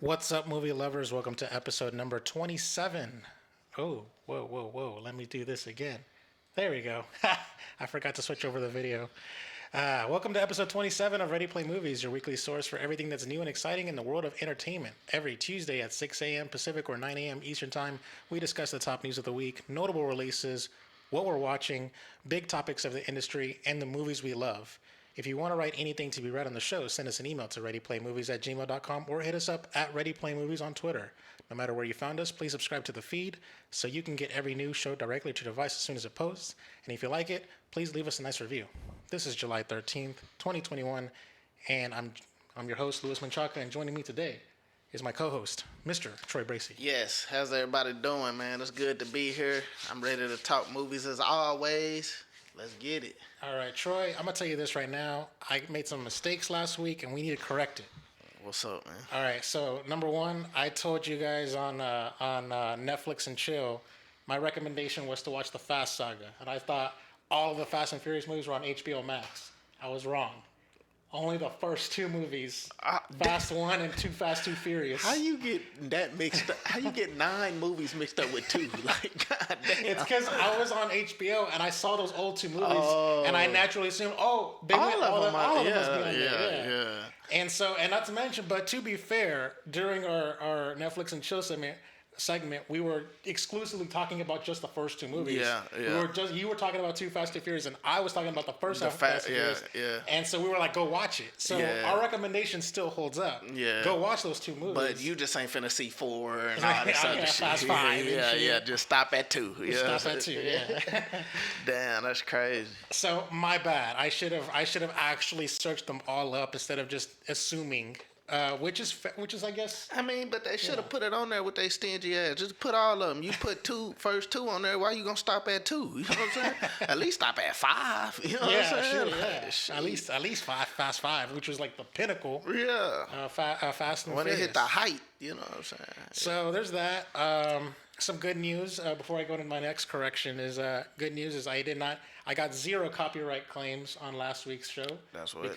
What's up, movie lovers? Welcome to episode number 27. Oh, whoa. Let me do this again. There we go. I forgot to switch over the video. Welcome to episode 27 of Ready Play Movies, your weekly source for everything that's new and exciting in the world of entertainment. Every Tuesday at 6 a.m. Pacific or 9 a.m. Eastern Time, we discuss the top news of the week, notable releases, what we're watching, big topics of the industry, and the movies we love. If you want to write anything to be read on the show, send us an email to readyplaymovies@gmail.com or hit us up at readyplaymovies on Twitter. No matter where you found us, please subscribe to the feed so you can get every new show directly to your device as soon as it posts. And if you like it, please leave us a nice review. This is July 13th, 2021, and I'm your host, Louis Menchaca, and joining me today is my co-host, Mr. Troy Bracey. Yes, how's everybody doing, man? It's good to be here. I'm ready to talk movies as always. Let's get it. All right, Troy, I'm going to tell you this right now. I made some mistakes last week, and we need to correct it. What's up, man? All right, so number one, I told you guys on Netflix and Chill, my recommendation was to watch the Fast Saga, and I thought all of the Fast and Furious movies were on HBO Max. I was wrong. Only the first two movies, Fast 1 and Too Fast, Too Furious. How you get that mixed up? How you get 9 movies mixed up with 2? Like, God damn. It's because I was on HBO and I saw those old 2 movies, and I naturally assumed, they all went, of them must be on yeah, there. Yeah. And so, and not to mention, but to be fair, during our Netflix and Chill segment, we were exclusively talking about just the first 2 movies. Yeah. You were talking about Too Fast, Too Furious, and I was talking about the first half of Fast and Furious. Yeah. And so we were like, go watch it. So our recommendation still holds up. Yeah. Go watch those 2 movies. But you just ain't finna see 4 and all this other shit. Fast 5. Yeah. Just stop at 2. Stop at 2. Yeah. Damn, that's crazy. So my bad. I should have actually searched them all up instead of just assuming. Which is I guess. I mean, but they should have put it on there with their stingy ass. Just put all of them. You put first two on there. Why you gonna stop at 2? You know what I'm saying? At least stop at 5. You know what I'm saying? Sure, yeah. At least Fast 5, which was like the pinnacle. Yeah. Fast and when Furious. it hit the height, you know what I'm saying? So there's that. Some good news before I go into my next correction is good news is I got 0 copyright claims on last week's show. That's what we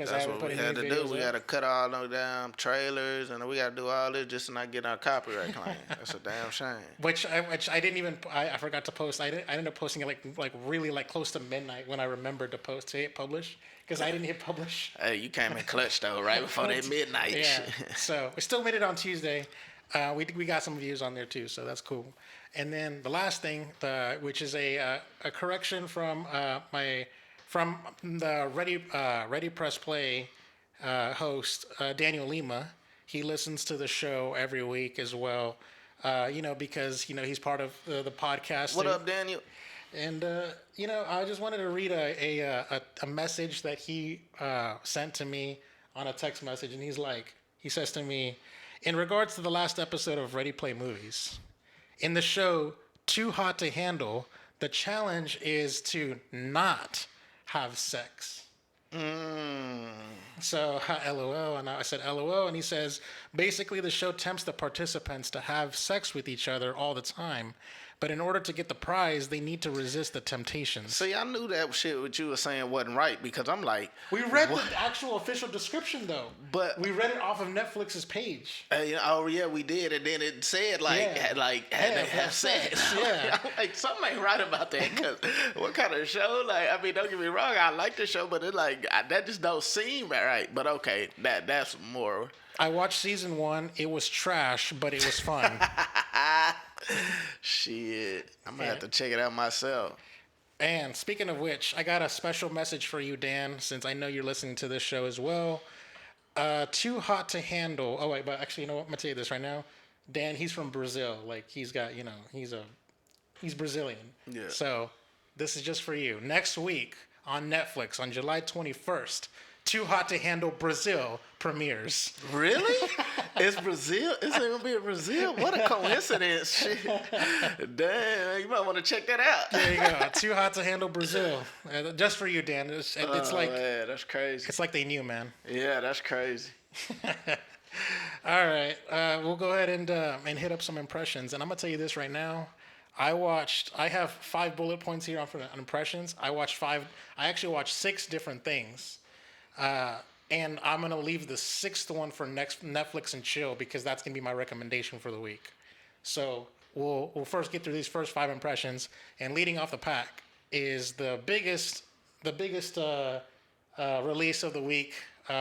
had to do. We got to cut all those damn trailers and we got to do all this just to not get our copyright claim. That's a damn shame. Which I didn't even I forgot to post. I ended up posting it like really like close to midnight when I remembered to hit publish because I didn't hit publish. Hey, you came in clutch though, right before that midnight. Yeah. So we still made it on Tuesday. We got some views on there too, so that's cool. And then the last thing, which is a correction from the Ready Press Play host Daniel Lima. He listens to the show every week as well. Because he's part of the podcast. What up, Daniel? And I just wanted to read a message that he sent to me on a text message, and he says to me, in regards to the last episode of Ready Play Movies, in the show Too Hot to Handle, the challenge is to not have sex. So, LOL, and I said LOL, and he says, basically the show tempts the participants to have sex with each other all the time, but in order to get the prize, they need to resist the temptations. See, I knew that shit what you were saying wasn't right because I'm like... We read the actual official description, though. But we read it off of Netflix's page. We did, and then it said, have sex. Yeah. Like, something ain't right about that, because what kind of show? Like, I mean, don't get me wrong, I like the show, but it's like, that just don't seem right. But okay, that's more... I watched season 1. It was trash, but it was fun. Shit. I'm going to have to check it out myself. And speaking of which, I got a special message for you, Dan, since I know you're listening to this show as well. Too Hot to Handle. Oh, wait, but actually, you know what? I'm going to tell you this right now. Dan, he's from Brazil. Like, he's got, he's Brazilian. Yeah. So this is just for you. Next week on Netflix on July 21st, Too Hot to Handle Brazil premieres. Really? It's Brazil? It's going to be in Brazil? What a coincidence. Shit. Damn, you might want to check that out. There you go. Too Hot to Handle Brazil. Just for you, Dan. It's like... man, that's crazy. It's like they knew, man. Yeah, that's crazy. All right. We'll go ahead and hit up some impressions. And I'm going to tell you this right now. I have 5 bullet points here on impressions. I actually watched 6 different things. and I'm gonna leave the 6th one for next Netflix and chill because that's gonna be my recommendation for the week. So we'll first get through these first 5 impressions, and leading off the pack is the biggest release of the week.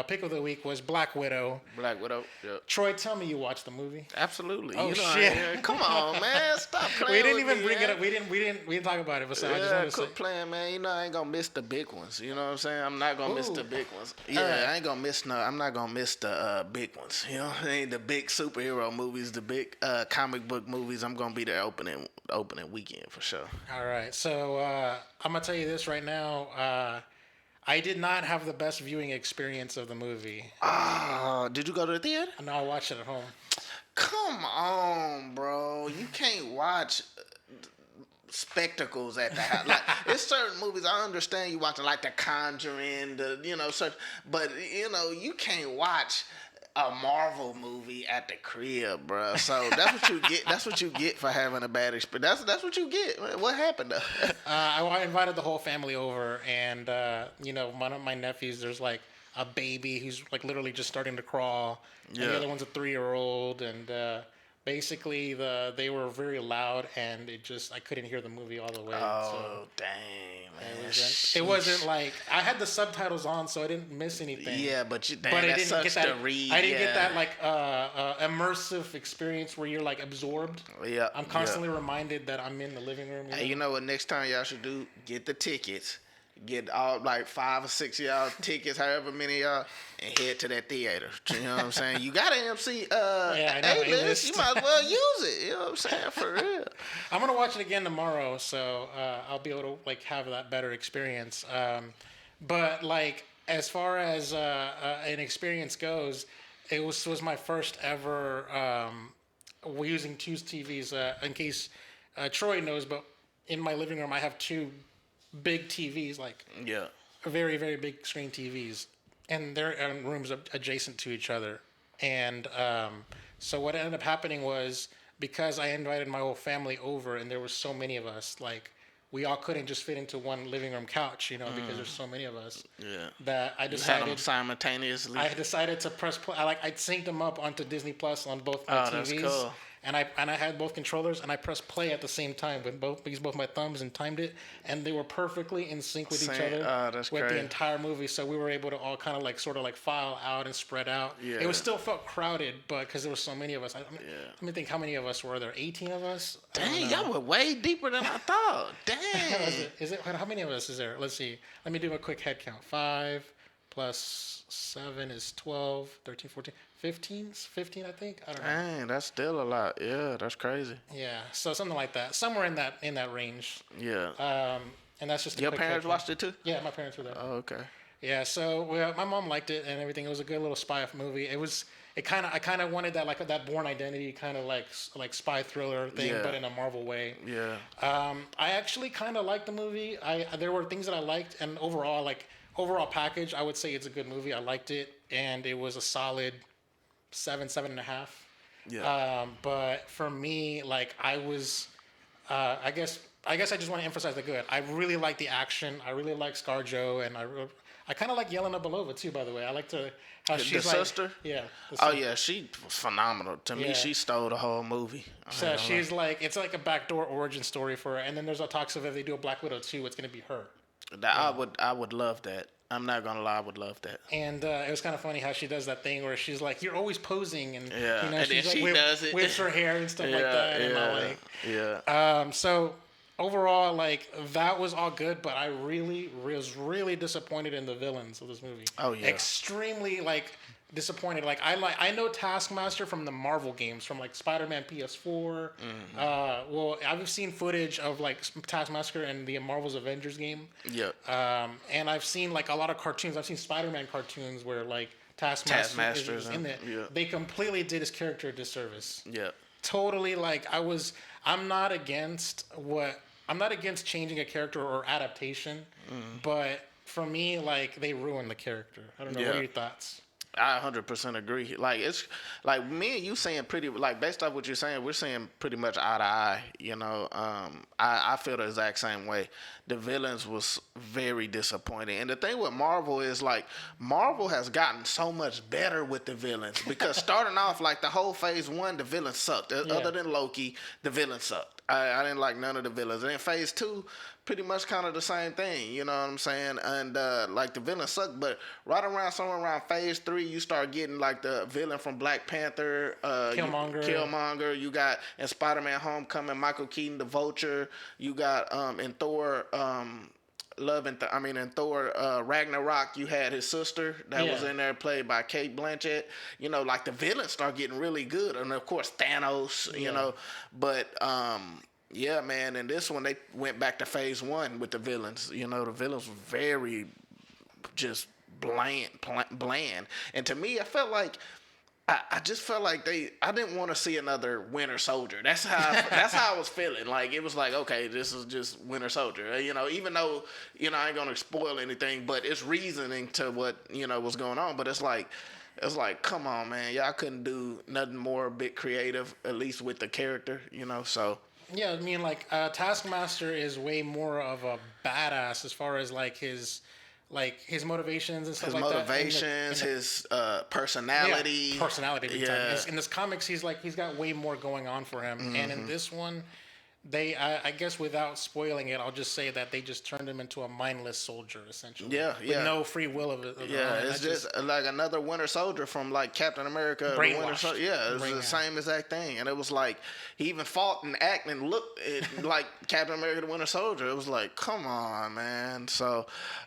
Pick of the week was Black Widow. Black Widow. Yep. Troy, tell me you watched the movie. Absolutely. Oh, you know, shit. Come on, man. Stop playing. We didn't with even me, bring man. it up. We didn't talk about it. But so I just Yeah, wanted to quit say, playing, man. You know I ain't gonna miss the big ones. You know what I'm saying? I'm not gonna miss the big ones. Yeah, right. I ain't gonna miss no. I'm not gonna miss the big ones. You know, ain't the big superhero movies, the big comic book movies. I'm gonna be there opening weekend for sure. all right. So I'm gonna tell you this right now. I did not have the best viewing experience of the movie. Ah, did you go to the theater? No, I watched it at home. Come on, bro. You can't watch spectacles at the house. Like, it's certain movies I understand you watching, like The Conjuring, but you can't watch a Marvel movie at the crib, bro. So that's what you get. That's what you get for having a bad experience. That's what you get. What happened though? I invited the whole family over, and one of my nephews, there's like a baby who's like literally just starting to crawl, and the other one's a 3-year-old, and basically they were very loud, and I couldn't hear the movie all the way. Oh, dang, man. It wasn't like I had the subtitles on, so I didn't miss anything. Yeah, but I that's didn't such get that. the read. I didn't get that like immersive experience where you're like absorbed. Yeah, I'm constantly reminded that I'm in the living room. Hey, you know what? Next time y'all should do, get the tickets. Get all like 5 or 6 of y'all tickets, however many y'all, and head to that theater. You know what I'm saying? You got an MC A-list. You might as well use it. You know what I'm saying? For real. I'm gonna watch it again tomorrow, so I'll be able to like have that better experience. But like as far as an experience goes, it was my first ever using 2 TVs. In case Troy knows, but in my living room I have 2 big TVs, like very, very big screen TVs, and they're in rooms adjacent to each other. And so what ended up happening was, because I invited my whole family over, and there were so many of us, like we all couldn't just fit into one living room couch, because there's so many of us. Yeah. That I decided. You had them simultaneously. I decided to press play. I synced them up onto Disney Plus on both my TVs. That's cool. And I had both controllers, and I pressed play at the same time used both my thumbs and timed it, and they were perfectly in sync with each other with the entire movie. So we were able to all kind of like sort of like file out and spread out. Yeah. It was still felt crowded, but because there were so many of us. Let me think, how many of us were there? 18 of us? Dang, y'all were way deeper than I thought. Dang. Is it? How many of us is there? Let's see. Let me do a quick head count. 5 plus 7 is 12, 13, 14. 15, I think. I don't know. Dang, that's still a lot. Yeah, that's crazy. Yeah, so something like that, somewhere in that range. Yeah. And that's just your parents watched it too. Yeah, my parents were there. Oh, okay. Yeah, so my mom liked it and everything. It was a good little spy movie. I kind of wanted that like that Bourne Identity kind of like spy thriller thing, but in a Marvel way. Yeah. I actually kind of liked the movie. There were things that I liked, and overall package, I would say it's a good movie. I liked it, and it was a solid 7.5. Yeah. But for me, like I was, I guess I just want to emphasize the good. I really like the action. I really like ScarJo, and I kind of like Yelena Belova too. By the way, I like how she's the sister. Yeah. Oh yeah, she was phenomenal. To me, she stole the whole movie. So she's like, it's like a backdoor origin story for her. And then there's a talks of if they do a Black Widow 2, it's gonna be her. I would love that. I'm not gonna lie, I would love that. And it was kind of funny how she does that thing where she's like, "You're always posing," and and she's then like, she does it, whips her hair and stuff like that. And all like, so overall, like that was all good, but I was really disappointed in the villains of this movie. Oh yeah, extremely disappointed. I know Taskmaster from the Marvel games, from like Spider-Man PS4. Mm-hmm. Well, I've seen footage of like Taskmaster in the Marvel's Avengers game. Yeah. And I've seen like a lot of cartoons. I've seen Spider-Man cartoons where like Taskmaster is in it. Yeah. They completely did his character a disservice. Yeah. Totally. I'm not against changing a character or adaptation, but for me, like they ruined the character. I don't know. What are your thoughts? I 100% agree. Like it's like me and you saying pretty like based off what you're saying, we're saying pretty much eye to eye. You know, I feel the exact same way. The villains was very disappointing, and the thing with Marvel is like Marvel has gotten so much better with the villains because starting off like the whole Phase 1, the villains sucked. Other than Loki, the villains sucked. I didn't like none of the villains. And in Phase 2, pretty much kind of the same thing, you know what I'm saying? And like the villain sucked, but right around somewhere around Phase 3, you start getting like the villain from Black Panther, Killmonger. You got in Spider-Man: Homecoming, Michael Keaton, the Vulture. You got in Thor. In Thor Ragnarok, you had his sister that was in there, played by Kate Blanchett. You know, like the villains start getting really good, and of course Thanos. You know, but yeah, man. And this one they went back to Phase 1 with the villains. You know, the villains were very just bland. And to me, I felt like. I just felt like I didn't want to see another Winter Soldier. That's how I was feeling. Like it was like, okay, this is just Winter Soldier. You know, even though, you know, I ain't gonna spoil anything, but it's reasoning to what, you know, was going on. But it's like, come on, man, y'all couldn't do nothing more a bit creative, at least with the character, you know. So yeah, I mean, like Taskmaster is way more of a badass as far as like his motivations and stuff like that. His personality. Yeah, personality. In this comics, he's got way more going on for him. Mm-hmm. And in this one, I guess without spoiling it, I'll just say that they just turned him into a mindless soldier, essentially. With no free will of it. It's just like another Winter Soldier from like Captain America. Brainwashed. It was the same exact thing. And it was like, he even fought and acted and looked like Captain America the Winter Soldier. It was like, come on, man. So,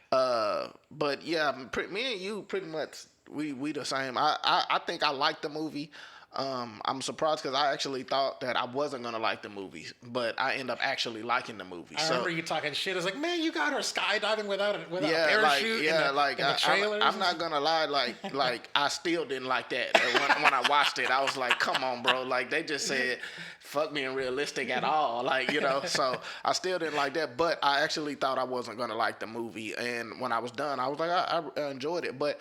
but yeah, me and you pretty much, we the same. I think I like the movie. I'm surprised because I actually thought that I wasn't gonna like the movie, but I end up actually liking the movie. I remember you talking shit. I was like, man, you got her skydiving without a parachute. In the trailers. I'm not gonna lie, like I still didn't like that when I watched it. I was like, come on, bro. Like they just said, fuck being realistic at all. Like, you know, so I still didn't like that, but I actually thought I wasn't gonna like the movie, and when I was done, I was like, I enjoyed it, but.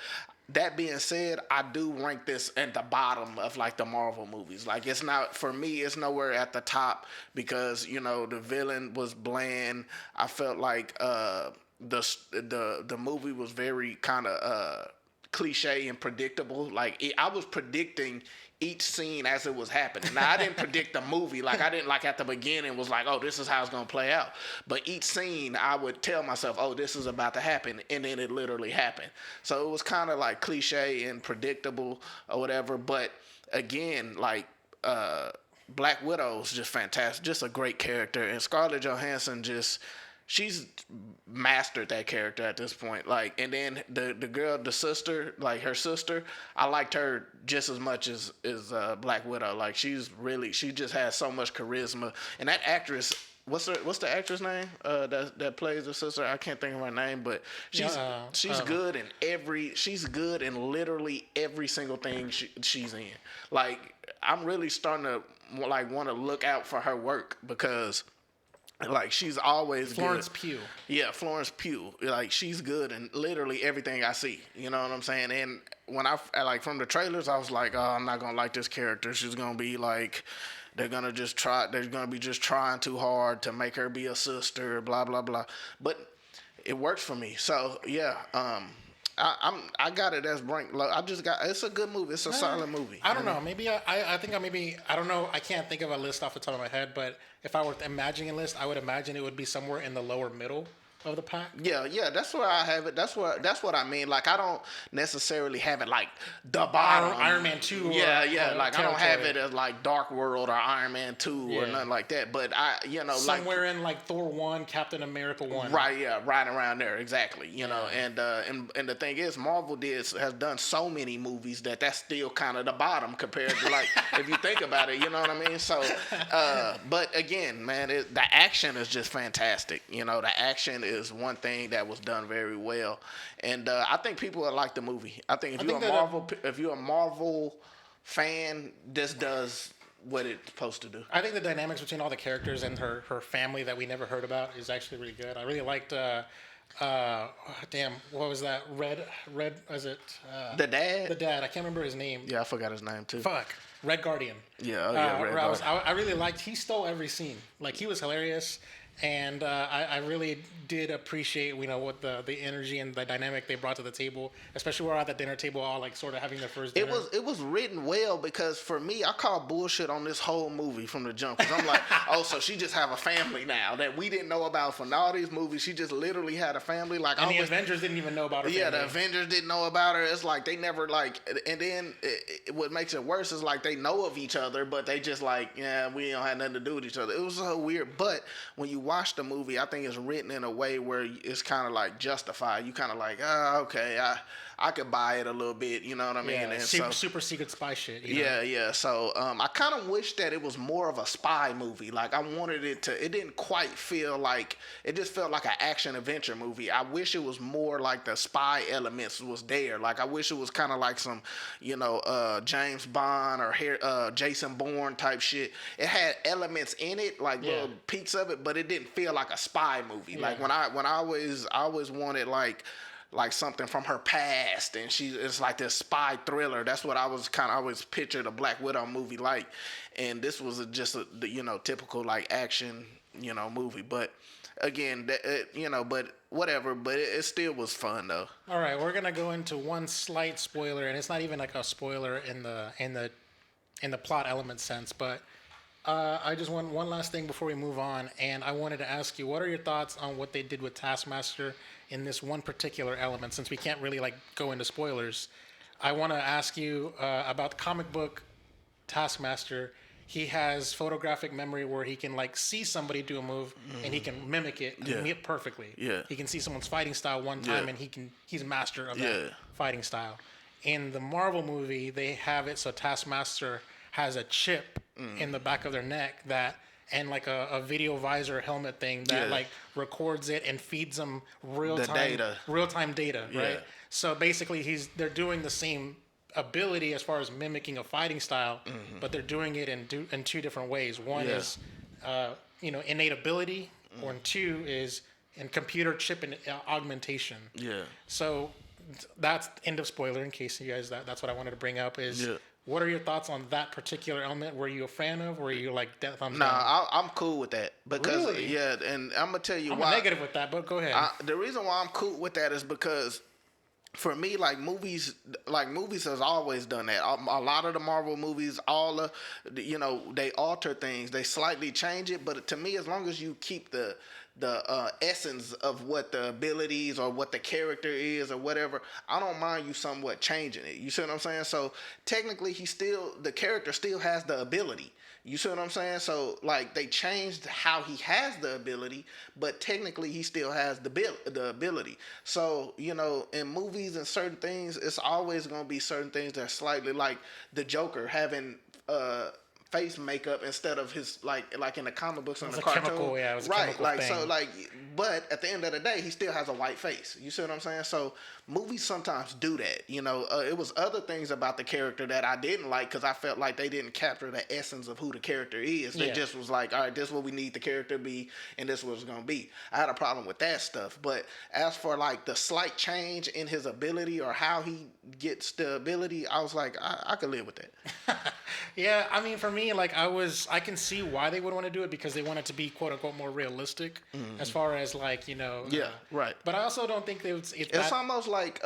That being said, I do rank this at the bottom of like the Marvel movies. Like it's not, for me, it's nowhere at the top because, you know, the villain was bland. I felt like the movie was very kind of cliche and predictable. Like I was predicting each scene as it was happening. Now I didn't predict the movie. Like I didn't like at the beginning was like, oh, this is how it's gonna play out. But each scene I would tell myself, oh, this is about to happen, and then it literally happened. So it was kind of like cliche and predictable or whatever. But again, like Black Widow's just fantastic, just a great character, and Scarlett Johansson she's mastered that character at this point. Like, and then the girl, the sister, like her sister, I liked her just as much as Black Widow. Like, she just has so much charisma. And that actress, what's the actress name that plays her sister? I can't think of her name, but she's good she's good in literally every single thing she's in. Like, I'm really starting to like want to look out for her work because. Like, she's always Florence good. Pugh. Yeah, Florence Pugh. Like, she's good in literally everything I see. You know what I'm saying? And when from the trailers, I was like, oh, I'm not going to like this character. She's going to be like, they're going to be just trying too hard to make her be a sister, blah, blah, blah. But it works for me. So, yeah, I got it as rank low. It's a good movie. It's a solid movie. I don't know. Maybe I think I don't know. I can't think of a list off the top of my head, but if I were imagining a list, I would imagine it would be somewhere in the lower middle of the pack. Yeah, that's where I have it. That's what I mean. Like, I don't necessarily have it like the bottom. Iron Man 2. Like, I don't have it as like Dark World or Iron Man 2 or nothing like that. But somewhere in like Thor 1, Captain America 1. Right, yeah, right around there, exactly. You know, and the thing is, Marvel has done so many movies that's still kind of the bottom compared to like if you think about it. You know what I mean? So, but again, man, the action is just fantastic. You know, the action is one thing that was done very well, and I think people will like the movie. I think if you're a Marvel fan, this does what it's supposed to do. I think the dynamics between all the characters and her family that we never heard about is actually really good. I really liked Damn, what was that? Red, was it? The dad. The dad. I can't remember his name. Yeah, I forgot his name too. Fuck. Red Guardian. Yeah, oh yeah, Red Guardian. I really liked. He stole every scene. Like he was hilarious, and I really did appreciate what the energy and the dynamic they brought to the table, especially when we're at the dinner table, all like sort of having their first dinner. It was written well because for me, I call bullshit on this whole movie from the jump. Cause I'm like, oh, so she just have a family now that we didn't know about from all these movies. She just literally had a family. Like, and the Avengers didn't even know about her. Yeah, family. the Avengers didn't know about her. It's like they never and then what makes it worse is like they know of each other, but they just like, yeah, we don't have nothing to do with each other. It was so weird. But when you watch the movie, I think it's written in a way where it's kind of like justified. You kind of like, oh, okay, I could buy it a little bit, you know what I mean? Yeah, and super secret spy shit. Yeah. So I kind of wish that it was more of a spy movie. Like I wanted it didn't quite feel like, it just felt like an action adventure movie. I wish it was more like the spy elements was there. Like I wish it was kind of like some, James Bond or Jason Bourne type shit. It had elements in it, like little peaks of it, but it didn't feel like a spy movie. Yeah. Like when I always wanted like something from her past, and it's like this spy thriller. That's what I was kind of always pictured a Black Widow movie like, and this was just a typical like action movie. But again, but whatever. But it still was fun though. All right, we're gonna go into one slight spoiler, and it's not even like a spoiler in the plot element sense, but. I just want one last thing before we move on, and I wanted to ask you, what are your thoughts on what they did with Taskmaster in this one particular element? Since we can't really like go into spoilers, I want to ask you about the comic book Taskmaster. He has photographic memory where he can like see somebody do a move and he can mimic it perfectly. Yeah. He can see someone's fighting style one time and he's master of that fighting style. In the Marvel movie, they have it so Taskmaster has a chip in the back of their neck and like a video visor helmet thing that like records it and feeds them real time data, right? So basically they're doing the same ability as far as mimicking a fighting style, but they're doing it in two different ways. One is innate ability, or two is in computer chip and augmentation. Yeah. So that's end of spoiler in case you guys that's what I wanted to bring up is what are your thoughts on that particular element? Were you a fan of? Were you like thumbs down? I'm cool with that because and I'm gonna tell you why. I'm negative with that, but go ahead. The reason why I'm cool with that is because for me, movies has always done that. A lot of the Marvel movies, they alter things, they slightly change it, but to me, as long as you keep the essence of what the abilities or what the character is or whatever, I don't mind you somewhat changing it. You see what I'm saying? So technically, the character still has the ability. You see what I'm saying? So like they changed how he has the ability, but technically he still has the ability. So in movies and certain things, it's always gonna be certain things that are slightly like the Joker having face makeup instead of his like in the comic books and the cartoon. Chemical, it was a chemical thing. So but at the end of the day, he still has a white face. You see what I'm saying? So movies sometimes do that. It was other things about the character that I didn't like because I felt like they didn't capture the essence of who the character is. They just was like, all right, this is what we need the character to be, and this is what it's gonna be. I had a problem with that stuff. But as for like the slight change in his ability or how he gets the ability, I was like, I could live with that. Yeah, I mean, for me, like I can see why they would want to do it because they want it to be quote unquote more realistic as far as like right. But I also don't think it's almost like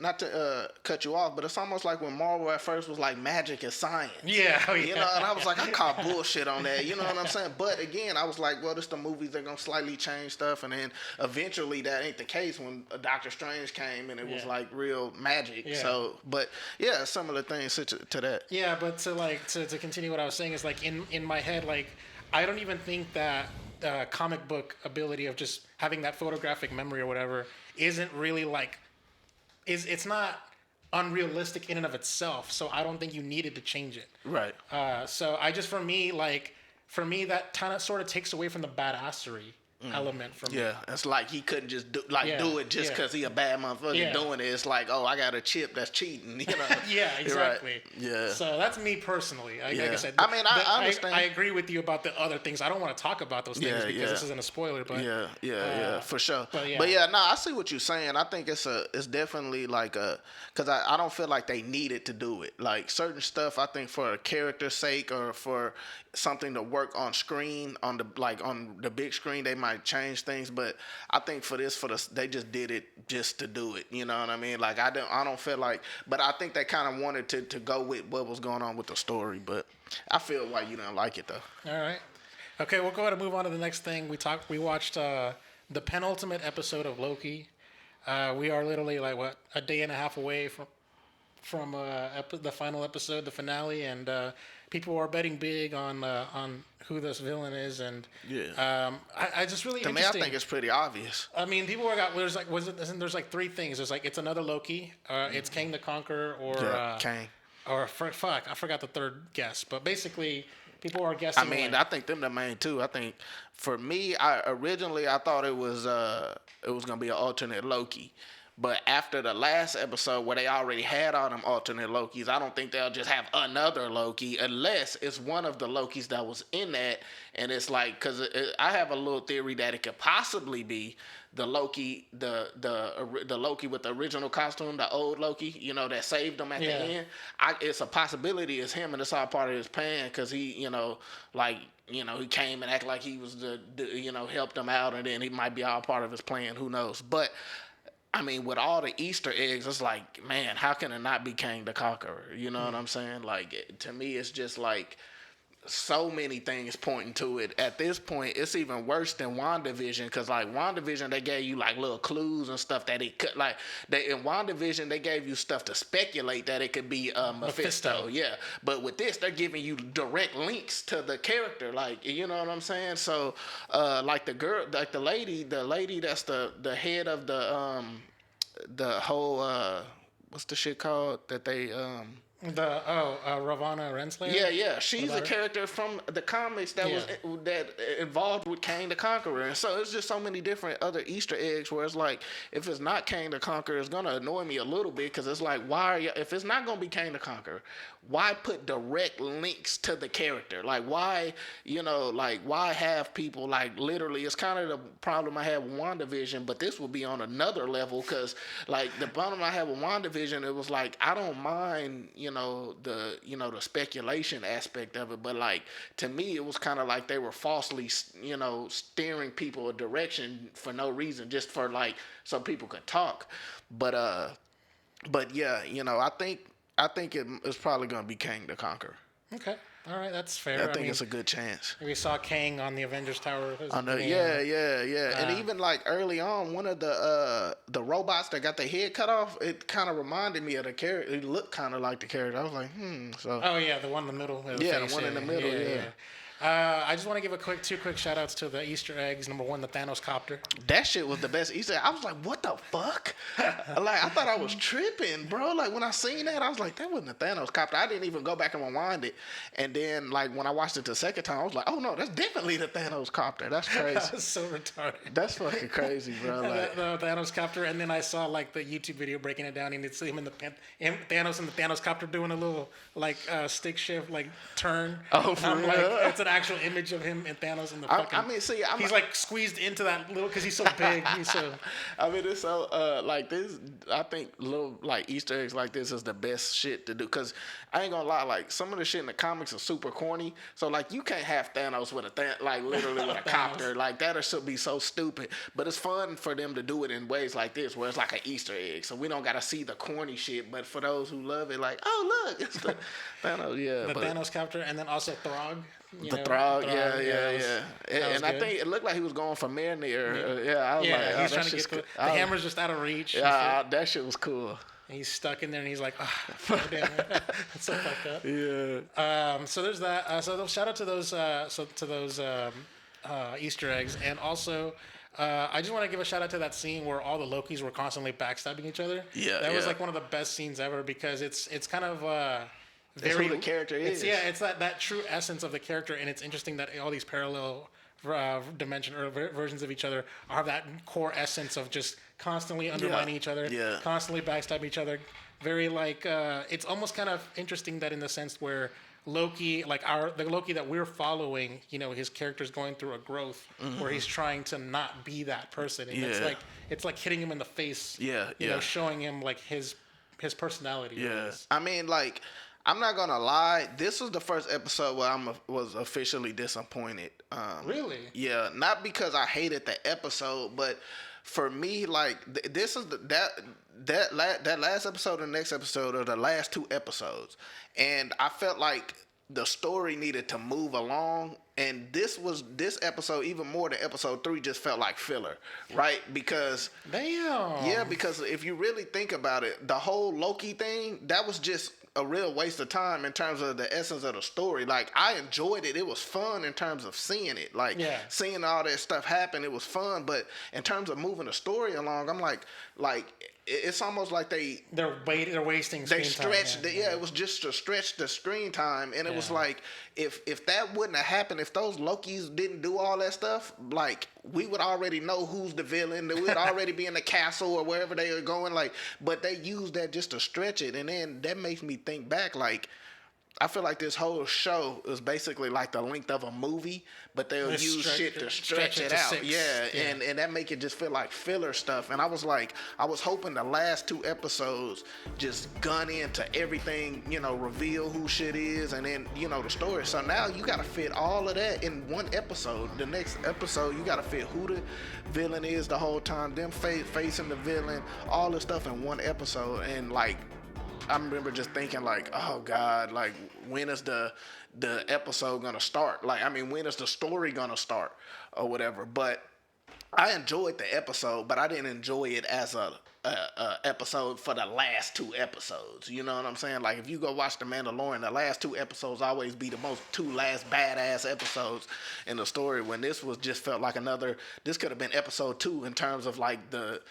not to cut you off, but it's almost like when Marvel at first was like magic is science. Yeah, and I was like, I call bullshit on that. You know what I'm saying? But again, I was like, well, this the movies, they're gonna slightly change stuff, and then eventually that ain't the case when Doctor Strange came and it was like real magic. Yeah. So, but yeah, similar things to that. Yeah, but to continue what I was saying is like in my head, like I don't even think that comic book ability of just having that photographic memory or whatever isn't really it's not unrealistic in and of itself. So I don't think you needed to change it. Right. So I just for me that kind of sort of takes away from the badassery element for me. Yeah, it's like he couldn't just do it just because he a bad motherfucker doing it. It's like, oh, I got a chip that's cheating, you know? Yeah, exactly. Right. Yeah. So that's me personally. Like I said, I mean, I understand. I agree with you about the other things. I don't want to talk about those things because this isn't a spoiler. But for sure. But no, I see what you're saying. I think it's definitely like because I don't feel like they needed to do it. Like certain stuff, I think for a character's sake or for something to work on screen on the big screen, they might change things. But I think they just did it just to do it. You know what I mean? Like I don't feel like, but I think they kind of wanted to go with what was going on with the story. But I feel why you didn't like it though. All right. Okay, we'll go ahead and move on to the next thing. We watched the penultimate episode of Loki. We are literally like a day and a half away from the final episode, the finale, and people are betting big on who this villain is, and I just really to me, I think it's pretty obvious. I mean, people there's like three things. There's like it's another Loki, it's Kang the Conqueror, or Kang, or I forgot the third guess, but basically people are guessing. I mean, I think them the main two. I think for me, I thought it was gonna be an alternate Loki. But after the last episode where they already had all them alternate Lokis, I don't think they'll just have another Loki unless it's one of the Lokis that was in that. And it's like, because I have a little theory that it could possibly be the Loki, the Loki with the original costume, the old Loki, you know, that saved him at the end. It's a possibility it's him, and it's all part of his plan because he, you know, he came and acted like he was helped him out, and then he might be all part of his plan. Who knows? But I mean, with all the Easter eggs, it's like, man, how can it not be Kang the Conqueror? You know what I'm saying? Like, to me, it's just like so many things pointing to it. At this point, it's even worse than WandaVision because, like, WandaVision, they gave you, like, little clues and stuff that it could, like, in WandaVision, they gave you stuff to speculate that it could be Mephisto. Yeah. But with this, they're giving you direct links to the character. Like, you know what I'm saying? So, like, the girl, like, the lady that's the head of the whole, what's the shit called that they, Ravonna Renslayer? Yeah. She's a character from the comics that was involved with Kang the Conqueror. And so it's just so many different other Easter eggs where it's like, if it's not Kang the Conqueror, it's going to annoy me a little bit because it's like, if it's not going to be Kang the Conqueror, why put direct links to the character? Like, why have people, like, literally, it's kind of the problem I have with WandaVision, but this will be on another level because, like, the problem I have with WandaVision, it was like, I don't mind, the speculation aspect of it, but like to me it was kind of like they were falsely steering people a direction for no reason, just for like so people could talk. But yeah, I think it's probably gonna be Kang the Conqueror. Okay. All right, that's fair. I think it's a good chance. We saw Kang on the Avengers Tower. And even like early on, one of the robots that got their head cut off, it kind of reminded me of the character. It looked kind of like the character. I was like, So. Oh yeah, the one in the middle. The one in the middle. Yeah. I just want to give two quick shout outs to the Easter eggs. Number one, the Thanos copter. That shit was the best Easter egg. I was like, what the fuck? Like, I thought I was tripping, bro. Like, when I seen that, I was like, that wasn't a Thanos copter. I didn't even go back and rewind it. And then, like, when I watched it the second time, I was like, oh, no, that's definitely the Thanos copter. That's crazy. That's so retarded. That's fucking crazy, bro. Like, the Thanos copter. And then I saw, like, the YouTube video breaking it down, and it's him and Thanos and the Thanos copter doing a little, like, stick shift, like, turn. Oh, for real? Like, it's an actual image of him and Thanos in the fucking... he's like squeezed into that little because he's so big. I mean, it's so like this. I think little like Easter eggs like this is the best shit to do because I ain't gonna lie. Like some of the shit in the comics are super corny. So like you can't have Thanos with like literally with a copter like that. Or should be so stupid. But it's fun for them to do it in ways like this where it's like an Easter egg. So we don't gotta see the corny shit. But for those who love it, like look, it's the Thanos. Yeah, Thanos copter, and then also Throg. Throg, yeah. And I think it looked like he was going for Mjolnir. I was like, he's trying to get the hammer's just out of reach. Yeah, that shit was cool. And he's stuck in there, and he's like, oh, damn it. That's so fucked up. Yeah. So there's that. So shout out to those Easter eggs, and also. I just want to give a shout out to that scene where all the Lokis were constantly backstabbing each other. Yeah, that was like one of the best scenes ever because it's kind of very who the character is. It's that true essence of the character, and it's interesting that all these parallel dimension or versions of each other are that core essence of just constantly undermining each other, constantly backstabbing each other. Very like it's almost kind of interesting that in the sense where Loki, like the Loki that we're following, his character's going through a growth where he's trying to not be that person, and it's like hitting him in the face, showing him like his personality. Yeah, I mean, like, I'm not gonna lie, this was the first episode where I was officially disappointed. Really? Yeah, not because I hated the episode, but for me, like, this is that last episode and the next episode are the last two episodes, and I felt like the story needed to move along, and this episode, even more than episode 3, just felt like filler, right? Because because if you really think about it, the whole Loki thing, that was just a real waste of time in terms of the essence of the story. Like, I enjoyed it. It was fun in terms of seeing it. Like, seeing all that stuff happen, it was fun. But in terms of moving the story along, I'm like it's almost like they're wasting screen time. They stretched it was just to stretch the screen time, and it was like if that wouldn't have happened, if those Lokis didn't do all that stuff, like, we would already know who's the villain. We would already be in the castle or wherever they are going. Like, but they used that just to stretch it, and then that makes me think back, like, I feel like this whole show is basically like the length of a movie, but they'll use shit to stretch it out. And that make it just feel like filler stuff. And I was hoping the last two episodes just gun into everything, reveal who shit is, and then, the story. So now you got to fit all of that in one episode. The next episode, you got to fit who the villain is the whole time, them facing the villain, all this stuff in one episode. And, like, I remember just thinking, like, oh God, like, when is the episode gonna start? Like, I mean, when is the story gonna start or whatever? But I enjoyed the episode, but I didn't enjoy it as a episode for the last two episodes. You know what I'm saying? Like, if you go watch The Mandalorian, the last two episodes always be the two last badass episodes in the story, when this was just felt like this could have been episode 2 in terms of, like, the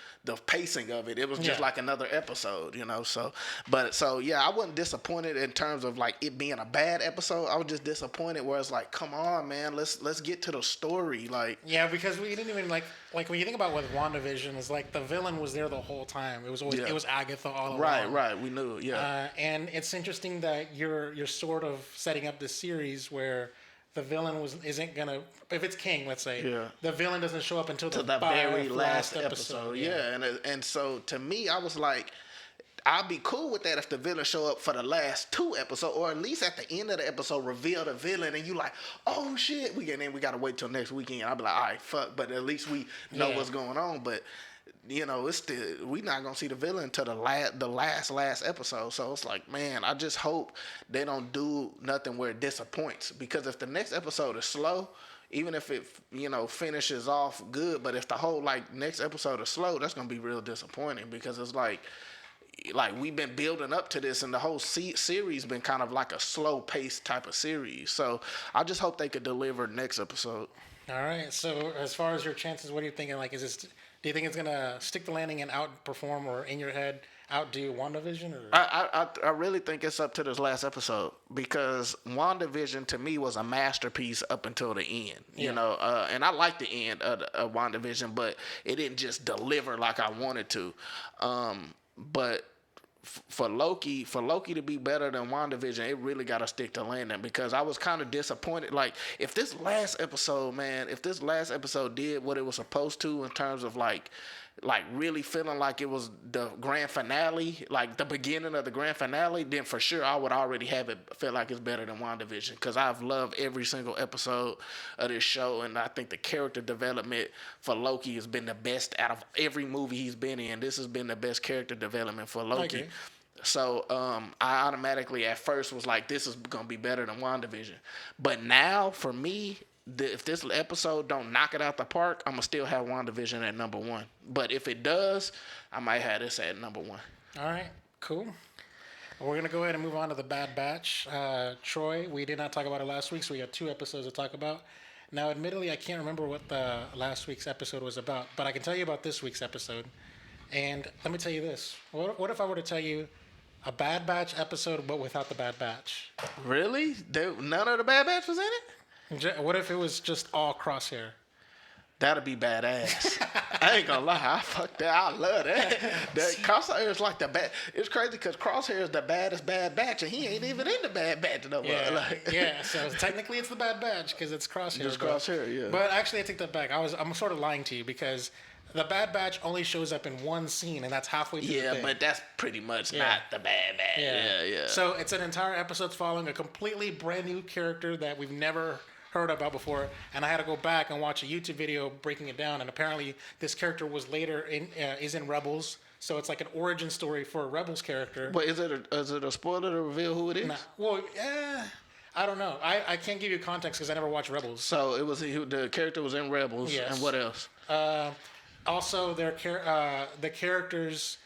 pacing of it. It was just like another episode, so I wasn't disappointed in terms of, like, it being a bad episode. I was just disappointed where it's like, come on, man, let's get to the story. Like, because we didn't even like when you think about with WandaVision, it's like the villain was there the whole time. It was always it was Agatha all along. Right, we knew. And it's interesting that you're sort of setting up this series where the villain isn't gonna, if it's King, let's say, the villain doesn't show up until the very last episode. And so to me, I was like, I'd be cool with that if the villain show up for the last two episodes, or at least at the end of the episode reveal the villain, and you like, oh shit, we gotta wait till next weekend. I'll be like, all right, fuck, but at least we know what's going on. But it's still, we not gonna see the villain until the last episode. So it's like, man, I just hope they don't do nothing where it disappoints, because if the next episode is slow, even if it finishes off good, but if the whole next episode is slow, that's gonna be real disappointing, because it's like we've been building up to this, and the whole series been kind of like a slow paced type of series. So I just hope they could deliver next episode. All right. So as far as your chances, what are you thinking? Like, do you think it's gonna stick the landing and outperform, or in your head outdo WandaVision? Or? I really think it's up to this last episode, because WandaVision to me was a masterpiece up until the end. And I like the end of WandaVision, but it didn't just deliver like I wanted to. But for Loki to be better than WandaVision, it really got to stick to landing, because I was kind of disappointed. Like, if this last episode did what it was supposed to in terms of like really feeling like it was the grand finale, like the beginning of the grand finale, then for sure I would already have it feel like it's better than WandaVision, because I've loved every single episode of this show, and I think the character development for Loki has been the best out of every movie he's been in. This has been the best character development for Loki. Okay. So I automatically at first was like, this is going to be better than WandaVision. But now, for me, if this episode don't knock it out the park, I'm going to still have WandaVision at number 1. But if it does, I might have this at number 1. All right, cool. We're going to go ahead and move on to the Bad Batch. Troy, we did not talk about it last week, so we got 2 episodes to talk about. Now, admittedly, I can't remember what the last week's episode was about, but I can tell you about this week's episode. And let me tell you this. What if I were to tell you a Bad Batch episode, but without the Bad Batch? Really? None of the Bad Batch was in it? What if it was just all Crosshair? That'd be badass. I ain't gonna lie, I fuck that. I love that. That Crosshair is like the bad. It's crazy because Crosshair is the baddest Bad Batch, and he ain't even in the Bad Batch no more. Yeah, Like, yeah. So technically, it's the Bad Batch because it's Crosshair. Just Crosshair, yeah. But actually, I take that back. I'm sort of lying to you because the Bad Batch only shows up in one scene, and that's halfway through the thing. but that's pretty much not the Bad Batch. Yeah. So it's an entire episode following a completely brand new character that we've never heard about before, and I had to go back and watch a YouTube video breaking it down. And apparently, this character was later is in Rebels, so it's like an origin story for a Rebels character. But is it a spoiler to reveal who it is? Nah. Well, I don't know. I can't give you context because I never watched Rebels. So it was the character was in Rebels, Yes. and what else? Also, the characters'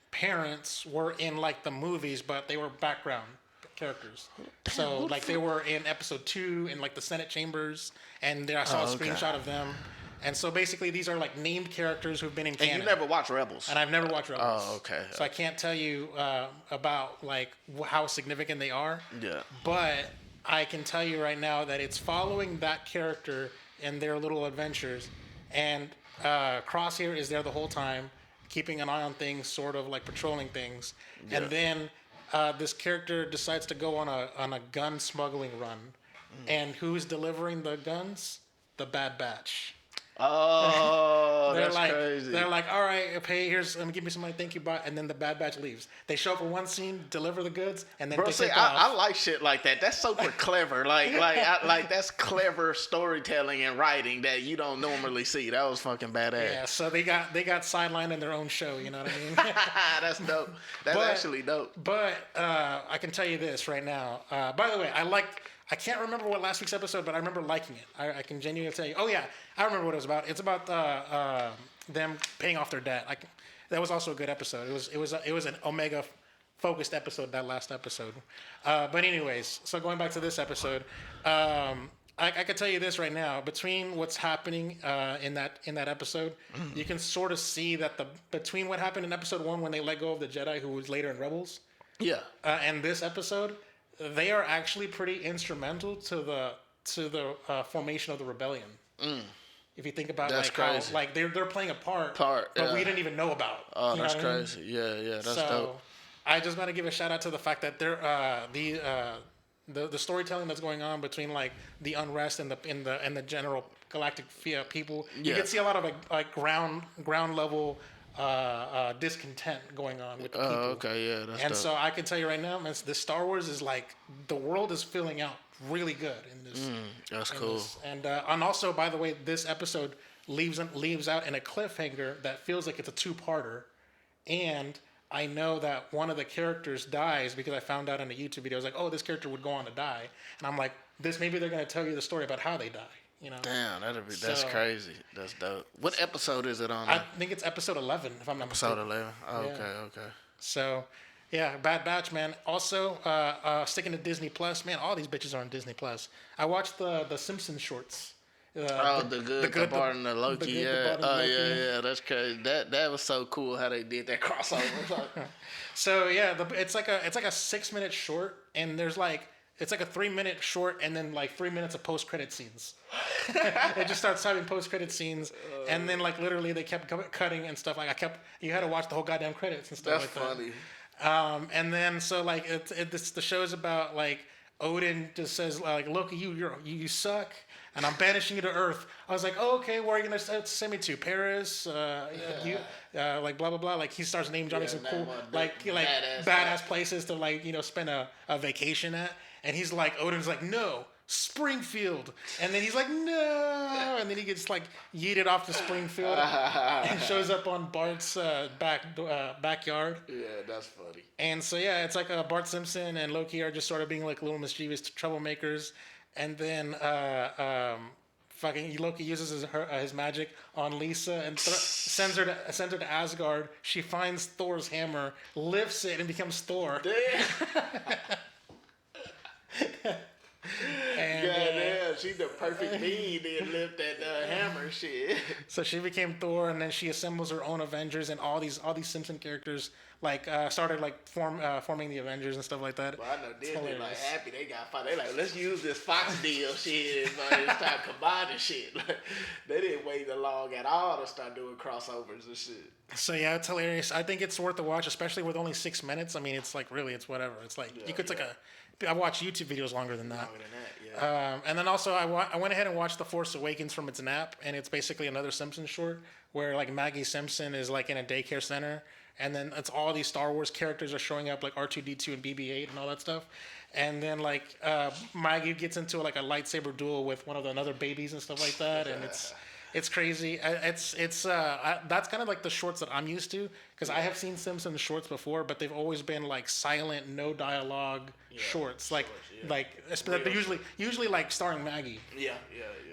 parents were in like the movies, but they were background characters. So like they were in episode 2 in like the Senate chambers, and there I saw a screenshot of them. And so basically these are like named characters who've been in canon. And you never watched Rebels? And I've never watched Rebels. Oh, okay. So I can't tell you about like how significant they are. Yeah. But I can tell you right now that it's following that character and their little adventures, and Crosshair is there the whole time, keeping an eye on things, sort of like patrolling things, and then this character decides to go on a gun smuggling run, and who's delivering the guns? The Bad Batch. Oh, They're that's like, crazy. They're like, all right, hey, let me give me some money, thank you, bye. And then the Bad Batch leaves. They show up for one scene, deliver the goods, and then Bro, they see, take off. I like shit like that. That's super clever. Like that's clever storytelling and writing that you don't normally see. That was fucking badass. Yeah, so they got sidelined in their own show. You know what I mean? That's dope. That's actually dope. But I can tell you this right now. By the way, I can't remember what last week's episode, but I remember liking it. I can genuinely tell you. Oh yeah, I remember what it was about. It's about them paying off their debt. That was also a good episode. It was an Omega focused episode, that last episode. But anyways, so going back to this episode, I can tell you this right now. Between what's happening in that episode, you can sort of see that between what happened in episode 1 when they let go of the Jedi, who was later in Rebels, and this episode, they are actually pretty instrumental to the formation of the rebellion. If you think about that's like crazy. how like they're playing a part, but we didn't even know about. Oh, that's crazy. Yeah, that's dope. I just want to give a shout out to the fact that they're the storytelling that's going on between like the unrest and the general galactic people. You can see a lot of like ground level discontent going on with the people. Okay, yeah, that's and dope. so I can tell you right now, man, the Star Wars is like the world is filling out really good in this. That's cool. And also, by the way, this episode leaves out in a cliffhanger that feels like it's a two-parter, and I know that one of the characters dies because I found out in a YouTube video. I was like, oh, this character would go on to die, and I'm like, maybe they're going to tell you the story about how they die. You know? Damn, that's crazy. That's dope. What episode is it on? I think it's episode 11, if I'm not mistaken. Episode 11. Oh, okay. So, yeah, Bad Batch, man. Also, sticking to Disney Plus, man. All these bitches are on Disney Plus. I watched the Simpsons shorts. The Bart and the Loki. Yeah, that's crazy. That was so cool how they did that crossover. So yeah, it's like a 6-minute short, and there's like. It's like a 3-minute short, and then like 3 minutes of post-credit scenes. It just starts having post-credit scenes, and then like literally they kept cutting and stuff. Like you had to watch the whole goddamn credits and stuff. That's like that. funny. And then so like the show's about like Odin just says like, Loki, you suck, and I'm banishing you to Earth. I was like, oh, okay, where are you gonna send me to? Perez, like blah blah blah. Like he starts name dropping some cool like badass places to like spend a vacation at. And he's like, Odin's like, no, Springfield. And then he's like, no. And then he gets like yeeted off to Springfield and shows up on Bart's backyard. Yeah, that's funny. And so, yeah, it's like Bart Simpson and Loki are just sort of being like little mischievous troublemakers. And then fucking Loki uses his magic on Lisa and sends her to Asgard. She finds Thor's hammer, lifts it, and becomes Thor. Damn. And, She's the perfect being. Then lift that hammer shit. So she became Thor, and then she assembles her own Avengers, and all these Simpson characters started forming the Avengers and stuff like that. Well, I know Disney like happy they got fun. They like, let's use this Fox deal shit and start combining shit. Like, they didn't wait long at all to start doing crossovers and shit. So yeah, it's hilarious. I think it's worth a watch, especially with only 6 minutes. I mean, it's like really, it's whatever. It's like you could I watched YouTube videos longer than that. Longer than that, yeah. And then also I went ahead and watched The Force Awakens from its nap, and it's basically another Simpsons short where like Maggie Simpson is like in a daycare center, and then it's all these Star Wars characters are showing up like R2-D2 and BB-8 and all that stuff, and then like Maggie gets into like a lightsaber duel with one of the other babies and stuff like that, and it's crazy. That's kind of like the shorts that I'm used to, because I have seen Simpsons shorts before, but they've always been like silent, no dialogue shorts, they're usually like starring Maggie. Yeah.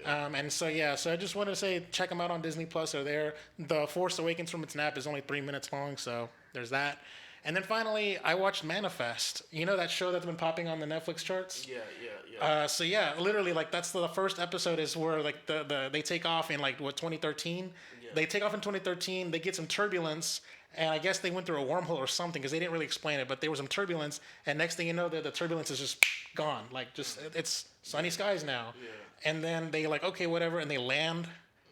And so I just wanted to say check them out on Disney Plus. They're there. The Force Awakens from its nap is only 3 minutes long, so there's that. And then finally, I watched Manifest. You know that show that's been popping on the Netflix charts? Yeah. Literally, like that's the first episode is where like they take off in like 2013. Yeah. They take off in 2013. They get some turbulence, and I guess they went through a wormhole or something because they didn't really explain it. But there was some turbulence, and next thing you know, the turbulence is just gone. Like it's sunny skies now. Yeah. And then they like okay whatever, and they land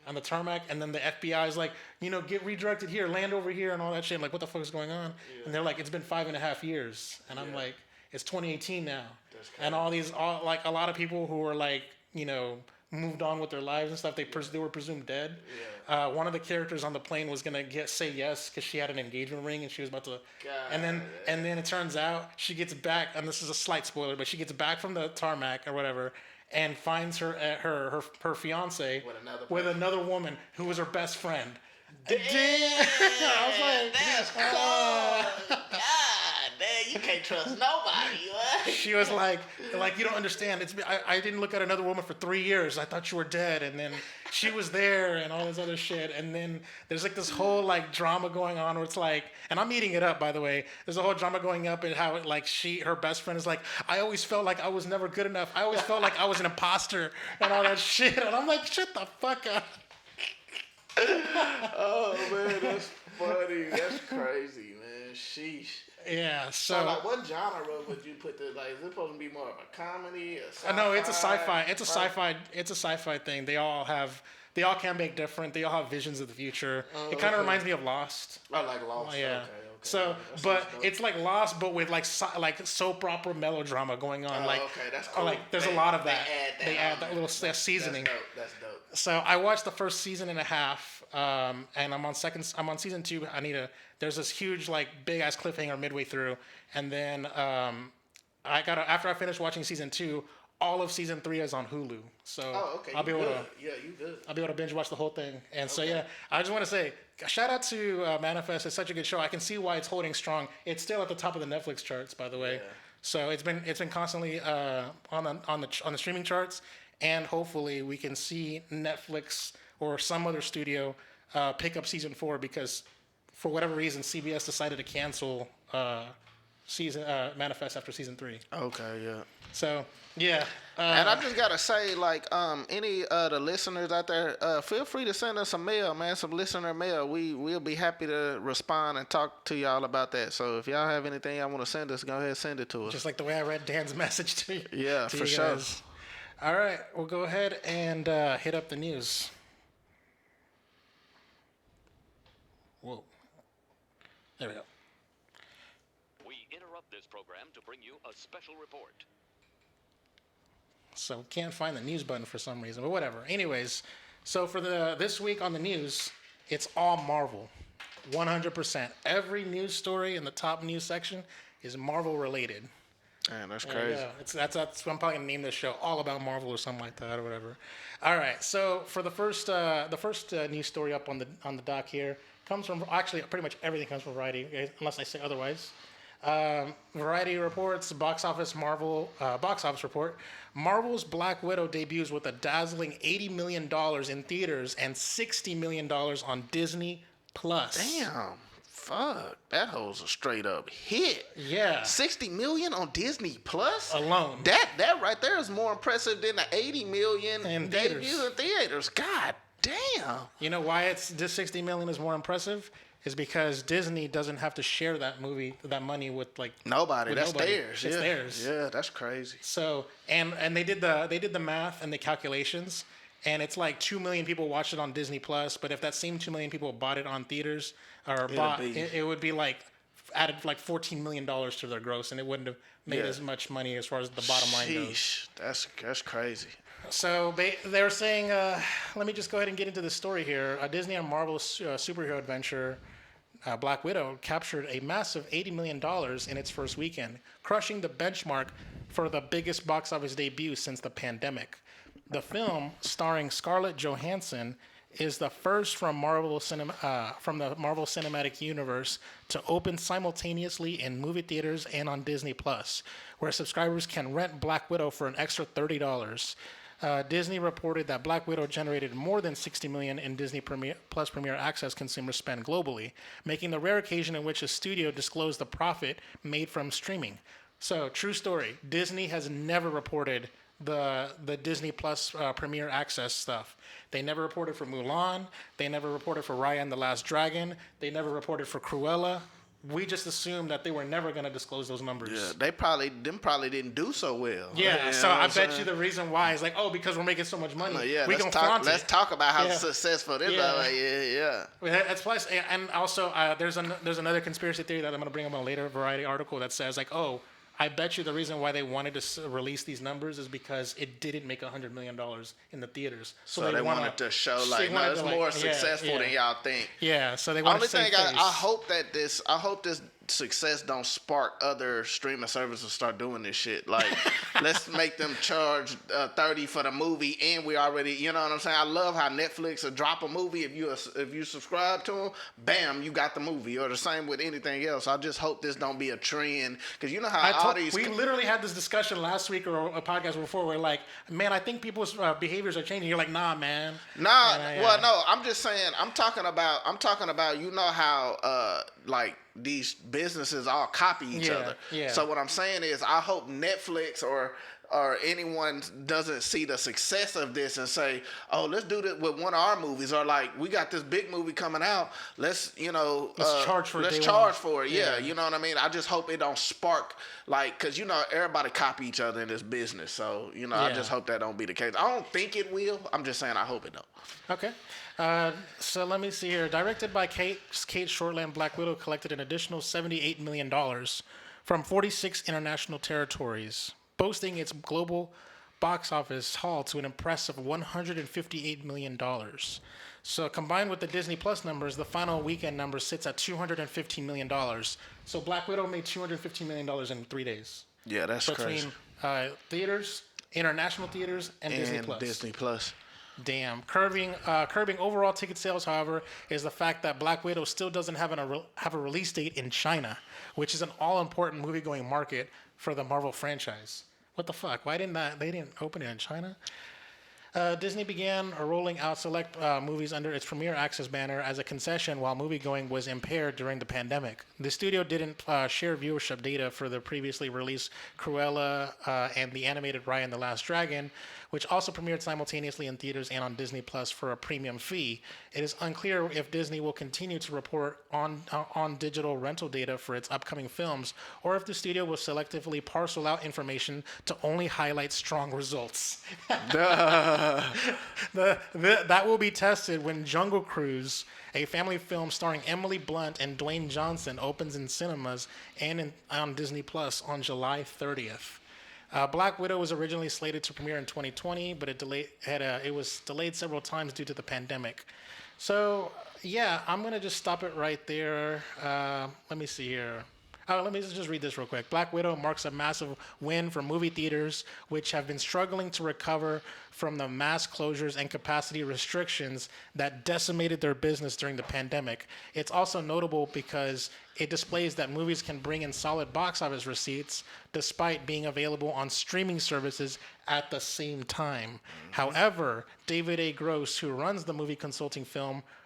on the tarmac, and then the FBI is like, get redirected here, land over here, and all that shit. I'm like, what the fuck is going on? Yeah. And they're like, it's been 5.5 years, and I'm like, it's 2018 now, and a lot of people who were like, moved on with their lives and stuff. They were presumed dead. Yeah. One of the characters on the plane was gonna say yes because she had an engagement ring and she was about to. And then it turns out she gets back, and this is a slight spoiler, but she gets back from the tarmac or whatever, and finds her fiance with another woman who was her best friend. Damn, I was like, that's cool. God damn, you can't trust nobody. What? She was like you don't understand. I didn't look at another woman for 3 years. I thought you were dead, and then she was there, and all this other shit. And then there's like this whole like drama going on where it's like, and I'm eating it up by the way. There's a whole drama going up and how her best friend is like, I always felt like I was never good enough. I always felt like I was an imposter and all that shit. And I'm like, shut the fuck up. Oh man, that's funny. That's crazy, man. Sheesh. Yeah. So like, what genre would you put this? Like, is it supposed to be more of a comedy? No, it's a sci-fi. It's a sci-fi. It's a sci-fi thing. They all can make different. They all have visions of the future. It kind of reminds me of Lost. I like Lost. Yeah. Okay. So, but it's like Lost, but with like soap opera melodrama going on. Okay, that's cool. Like there's a lot of that. They add that little seasoning. That's dope. So I watched the first season and a half, and I'm on season 2. There's this huge like big ass cliffhanger midway through, and then after I finished watching season 2, all of season 3 is on Hulu. So I'll be able to. Yeah, you good. I'll be able to binge watch the whole thing. And so I just want to say shout out to Manifest. It's such a good show. I can see why it's holding strong. It's still at the top of the Netflix charts, by the way. Yeah. So it's been constantly on the streaming charts. And hopefully we can see Netflix or some other studio pick up season 4 because for whatever reason CBS decided to cancel Manifest after season 3. Okay, yeah. So yeah. And I just gotta say, like, any the listeners out there, feel free to send us some mail, man, some listener mail. We'll be happy to respond and talk to y'all about that. So if y'all have anything y'all want to send us, go ahead and send it to us. Just like the way I read Dan's message to you. Yeah, for sure. All right, we'll go ahead and hit up the news. Whoa. There we go. We interrupt this program to bring you a special report. So can't find the news button for some reason, but whatever. Anyways, so for this week on the news, it's all Marvel. 100%. Every news story in the top news section is Marvel related. Man, that's crazy. That's I'm probably gonna name this show All About Marvel or something like that or whatever. All right. So for the first news story up on the dock here comes from actually pretty much everything comes from Variety unless I say otherwise. Variety reports box office report. Marvel's Black Widow debuts with a dazzling $80 million in theaters and $60 million on Disney Plus. Damn. Fuck, that hoe's a straight up hit. Yeah. 60 million on Disney Plus Alone. That right there is more impressive than the 80 million In debut in theaters. God damn. You know why this 60 million is more impressive? Is because Disney doesn't have to share that money with like nobody. with That's nobody. theirs. It's Yeah. theirs. Yeah, that's crazy. So and they did the math and the calculations, and it's like 2 million people watched it on Disney Plus. But if that same 2 million people bought it on theaters it would be like added like $14 million to their gross, and it wouldn't have made as much money as far as the bottom line goes. That's crazy. So they were saying, let me just go ahead and get into the story here. Disney and Marvel's superhero adventure, Black Widow, captured a massive $80 million in its first weekend, crushing the benchmark for the biggest box office debut since the pandemic. The film, starring Scarlett Johansson, is the first from the Marvel Cinematic Universe to open simultaneously in movie theaters and on Disney Plus, where subscribers can rent Black Widow for an extra $30. Disney reported that Black Widow generated more than $60 million in Disney Plus Premier Access consumer spend globally, making the rare occasion in which a studio disclosed the profit made from streaming. So, true story. Disney has never reported the Disney Plus Premier Access stuff. They never reported for Mulan. They never reported for Raya and the Last Dragon. They never reported for Cruella. We just assumed that they were never going to disclose those numbers. Yeah, them probably didn't do so well. Yeah, so I bet you the reason why is like, because we're making so much money. We let's can talk. flaunt Let's it. talk about how successful this. Yeah. That's plus, and also there's another conspiracy theory that I'm going to bring up in a later Variety article that says like, I bet you the reason why they wanted to release these numbers is because it didn't make $100 million in the theaters. So they wanted to show like, no, it's more successful than y'all think. Yeah, so they wanted to save face. I hope this success don't spark other streaming services to start doing this shit. Like, let's make them charge $30 for the movie, and we already, you know what I'm saying? I love how Netflix will drop a movie if you subscribe to them, bam, you got the movie. Or the same with anything else. I just hope this don't be a trend, because you know how we literally had this discussion last week or a podcast before where like, man, I think people's behaviors are changing. You're like, nah, man. Nah, well, no, I'm just saying, I'm talking about, you know how like these businesses all copy each other. Yeah. So what I'm saying is, I hope Netflix or anyone doesn't see the success of this and say, oh, let's do this with one of our movies, or like, we got this big movie coming out, let's charge for it. Yeah, you know what I mean? I just hope it don't spark, like, because everybody copy each other in this business, so I just hope that don't be the case. I don't think it will. I'm just saying I hope it don't. Okay. So let me see here. Directed by Kate Shortland, Black Widow collected an additional $78 million from 46 international territories, boasting its global box office haul to an impressive $158 million. So combined with the Disney Plus numbers, the final weekend number sits at $215 million. So Black Widow made $215 million in 3 days. Yeah, that's crazy. Between theaters, international theaters, and Disney Plus. Damn. Curbing overall ticket sales, however, is the fact that Black Widow still doesn't have a release date in China, which is an all-important movie-going market for the Marvel franchise. What the fuck? Why didn't they didn't open it in China? Disney began rolling out select movies under its Premier Access banner as a concession while moviegoing was impaired during the pandemic. The studio didn't share viewership data for the previously released Cruella and the animated Raya and the Last Dragon, which also premiered simultaneously in theaters and on Disney Plus for a premium fee. It is unclear if Disney will continue to report on digital rental data for its upcoming films, or if the studio will selectively parcel out information to only highlight strong results. That will be tested when Jungle Cruise, a family film starring Emily Blunt and Dwayne Johnson, opens in cinemas and on Disney Plus on July 30th. Black Widow was originally slated to premiere in 2020, but it was delayed several times due to the pandemic. So, yeah, I'm going to just stop it right there. Let me see here. Let me just read this real quick. Black Widow marks a massive win for movie theaters, which have been struggling to recover from the mass closures and capacity restrictions that decimated their business during the pandemic. It's also notable because it displays that movies can bring in solid box office receipts despite being available on streaming services at the same time. However, David A. Gross, who runs the movie consulting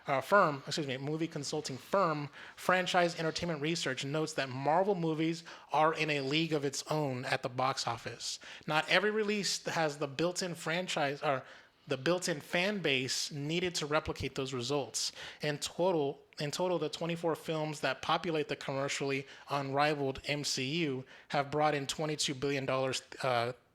movie consulting firm Franchise Entertainment Research, notes that Marvel movies are in a league of its own at the box office. Not every release has the built-in fan base needed to replicate those results. In total, the 24 films that populate the commercially unrivaled MCU have brought in $22 billion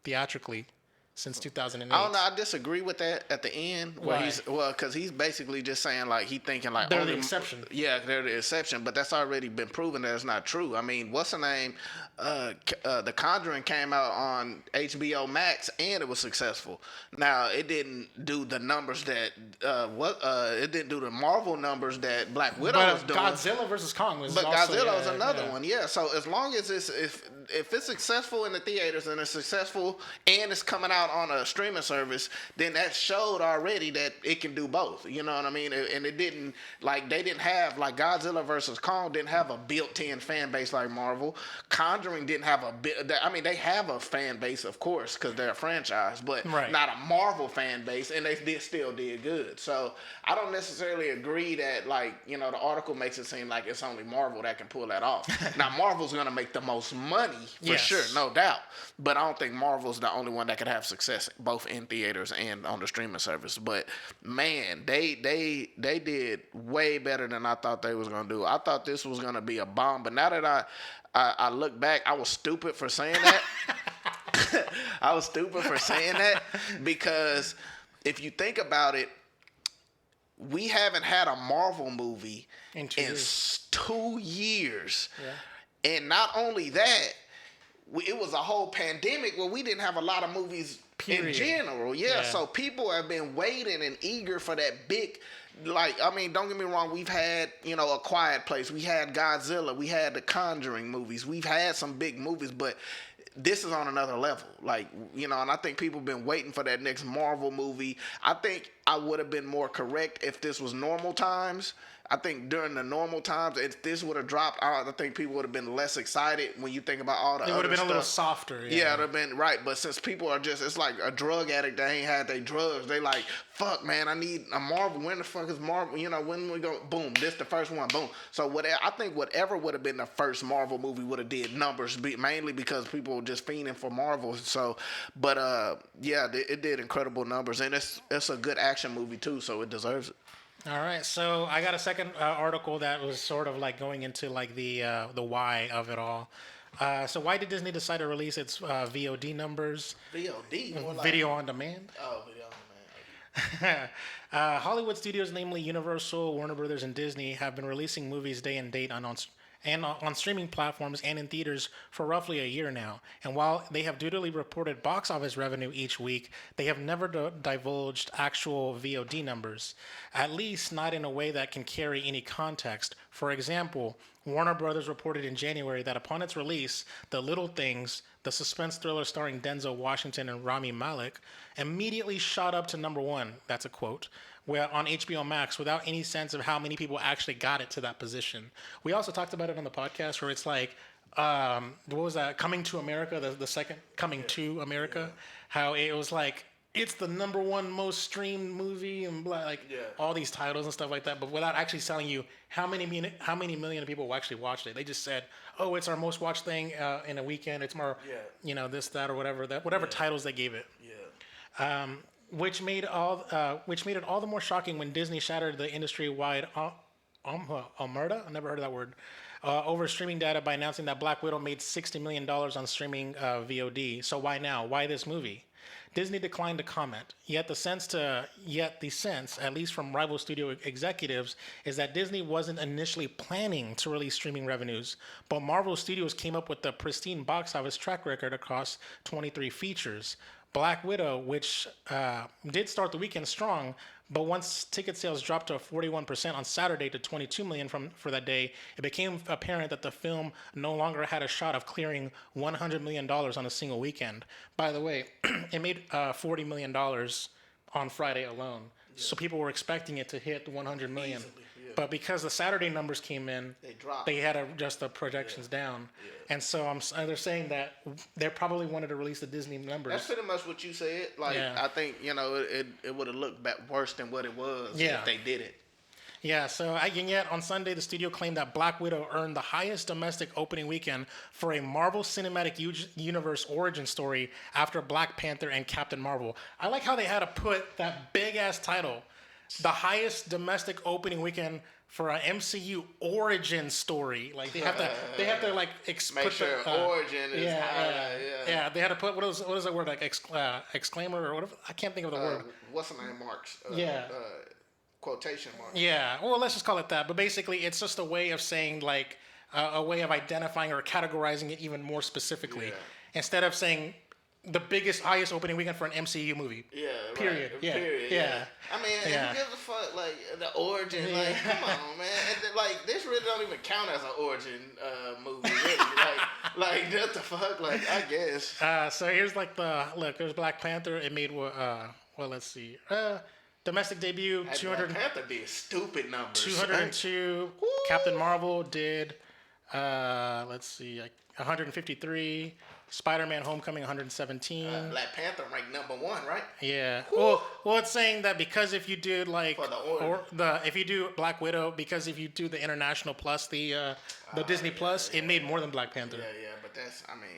theatrically since 2008. I don't know. I disagree with that at the end. Why? Because he's basically just saying like he thinking like They're the exception. Yeah, they're the exception, but that's already been proven that it's not true. I mean, what's the name? The Conjuring came out on HBO Max and it was successful. Now it didn't do the numbers that it didn't do the Marvel numbers that Black Widow was doing. Godzilla versus Kong was. But also, Godzilla was another one, yeah. So as long as if it's successful in the theaters and it's successful and it's coming out on a streaming service, then that showed already that it can do both. You know what I mean? And it didn't they didn't have like Godzilla versus Kong didn't have a built-in fan base like Marvel. Conjuring didn't have a bit. I mean, they have a fan base, of course, because they're a franchise, but not a Marvel fan base, and they still did good. So I don't necessarily agree that the article makes it seem like it's only Marvel that can pull that off. Now Marvel's gonna make the most money for sure, no doubt. But I don't think Marvel's the only one that could have success both in theaters and on the streaming service. But man, they did way better than I thought they was gonna do. I thought this was gonna be a bomb, but now that I look back, I was stupid for saying that. I was stupid for saying that because if you think about it, we haven't had a Marvel movie in 2 years. Yeah. And not only that, it was a whole pandemic where we didn't have a lot of movies in general. Yeah, so people have been waiting and eager for that big, don't get me wrong, we've had, A Quiet Place, we had Godzilla, we had the Conjuring movies, we've had some big movies, but this is on another level. And I think people have been waiting for that next Marvel movie. I think I would have been more correct if this was normal times. I think during the normal times, if this would have dropped, I think people would have been less excited when you think about all the other stuff. It would have been a little softer. Yeah, it would have been, right. But since people are it's like a drug addict that ain't had their drugs. They like, fuck, man, I need a Marvel. When the fuck is Marvel? When we go, boom, this the first one, boom. So I think whatever would have been the first Marvel movie would have did numbers, mainly because people were just fiending for Marvel. So, but it did incredible numbers. And it's a good action movie too, so it deserves it. All right, so I got a second article that was sort of going into the why of it all. So why did Disney decide to release its VOD numbers? VOD? Video on demand. Oh, video on demand. Okay. Hollywood studios, namely Universal, Warner Brothers, and Disney, have been releasing movies day and date on streaming platforms and in theaters for roughly a year now. And while they have dutifully reported box office revenue each week, they have never divulged actual VOD numbers, at least not in a way that can carry any context. For example, Warner Brothers reported in January that upon its release, The Little Things, the suspense thriller starring Denzel Washington and Rami Malek, immediately shot up to number one. That's a quote. On HBO Max without any sense of how many people actually got it to that position. We also talked about it on the podcast where it's what was that? Coming to America, the second Coming to America, how it was it's the number one most streamed movie and all these titles and stuff like that, but without actually telling you how many million people actually watched it. They just said, oh, it's our most watched thing in a weekend. It's more, this, that, or whatever titles they gave it. Yeah. Which made it all the more shocking when Disney shattered the industry-wide omerta. I never heard of that word. Over streaming data by announcing that Black Widow made $60 million on streaming VOD. So why now? Why this movie? Disney declined to comment. Yet the sense, at least from rival studio executives, is that Disney wasn't initially planning to release streaming revenues, but Marvel Studios came up with the pristine box office track record across 23 features. Black Widow, which did start the weekend strong, but once ticket sales dropped to 41% on Saturday to 22 million for that day, it became apparent that the film no longer had a shot of clearing $100 million on a single weekend. By the way, it made $40 million on Friday alone. Yeah. So people were expecting it to hit 100 million. Easily, yeah. but because the Saturday numbers came in, They dropped. They had to adjust the projections down, and so they're saying that they probably wanted to release the Disney numbers. That's pretty much what you said. Like, I think, it would have looked worse than what it was if they did it. Yeah, so and yet on Sunday, the studio claimed that Black Widow earned the highest domestic opening weekend for a Marvel Cinematic Universe origin story after Black Panther and Captain Marvel. I like how they had to put that big-ass title, the highest domestic opening weekend for an MCU origin story. Like, they have to like Make sure origin is high. Yeah, they had to put, what is the word, like exclaimer or whatever? I can't think of the word. What's the name, marks? Quotation marks. Yeah, well, let's just call it that. But basically, it's just a way of saying, like, a way of identifying or categorizing it even more specifically. Yeah. Instead of saying the highest opening weekend for an MCU movie. Yeah, period. Right. Yeah. Period. Yeah. I mean, who gives a fuck, like, the origin? Yeah. Like, come on, man. And like, this really don't even count as an origin movie, really. like, what the fuck? Like, I guess. So here's, like, there's Black Panther. It made, let's see. Domestic debut, 200. Black Panther did stupid numbers. 202. Captain Marvel did, 153. Spider-Man: Homecoming, 117. Black Panther ranked number 1, right? Yeah. Well, it's saying that because if you do if you do Black Widow, because if you do the international plus the Disney Plus, it made more than Black Panther. Yeah, but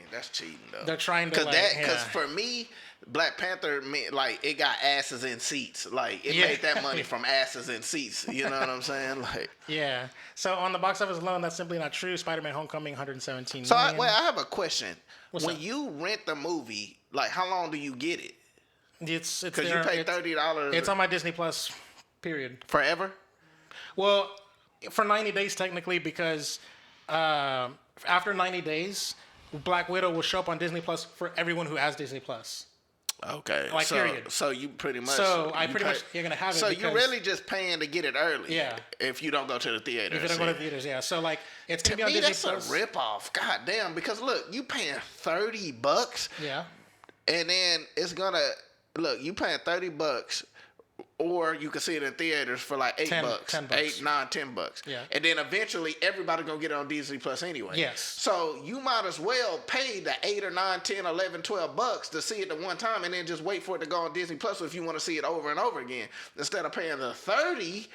that's cheating though. They're trying to because for me, Black Panther it got asses in seats. Like it made that money from asses in seats. You know what I'm saying? Like yeah. So on the box office alone, that's simply not true. Spider-Man: Homecoming, 117 So million. I have a question. What's when up? you rent the movie, like how long do you get it? It's because you pay $30. It's on my Disney Plus. Period. Forever. Well, for 90 days technically, because after 90 days, Black Widow will show up on Disney Plus for everyone who has Disney Plus. Okay. Like period. So you pretty much. You're gonna have it. So you're really just paying to get it early. Yeah. If you don't go to the theater. If you don't go to the theaters, yeah. So like it's gonna be on Disney Plus. That's a ripoff. God damn. Because look, you paying $30. Yeah. And then it's gonna you paying $30. Or you can see it in theaters for like $8. $10. $8, $9, $10. Yeah. And then eventually everybody gonna get it on Disney Plus anyway. Yes. So you might as well pay the $8 or $9, $10, $11, $12 to see it the one time and then just wait for it to go on Disney Plus if you want to see it over and over again. Instead of paying the $30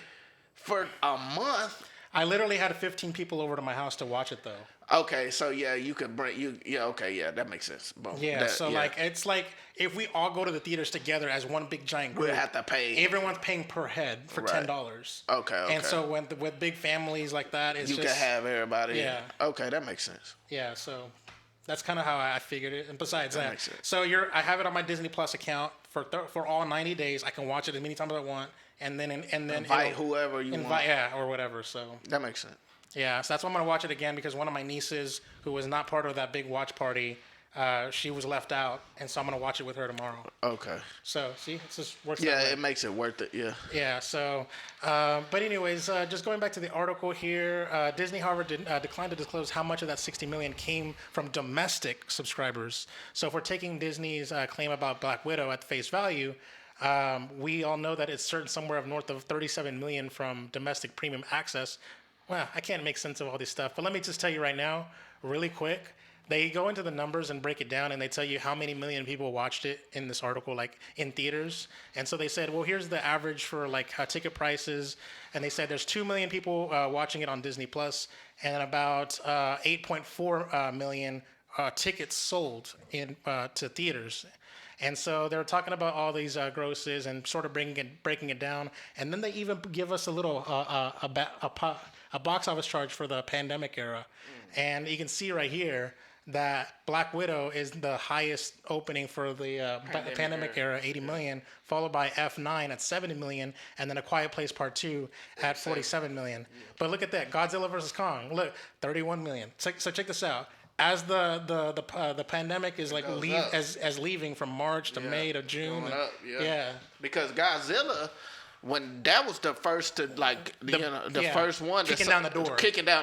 for a month. I literally had 15 people over to my house to watch it though. Okay, so yeah, you could bring that makes sense. Boom. Yeah, it's like if we all go to the theaters together as one big giant group, we'll have to pay. Everyone's paying per head for $10. Okay. And so with big families like that, it's you can have everybody. Yeah. Okay, that makes sense. Yeah, so that's kind of how I figured it. And besides that, makes sense. So I have it on my Disney Plus account for all 90 days. I can watch it as many times as I want, and then invite whoever you want. Yeah, or whatever. So that makes sense. Yeah, so that's why I'm going to watch it again because one of my nieces, who was not part of that big watch party, she was left out, and so I'm going to watch it with her tomorrow. Okay. So, see, it's just worth it. Yeah, it makes it worth it, yeah. Yeah, so, but anyways, just going back to the article here, Disney, however, declined to disclose how much of that $60 million came from domestic subscribers. So if we're taking Disney's claim about Black Widow at face value, we all know that it's certain somewhere of north of 37 million from domestic premium access. Well, I can't make sense of all this stuff, but let me just tell you right now, really quick. They go into the numbers and break it down, and they tell you how many million people watched it in this article, like in theaters. And so they said, well, here's the average for like ticket prices. And they said there's 2 million people watching it on Disney Plus, and about 8.4 million tickets sold in to theaters. And so they're talking about all these grosses and sort of breaking it down. And then they even give us a little a box office charge for the pandemic era. And you can see right here that Black Widow is the highest opening for the pandemic era, 80 million, followed by F9 at 70 million, and then A Quiet Place Part 2 at 47 million. But look at that, Godzilla vs. Kong, look, 31 million. So check this out. As the pandemic is like leaving from March to May to June. Going up, yeah. Because Godzilla when that was the first to first one kicking down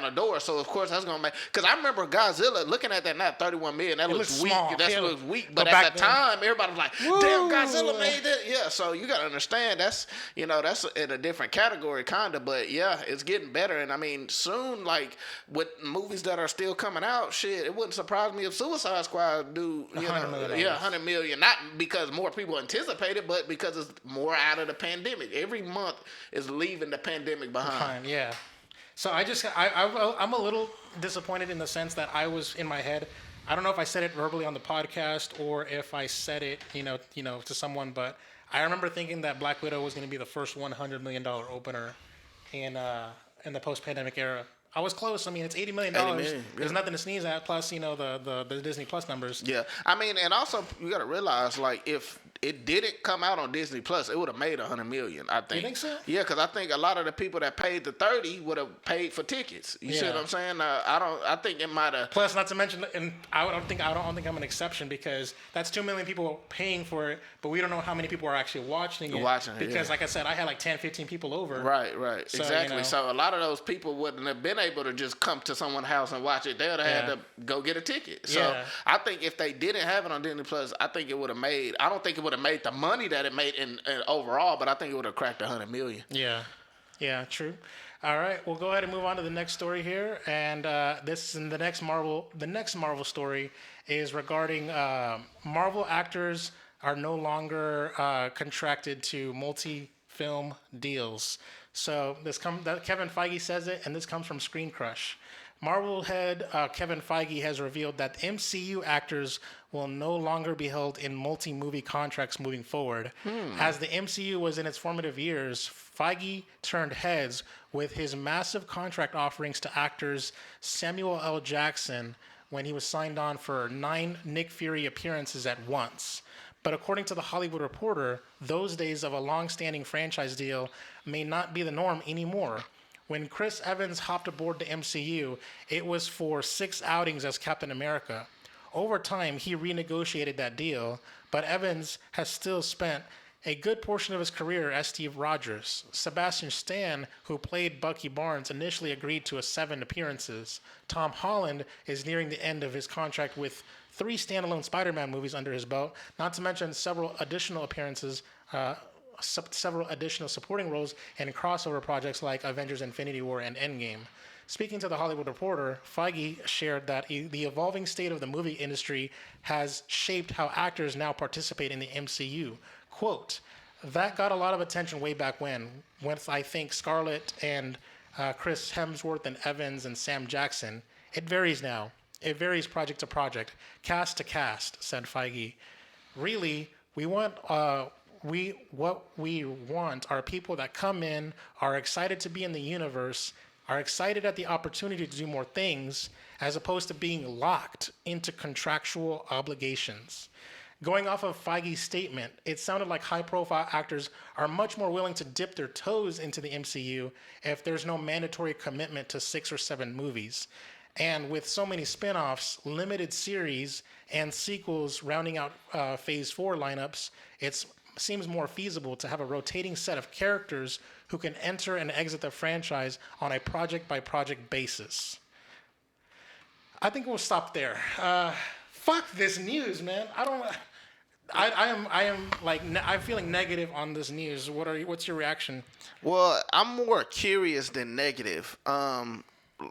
the door. So of course that's gonna make. Because I remember Godzilla looking at that now, 31 million. That looks weak. Small. That looks weak. But at the time, everybody was like, "Damn, Godzilla made it." Yeah. So you gotta understand that's in a different category, kinda. But yeah, it's getting better. And I mean, soon, like with movies that are still coming out, shit, it wouldn't surprise me if Suicide Squad do $100 million. Not because more people anticipate it, but because it's more out of the pandemic. Every month is leaving the pandemic behind. Yeah. So I'm a little disappointed in the sense that I was in my head. I don't know if I said it verbally on the podcast or if I said it, to someone, but I remember thinking that Black Widow was going to be the first $100 million opener in the post-pandemic era. I was close. I mean, it's $80 million. There's nothing to sneeze at. Plus, the Disney Plus numbers. Yeah, I mean, and also you got to realize, like, if it didn't come out on Disney Plus, it would have made $100 million. I think. You think so? Yeah, because I think a lot of the people that paid the $30 would have paid for tickets. You see what I'm saying? I think it might have. Plus, not to mention, and I don't think I'm an exception because that's 2 million people paying for it, but we don't know how many people are actually watching it. Because, like I said, I had like 10, 15 people over. Right, so, exactly. So a lot of those people wouldn't have been able to just come to someone's house and watch it. They would have had to go get a ticket. So I think if they didn't have it on Disney Plus, I think it would have made. I don't think it would have made the money that it made in overall, but I think it would have cracked $100 million. Yeah, true. All right, we'll go ahead and move on to the next story here, and this is the next Marvel. The next Marvel story is regarding Marvel actors are no longer contracted to multi-film deals. So Kevin Feige says it, and this comes from Screen Crush. Marvel head Kevin Feige has revealed that MCU actors will no longer be held in multi-movie contracts moving forward. As the MCU was in its formative years, Feige turned heads with his massive contract offerings to actors Samuel L. Jackson when he was signed on for 9 Nick Fury appearances at once. But according to The Hollywood Reporter, those days of a long-standing franchise deal may not be the norm anymore. When Chris Evans hopped aboard the MCU, it was for 6 outings as Captain America. Over time, he renegotiated that deal, but Evans has still spent a good portion of his career as Steve Rogers. Sebastian Stan, who played Bucky Barnes, initially agreed to 7 appearances. Tom Holland is nearing the end of his contract with 3 standalone Spider-Man movies under his belt, not to mention several additional appearances, several additional supporting roles in crossover projects like Avengers Infinity War and Endgame. Speaking to The Hollywood Reporter, Feige shared that the evolving state of the movie industry has shaped how actors now participate in the MCU. Quote, that got a lot of attention way back when I think Scarlett and Chris Hemsworth and Evans and Sam Jackson. It varies now. It varies project to project, cast to cast, said Feige. Really, what we want are people that come in, are excited to be in the universe, are excited at the opportunity to do more things, as opposed to being locked into contractual obligations. Going off of Feige's statement, it sounded like high-profile actors are much more willing to dip their toes into the MCU if there's no mandatory commitment to 6 or 7 movies. And with so many spin-offs, limited series, and sequels rounding out Phase 4 lineups, it seems more feasible to have a rotating set of characters who can enter and exit the franchise on a project-by-project basis. I think we'll stop there. Fuck this news, man. I'm feeling negative on this news. What's your reaction? Well, I'm more curious than negative.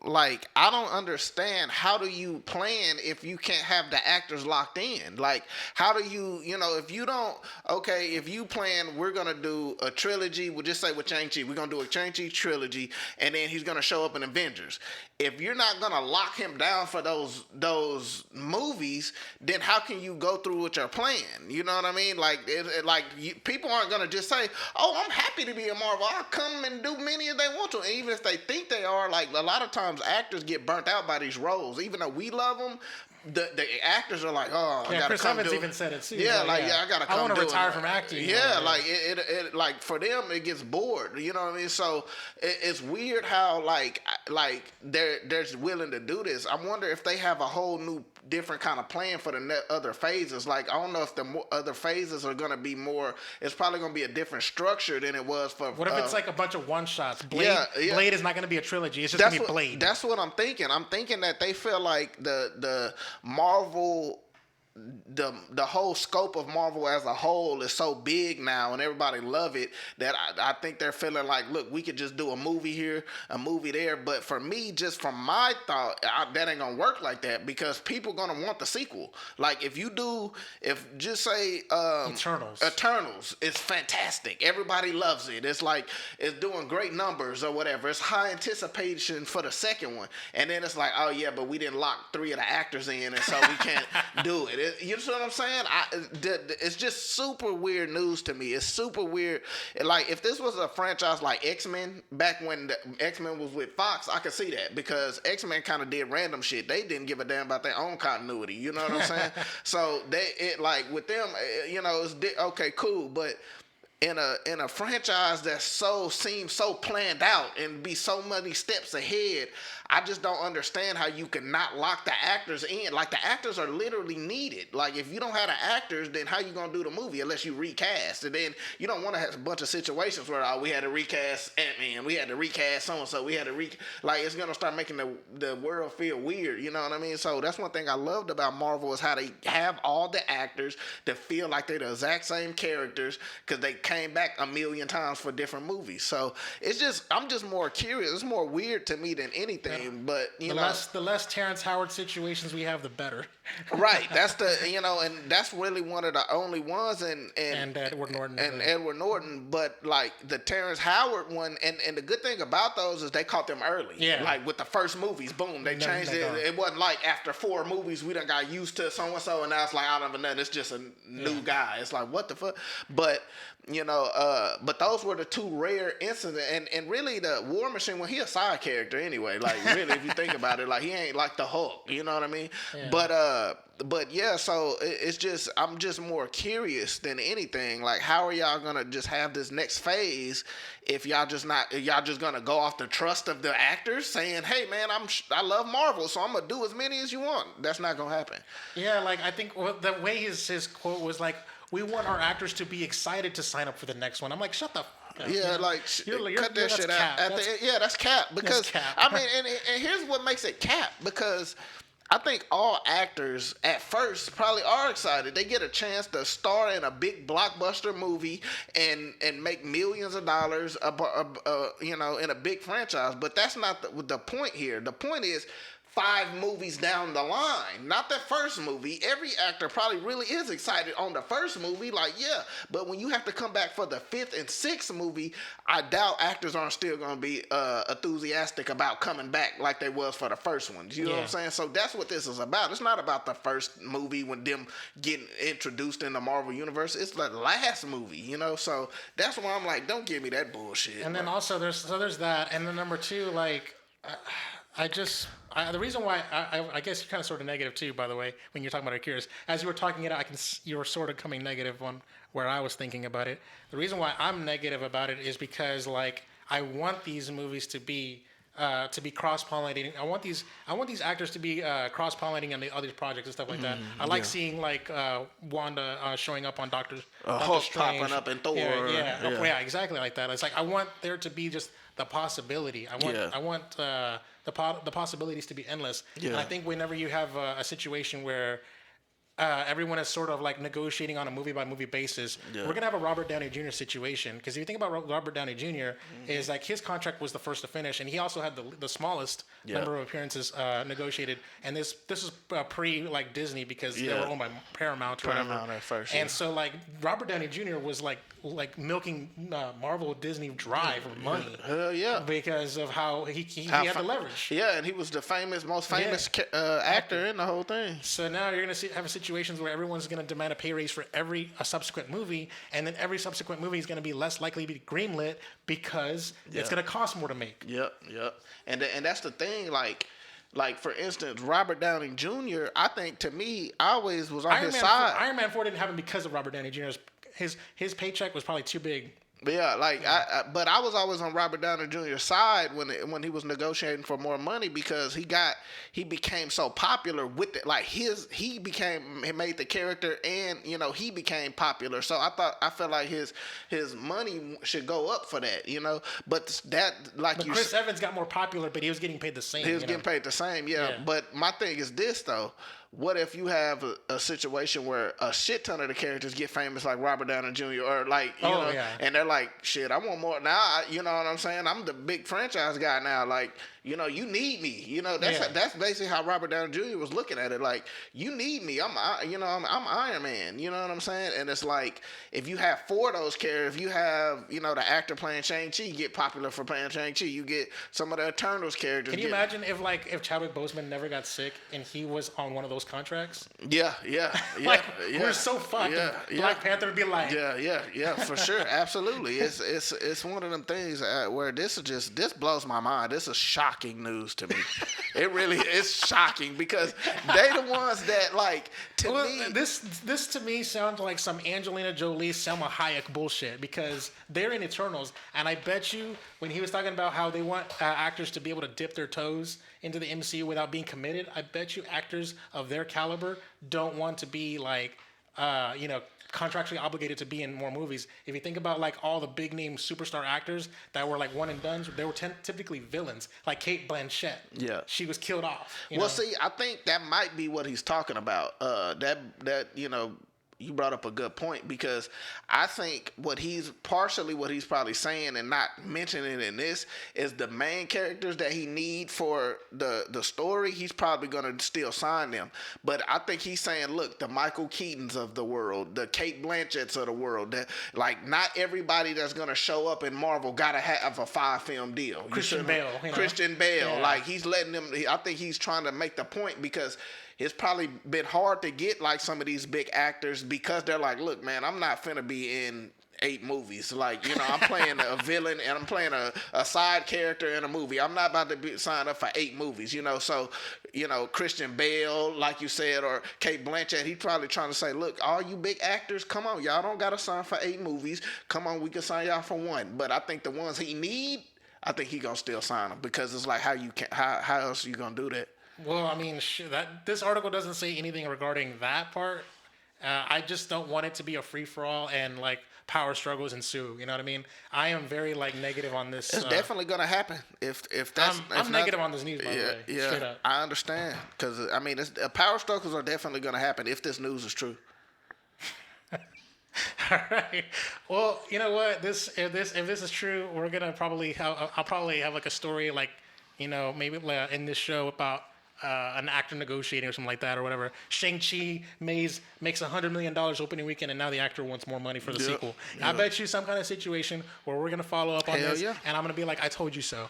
Like, I don't understand, how do you plan if you can't have the actors locked in? Like, how do you, if you plan, we're going to do a trilogy, we'll just say with Shang-Chi, we're going to do a Shang-Chi trilogy, and then he's going to show up in Avengers. If you're not going to lock him down for those movies, then how can you go through with your plan? You know what I mean? Like, people aren't going to just say, oh, I'm happy to be a Marvel. I'll come and do many as they want to. And even if they think they are, like, a lot of times actors get burnt out by these roles. Even though we love them, the actors are like, oh, I gotta Chris come Evans do it. even said it too. Yeah, I gotta come. I want to retire it. from acting. Yeah, like it like for them it gets bored. You know what I mean? So it's weird how, like, they're willing to do this. I wonder if they have a whole new different kind of plan for the other phases. Like, I don't know if the other phases are gonna be more. It's probably gonna be a different structure than it was for. What if it's like a bunch of one shots? Blade is not gonna be a trilogy. It's just gonna be Blade. That's what I'm thinking. I'm thinking that they feel like the Marvel. The whole scope of Marvel as a whole is so big now and everybody love it that I think they're feeling like, look, we could just do a movie here, a movie there. But for me, just from my thought, that ain't gonna work like that, because people gonna want the sequel. Like, if just say Eternals is fantastic. Everybody loves it. It's like, it's doing great numbers or whatever. It's high anticipation for the second one. And then it's like, oh yeah, but we didn't lock 3 of the actors in, and so we can't do it. You know what I'm saying? It's just super weird news to me. It's super weird. Like, if this was a franchise like X-Men, back when the X-Men was with Fox, I could see that, because X-Men kind of did random shit. They didn't give a damn about their own continuity. You know what I'm saying? So like with them, it's okay, cool, but in a franchise that seems so planned out and be so many steps ahead, I just don't understand how you can not lock the actors in. Like, the actors are literally needed. Like, if you don't have the actors, then how you gonna do the movie unless you recast? And then you don't want to have a bunch of situations where we had to recast Ant-Man, we had to recast so-and-so, we had to like, it's gonna start making the world feel weird. You know what I mean? So that's one thing I loved about Marvel, is how they have all the actors to feel like they're the exact same characters, because they came back a million times for different movies. So I'm just more curious. It's more weird to me than anything. But the less Terrence Howard situations we have, the better. Right. That's and that's really one of the only ones. And Edward Norton. And Edward Norton. But like the Terrence Howard one, and the good thing about those is they caught them early. Yeah. Like with the first movies, boom, they changed it. It wasn't like after 4 movies we done got used to so and so, and now it's like out of nothing. It's just a new guy. It's like, what the fuck? But but those were the 2 rare incidents, and really the War Machine, when he a side character anyway, like really if you think about it, like he ain't like the Hulk, you know what I mean? Yeah. But yeah, so it's just, I'm just more curious than anything. Like, how are y'all gonna just have this next phase if y'all just gonna go off the trust of the actors saying, hey man, I love Marvel, so I'm gonna do as many as you want? That's not gonna happen. Yeah, like I think the way his quote was like, we want our actors to be excited to sign up for the next one. I'm like, shut the fuck up. Yeah, like cut that shit out. That's cap. Because that's cap. I mean, and here's what makes it cap, because I think all actors at first probably are excited. They get a chance to star in a big blockbuster movie and make millions of dollars, in a big franchise. But that's not the point here. The point is, 5 movies down the line, not the first movie. Every actor probably really is excited on the first movie, like, yeah. But when you have to come back for the 5th and 6th movie, I doubt actors aren't still going to be enthusiastic about coming back like they was for the first one. You know what I'm saying? So that's what this is about. It's not about the first movie when them getting introduced in the Marvel Universe. It's the last movie, So that's why I'm like, don't give me that bullshit. And then also there's that. And then number 2, like, the reason why I guess you're kind of sort of negative too, by the way, when you're talking about Curious. As you were talking it out, you were sort of coming negative on where I was thinking about it. The reason why I'm negative about it is because, like, I want these movies to be cross-pollinating. I want these actors to be cross-pollinating on the other projects and stuff like that. I like seeing like Wanda showing up on Doctor Hulk popping up in Thor. Yeah, exactly like that. It's like I want there to be just the possibility. I want the possibilities to be endless. Yeah. And I think whenever you have a situation where everyone is sort of like negotiating on a movie by movie basis. Yeah. We're gonna have a Robert Downey Jr. situation, because if you think about Robert Downey Jr., is like his contract was the first to finish, and he also had the smallest number of appearances negotiated. And this is pre like Disney, because they were owned by Paramount or whatever. At first, and so like Robert Downey Jr. was like milking Marvel Disney dry for money. Hell yeah, because of how he had the leverage. Yeah, and he was the most famous actor in the whole thing. So now you're gonna have a situations where everyone's going to demand a pay raise for every subsequent movie, and then every subsequent movie is going to be less likely to be greenlit because it's going to cost more to make. Yep. And that's the thing, like for instance, Robert Downey Jr., I think, to me, always was on his side. Iron Man 4 didn't happen because of Robert Downey Jr. His paycheck was probably too big Yeah, like but I was always on Robert Downey Jr.'s side when he was negotiating for more money because he became so popular with it. Like he made the character, and he became popular. So I felt like his money should go up for that, But that like But you Chris Evans got more popular, but he was getting paid the same. he was getting paid the same, yeah. Yeah. But my thing is this though. What if you have a situation where a shit ton of the characters get famous like Robert Downey Jr. or like and they're like, shit, I want more now. You know what I'm saying? I'm the big franchise guy now. Like, you need me. That's basically how Robert Downey Jr. was looking at it. Like, you need me. I'm Iron Man. You know what I'm saying? And it's like if you have four of those characters, if you have the actor playing Shang-Chi get popular for playing Shang-Chi, you get some of the Eternals characters. Can you imagine if Chadwick Boseman never got sick and he was on one of those contracts? Yeah. We're so fucked. Black Panther would be like, yeah, for sure, absolutely. It's one of them things where this blows my mind. This is shocking news to me. It really is shocking because they the ones that like me. This to me sounds like some Angelina Jolie, Selma Hayek bullshit because they're in Eternals, and I bet you when he was talking about how they want actors to be able to dip their toes into the MCU without being committed, I bet you actors of their caliber don't want to be like, contractually obligated to be in more movies. If you think about like all the big name superstar actors that were like one and done, they were typically villains. Like Kate Blanchett. Yeah, she was killed off. See, I think that might be what he's talking about. You brought up a good point because I think what he's probably saying and not mentioning in this is the main characters that he need for the story. He's probably going to still sign them, but I think he's saying, look, the Michael Keatons of the world, the Kate Blanchetts of the world, that like not everybody that's going to show up in Marvel got to have a 5-film deal. Christian Bale, yeah. Like he's letting them. I think he's trying to make the point because it's probably been hard to get like some of these big actors because they're like, look, man, I'm not finna be in 8 movies. Like, I'm playing a villain and I'm playing a side character in a movie. I'm not about to be signed up for 8 movies, So, Christian Bale, like you said, or Kate Blanchett, he's probably trying to say, look, all you big actors, come on, y'all don't got to sign for 8 movies. Come on, we can sign y'all for 1. But I think the ones he need, I think he gonna still sign them because it's like how else are you gonna do that? Well, I mean, this article doesn't say anything regarding that part. I just don't want it to be a free-for-all and, like, power struggles ensue. You know what I mean? I am very, like, negative on this. It's definitely going to happen. If that's... I'm negative on this news, by the way. Yeah, straight up. I understand. Because, I mean, power struggles are definitely going to happen if this news is true. All right. Well, you know what? If this is true, we're going to probably I'll probably have, like, a story, like, maybe in this show about... an actor negotiating or something like that or whatever. Shang-Chi makes $100 million opening weekend and now the actor wants more money for the sequel. I bet you some kind of situation where we're going to follow up on this and I'm going to be like, I told you so.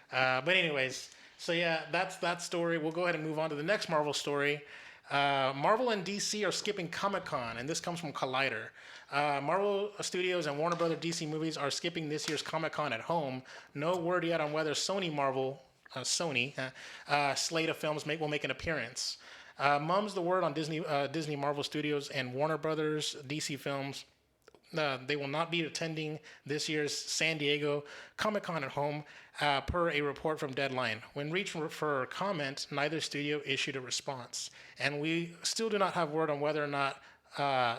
But anyways, so yeah, that's that story. We'll go ahead and move on to the next Marvel story. Marvel and DC are skipping Comic-Con, and this comes from Collider. Marvel Studios and Warner Brothers DC movies are skipping this year's Comic-Con at home. No word yet on whether Sony slate of films will make an appearance. Mum's the word on Disney Marvel Studios and Warner Brothers DC films. They will not be attending this year's San Diego Comic-Con at home, per a report from Deadline. When reached for comment, neither studio issued a response. And we still do not have word on whether or not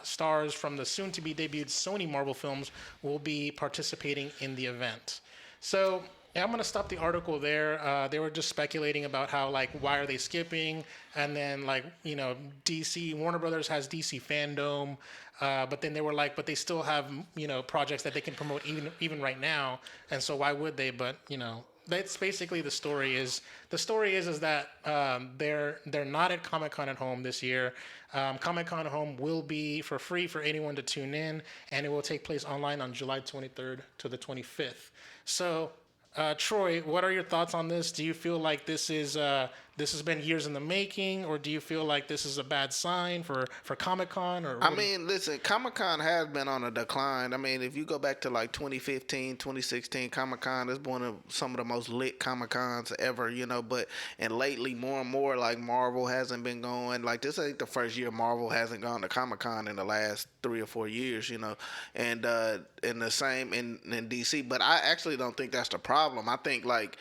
stars from the soon-to-be debuted Sony Marvel films will be participating in the event. So... yeah, I'm going to stop the article there. They were just speculating about how, like, why are they skipping? And then, like, Warner Brothers has DC Fandom. But then they were like, but they still have, projects that they can promote even right now. And so why would they? But, that's basically the story is. The story is that they're not at Comic-Con at home this year. Comic-Con at home will be for free for anyone to tune in. And it will take place online on July 23rd to the 25th. So... Troy, what are your thoughts on this? Do you feel like this is this has been years in the making, or do you feel like this is a bad sign for Comic-Con? Or I mean, listen, Comic-Con has been on a decline. I mean, if you go back to like 2015, 2016, Comic-Con is one of some of the most lit Comic-Cons ever, but and lately more and more like Marvel hasn't been going. Like this ain't the first year Marvel hasn't gone to Comic-Con in the last 3 or 4 years, and the same in DC. But I actually don't think that's the problem. I think like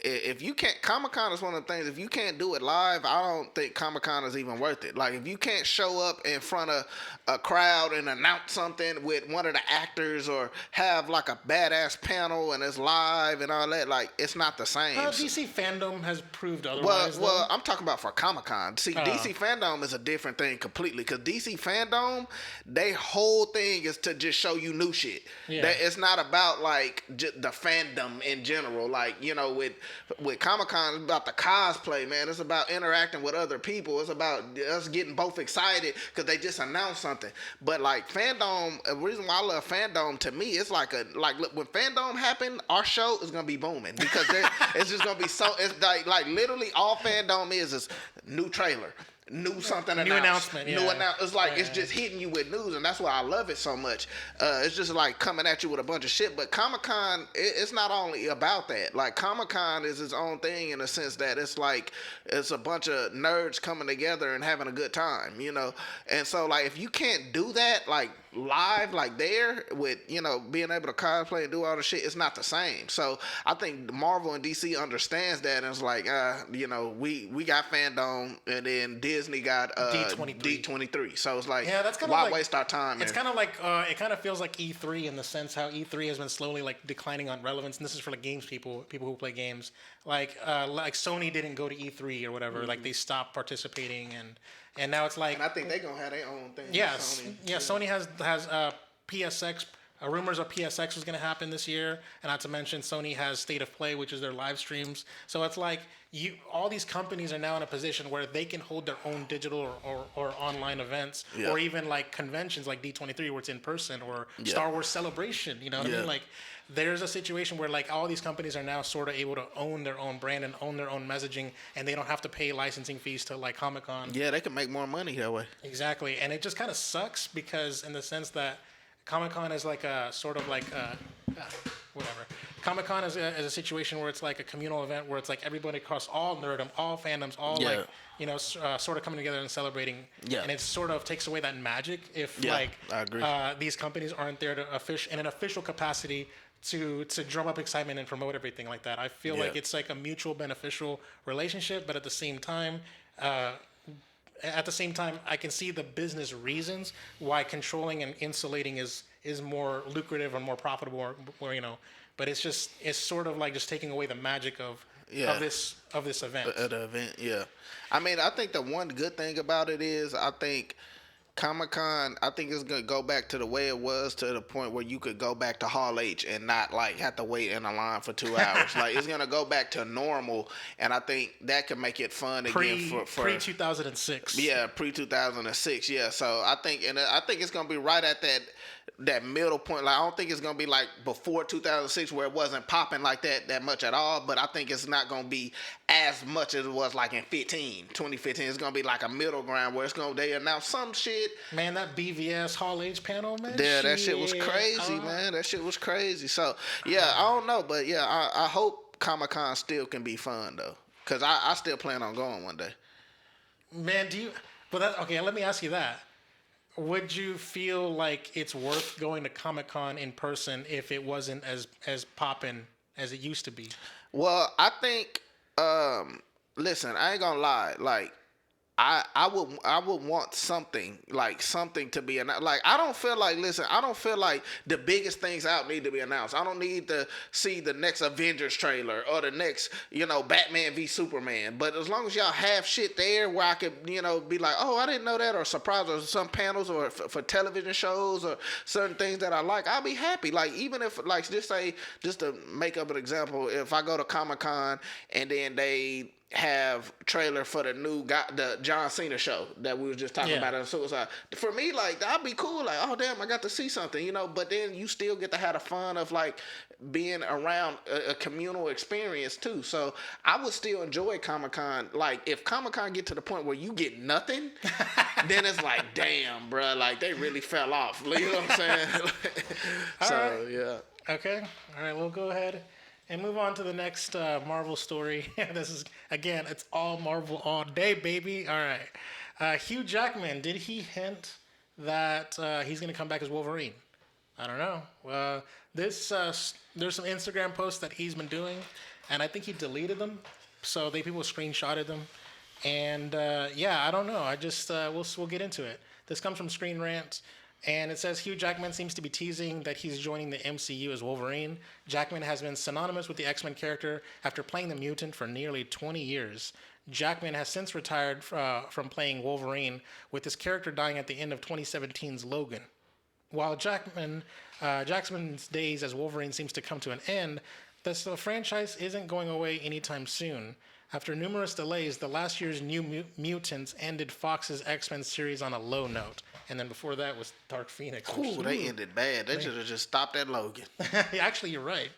if you can't, Comic-Con is one of the things, if you can't do it live, I don't think Comic-Con is even worth it. Like if you can't show up in front of a crowd and announce something with one of the actors or have like a badass panel and it's live and all that, like it's not the same. DC fandom has proved otherwise. Well, I'm talking about for Comic-Con. See, DC fandom is a different thing completely, because DC fandom, their whole thing is to just show you new shit. Yeah. It's not about like the fandom in general. Like, with Comic-Con, it's about the cosplay, man. It's about interacting with other people. It's about us getting both excited because they just announced something. But like fandom, the reason why I love fandom, to me, it's like look, when fandom happen, our show is gonna be booming because it's just gonna be so. It's like literally all fandom is new trailer. New something new announcement. It's like it's just hitting you with news, and that's why I love it so much. It's just like coming at you with a bunch of shit. But Comic-Con, it's not only about that. Like Comic-Con is its own thing in the sense that it's like it's a bunch of nerds coming together and having a good time, And so like if you can't do that like live, like there with being able to cosplay and do all the shit, it's not the same. So I think Marvel and DC understands that, and it's like we got fandom, and then Disney got D23. So it's like, that's kind of why like, waste our time? It's kind of like it kind of feels like E3 in the sense how E3 has been slowly like declining on relevance, and this is for like games people who play games. Like Sony didn't go to E3 or whatever, like they stopped participating, and now it's like, and I think they're gonna have their own thing. Sony has PSX. Rumors of PSX was going to happen this year, and not to mention Sony has State of Play, which is their live streams. So it's like all these companies are now in a position where they can hold their own digital or online events, or even like conventions like D23 where it's in person, or Star Wars Celebration. You know what I mean? Like there's a situation where like all these companies are now sort of able to own their own brand and own their own messaging, and they don't have to pay licensing fees to like Comic-Con. Yeah, they can make more money that way. Exactly, and it just kind of sucks because in the sense that Comic-Con is like a sort of like whatever. Comic-Con is a situation where it's like a communal event where it's like everybody across all nerdom, all fandoms, all sort of coming together and celebrating. Yeah. And it sort of takes away that magic if I agree. These companies aren't there to in an official capacity to drum up excitement and promote everything like that. I feel like it's like a mutual beneficial relationship, but at the same time, I can see the business reasons why controlling and insulating is more lucrative or more profitable, or but it's sort of like just taking away the magic of this event. The event, yeah. I mean, I think the one good thing about it is I think Comic-Con, I think it's going to go back to the way it was, to the point where you could go back to Hall H and not like have to wait in a line for 2 hours. Like it's going to go back to normal, and I think that can make it fun again for pre-2006. Yeah, pre-2006. Yeah, so I think it's going to be right at that middle point. Like I don't think it's going to be like before 2006 where it wasn't popping like that much at all, but I think it's not going to be as much as it was like in 2015. It's going to be like a middle ground where they announce some shit. Man, that BVS Hall H panel, man. Yeah, that shit was crazy, man. That shit was crazy. So, yeah, I don't know, but yeah, I hope Comic-Con still can be fun though, because I still plan on going one day. Man, okay, let me ask you that. Would you feel like it's worth going to Comic-Con in person if it wasn't as poppin' as it used to be? Well, I think, listen, I ain't gonna lie, like, I would want something to be announced. Like I don't feel like the biggest things out need to be announced. I don't need to see the next Avengers trailer or the next Batman v Superman. But as long as y'all have shit there where I could be like, oh, I didn't know that, or surprise, or some panels, or for television shows or certain things that I like, I'll be happy. Like even if just to make up an example, if I go to Comic-Con and then they have trailer for the new guy, the John Cena show that we were just talking about on Suicide. For me, like, that'd be cool. Like, oh damn, I got to see something, you know. But then you still get to have the fun of like being around a communal experience too. So I would still enjoy Comic-Con. Like, if Comic-Con get to the point where you get nothing, then it's like, damn, bro, like they really fell off. You know what I'm saying? So yeah. Okay. All right. We'll go ahead and move on to the next Marvel story. This is, again, it's all Marvel all day, baby. All right. Hugh Jackman, did he hint that he's going to come back as Wolverine? I don't know. There's some Instagram posts that he's been doing, and I think he deleted them. So people screenshotted them. And yeah, I don't know. I just, we'll get into it. This comes from Screen Rant. And it says Hugh Jackman seems to be teasing that he's joining the MCU as Wolverine. Jackman has been synonymous with the X-Men character after playing the mutant for nearly 20 years. Jackman has since retired from playing Wolverine, with his character dying at the end of 2017's Logan. While Jackson's days as Wolverine seems to come to an end, the franchise isn't going away anytime soon. After numerous delays, the last year's New Mutants ended Fox's X-Men series on a low note. And then before that was Dark Phoenix. Ooh, they ended bad. They should have just stopped at Logan. Actually, you're right.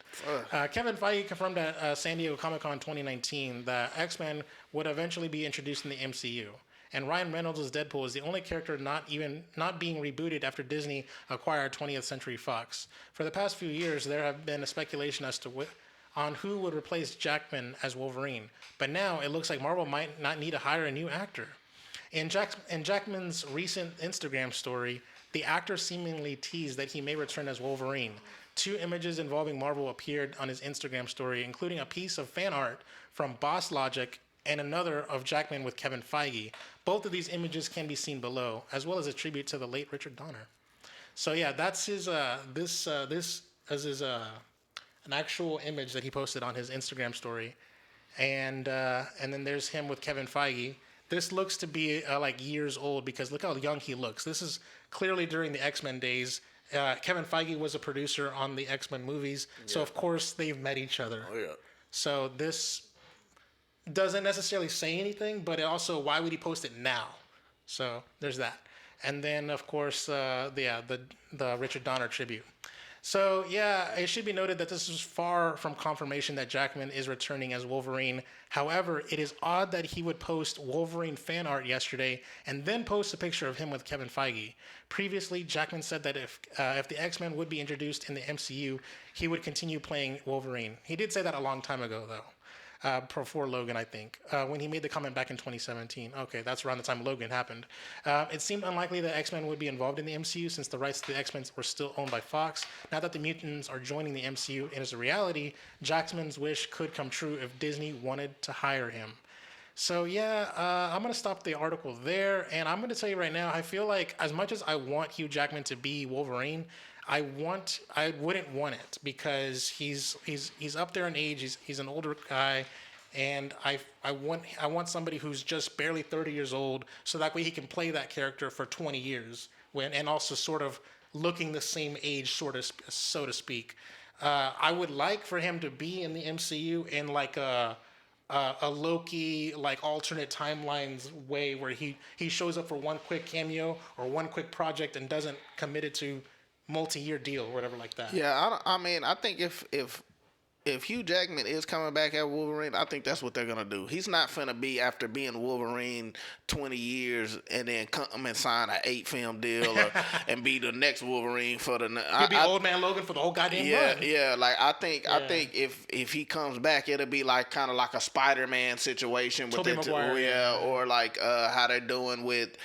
Kevin Feige confirmed at San Diego Comic-Con 2019 that X-Men would eventually be introduced in the MCU. And Ryan Reynolds' Deadpool is the only character not being rebooted after Disney acquired 20th Century Fox. For the past few years, there have been a speculation as to on who would replace Jackman as Wolverine. But now it looks like Marvel might not need to hire a new actor. In Jackman's recent Instagram story, the actor seemingly teased that he may return as Wolverine. 2 images involving Marvel appeared on his Instagram story, including a piece of fan art from Boss Logic and another of Jackman with Kevin Feige. Both of these images can be seen below, as well as a tribute to the late Richard Donner. So yeah, that's his. This is his an actual image that he posted on his Instagram story, and then there's him with Kevin Feige. This looks to be like years old because look how young he looks. This is clearly during the X-Men days. Kevin Feige was a producer on the X-Men movies, so of course they've met each other. Oh yeah. So this doesn't necessarily say anything, but it also, why would he post it now? So there's that. And then of course the Richard Donner tribute. So yeah, it should be noted that this is far from confirmation that Jackman is returning as Wolverine. However, it is odd that he would post Wolverine fan art yesterday and then post a picture of him with Kevin Feige. Previously, Jackman said that if the X-Men would be introduced in the MCU, he would continue playing Wolverine. He did say that a long time ago, though. Before Logan, I think, when he made the comment back in 2017. Okay, that's around the time Logan happened. It seemed unlikely that X-Men would be involved in the MCU since the rights to the X-Men were still owned by Fox. Now that the mutants are joining the MCU and is a reality, Jackman's wish could come true if Disney wanted to hire him. So yeah, I'm going to stop the article there, and I'm going to tell you right now, I feel like as much as I want Hugh Jackman to be Wolverine, I wouldn't want it because he's up there in age. He's an older guy, and I want somebody who's just barely 30 years old, so that way he can play that character for 20 years and also sort of looking the same age, so to speak. I would like for him to be in the MCU in like a Loki, like alternate timelines way, where he shows up for one quick cameo or one quick project and doesn't commit it to multi-year deal or whatever like that. Yeah, I mean, I think if Hugh Jackman is coming back at Wolverine, I think that's what they're gonna do. He's not finna be after being Wolverine 20 years and then come and sign an 8-film deal and be the next Wolverine for the. He'll be Old Man Logan for the whole goddamn run. Yeah. Like I think if he comes back, it'll be like kind of like a Spider-Man situation with Tobey Maguire, or like how they're doing with.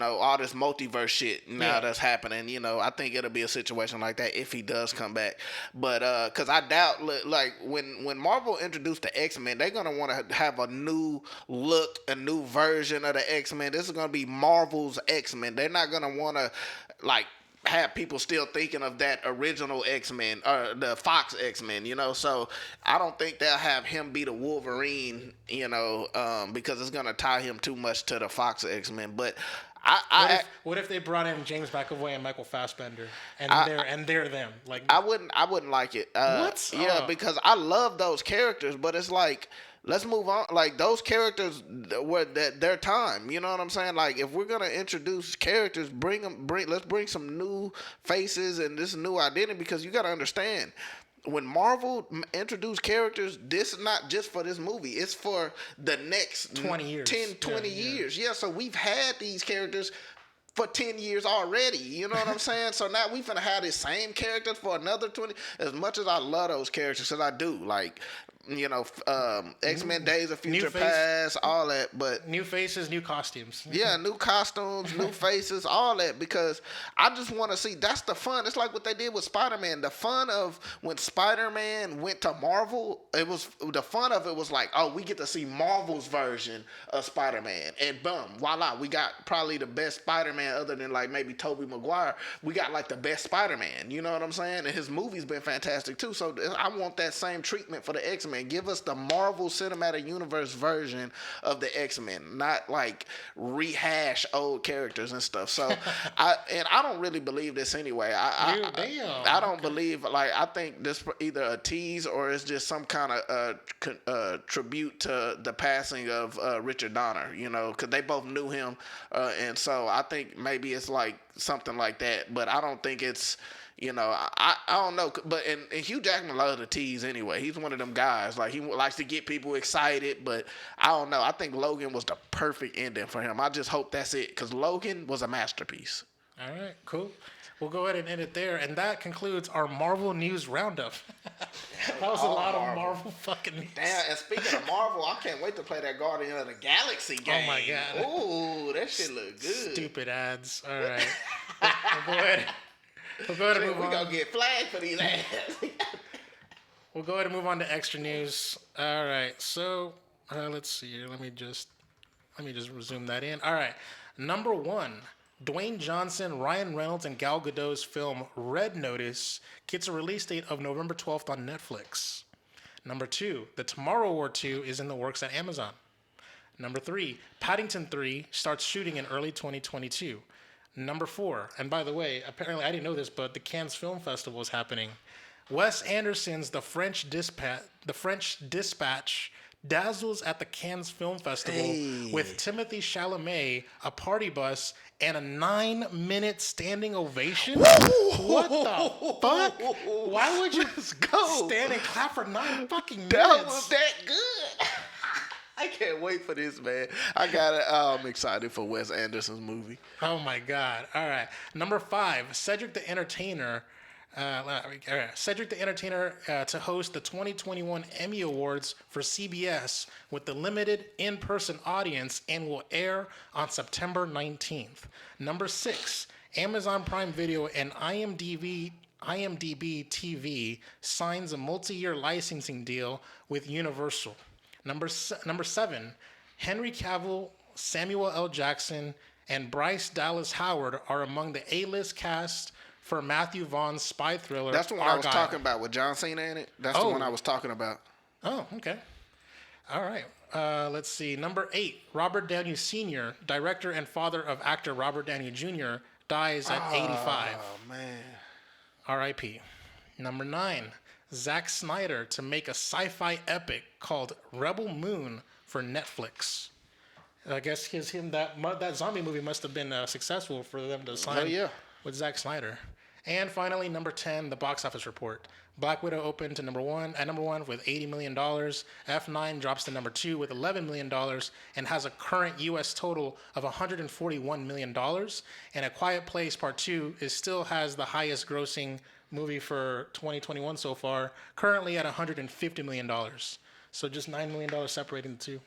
All this multiverse shit now that's happening. I think it'll be a situation like that if he does come back. But because I doubt, like when Marvel introduced the X-Men, they're gonna want to have a new look, a new version of the X-Men. This is gonna be Marvel's X-Men. They're not gonna want to like have people still thinking of that original X-Men or the Fox X-Men, so I don't think they'll have him be the Wolverine, because it's going to tie him too much to the Fox X-Men. But What if they brought in James McAvoy and Michael Fassbender, and they're them? Like I wouldn't like it. What? Yeah, Oh. because I love those characters, but it's like, let's move on. Like, those characters were their time. You know what I'm saying? Like, if we're gonna introduce characters, let's bring some new faces and this new identity, because you got to understand. When Marvel introduced characters, this is not just for this movie. It's for the next 20 years. 10, 20 years. Yeah, so we've had these characters for 10 years already. You know what I'm saying? So now we finna have this same character for another 20. As much as I love those characters, because I do, like, you know, X-Men Days of Future Past, all that, but new faces, new costumes. yeah, new costumes, new faces, all that, because I just want to see. That's the fun. It's like what they did with Spider-Man. The fun of when Spider-Man went to Marvel, the fun of it was like, oh, we get to see Marvel's version of Spider-Man, and boom, voila, we got probably the best Spider-Man other than like maybe Tobey Maguire. We got like the best Spider-Man. You know what I'm saying? And his movie's been fantastic too. So I want that same treatment for the X-Men. Give us the Marvel Cinematic Universe version of the X-Men, not like rehash old characters and stuff. So I don't really believe this anyway. I don't believe, like, I think this either a tease or it's just some kind of tribute to the passing of Richard Donner, you know, because they both knew him, and so I think maybe it's like something like that, but I don't think it's, you know, I don't know, but and Hugh Jackman loves to tease anyway. He's one of them guys, like, he likes to get people excited, but I don't know. I think Logan was the perfect ending for him. I just hope that's it, because Logan was a masterpiece. All right, cool. We'll go ahead and end it there, and that concludes our Marvel news roundup. That was a lot of Marvel fucking news. Damn, and speaking of Marvel, I can't wait to play that Guardian of the Galaxy game. Oh my god. Ooh, that shit look good. Stupid ads. All right. We'll go ahead. We'll go ahead and move on. We're going to get flagged for these ads. We'll go ahead and move on to extra news. All right. So, let's see here. Let me just resume that in. All right. Number 1, Dwayne Johnson, Ryan Reynolds, and Gal Gadot's film Red Notice gets a release date of November 12th on Netflix. Number 2, The Tomorrow War 2 is in the works at Amazon. Number 3, Paddington 3 starts shooting in early 2022. Number 4, and by the way, apparently I didn't know this, but the Cannes Film Festival is happening. Wes Anderson's The French Dispatch dazzles at the Cannes Film Festival with Timothée Chalamet, a party bus, and a 9-minute standing ovation. What the fuck? Why would you stand and clap for 9 fucking minutes? That was that good. I can't wait for this, man. I'm excited for Wes Anderson's movie. Oh my god! All right, number 5, Cedric the Entertainer. Cedric the Entertainer to host the 2021 Emmy Awards for CBS with the limited in-person audience and will air on September 19th. Number 6, Amazon Prime Video and IMDb TV signs a multi-year licensing deal with Universal. Number 7, Henry Cavill, Samuel L. Jackson, and Bryce Dallas Howard are among the A-list cast for Matthew Vaughn's spy thriller. That's the one Argylle. I was talking about with John Cena in it. That's the one I was talking about. Oh, okay. All right. Let's see. Number 8, Robert Downey Sr., director and father of actor Robert Downey Jr., dies at 85. Oh, man. R.I.P. Number 9, Zack Snyder to make a sci-fi epic called Rebel Moon for Netflix. I guess that zombie movie must have been successful for them to sign with Zack Snyder. And finally, number 10, the box office report. Black Widow opened at number one with $80 million. F9 drops to number 2 with $11 million and has a current U.S. total of $141 million. And A Quiet Place Part 2 still has the highest grossing movie for 2021 so far, currently at $150 million. So just $9 million separating the two.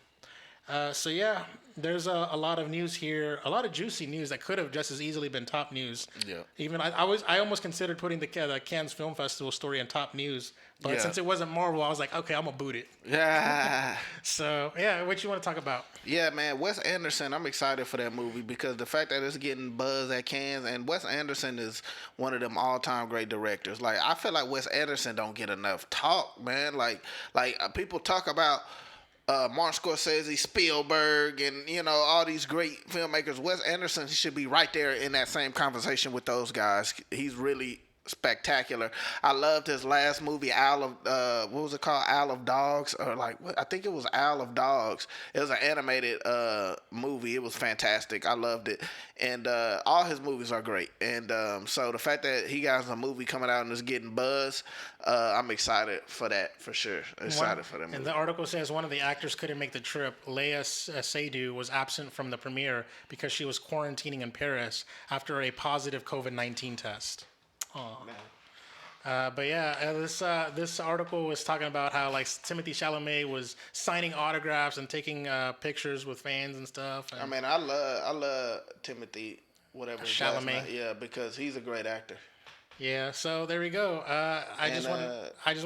So yeah, there's a lot of news here, a lot of juicy news that could have just as easily been top news. Yeah. Even I almost considered putting the Cannes Film Festival story in top news, but since it wasn't Marvel, I was like, okay, I'm gonna boot it. Yeah. So yeah, what you want to talk about? Yeah, man, Wes Anderson, I'm excited for that movie because the fact that it's getting buzz at Cannes, and Wes Anderson is one of them all-time great directors. Like, I feel like Wes Anderson don't get enough talk, man. Like people talk about Martin Scorsese, Spielberg, and all these great filmmakers. Wes Anderson should be right there in that same conversation with those guys. He's really spectacular. I loved his last movie, Isle of what was it called? Isle of Dogs, or like what? I think it was Isle of Dogs. It was an animated movie. It was fantastic. I loved it, and all his movies are great. And so the fact that he got a movie coming out and is getting buzz, I'm excited for that for sure. Excited for that movie. And the article says one of the actors couldn't make the trip. Leia Seydoux was absent from the premiere because she was quarantining in Paris after a positive COVID-19 test. But yeah, this article was talking about how like Timothée Chalamet was signing autographs and taking pictures with fans and stuff. And I mean, I love Timothy, whatever his last Chalamet. name. Yeah, because he's a great actor. yeah, so there we go. I just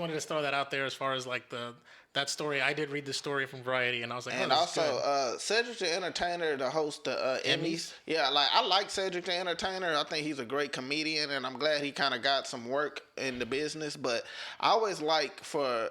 wanted to throw that out there as far as like that story. I did read the story from Variety, and I was like, And oh, this is good. also, Cedric the Entertainer, the host the Emmys. Yeah, I like Cedric the Entertainer. I think he's a great comedian, and I'm glad he kind of got some work in the business. But I always like for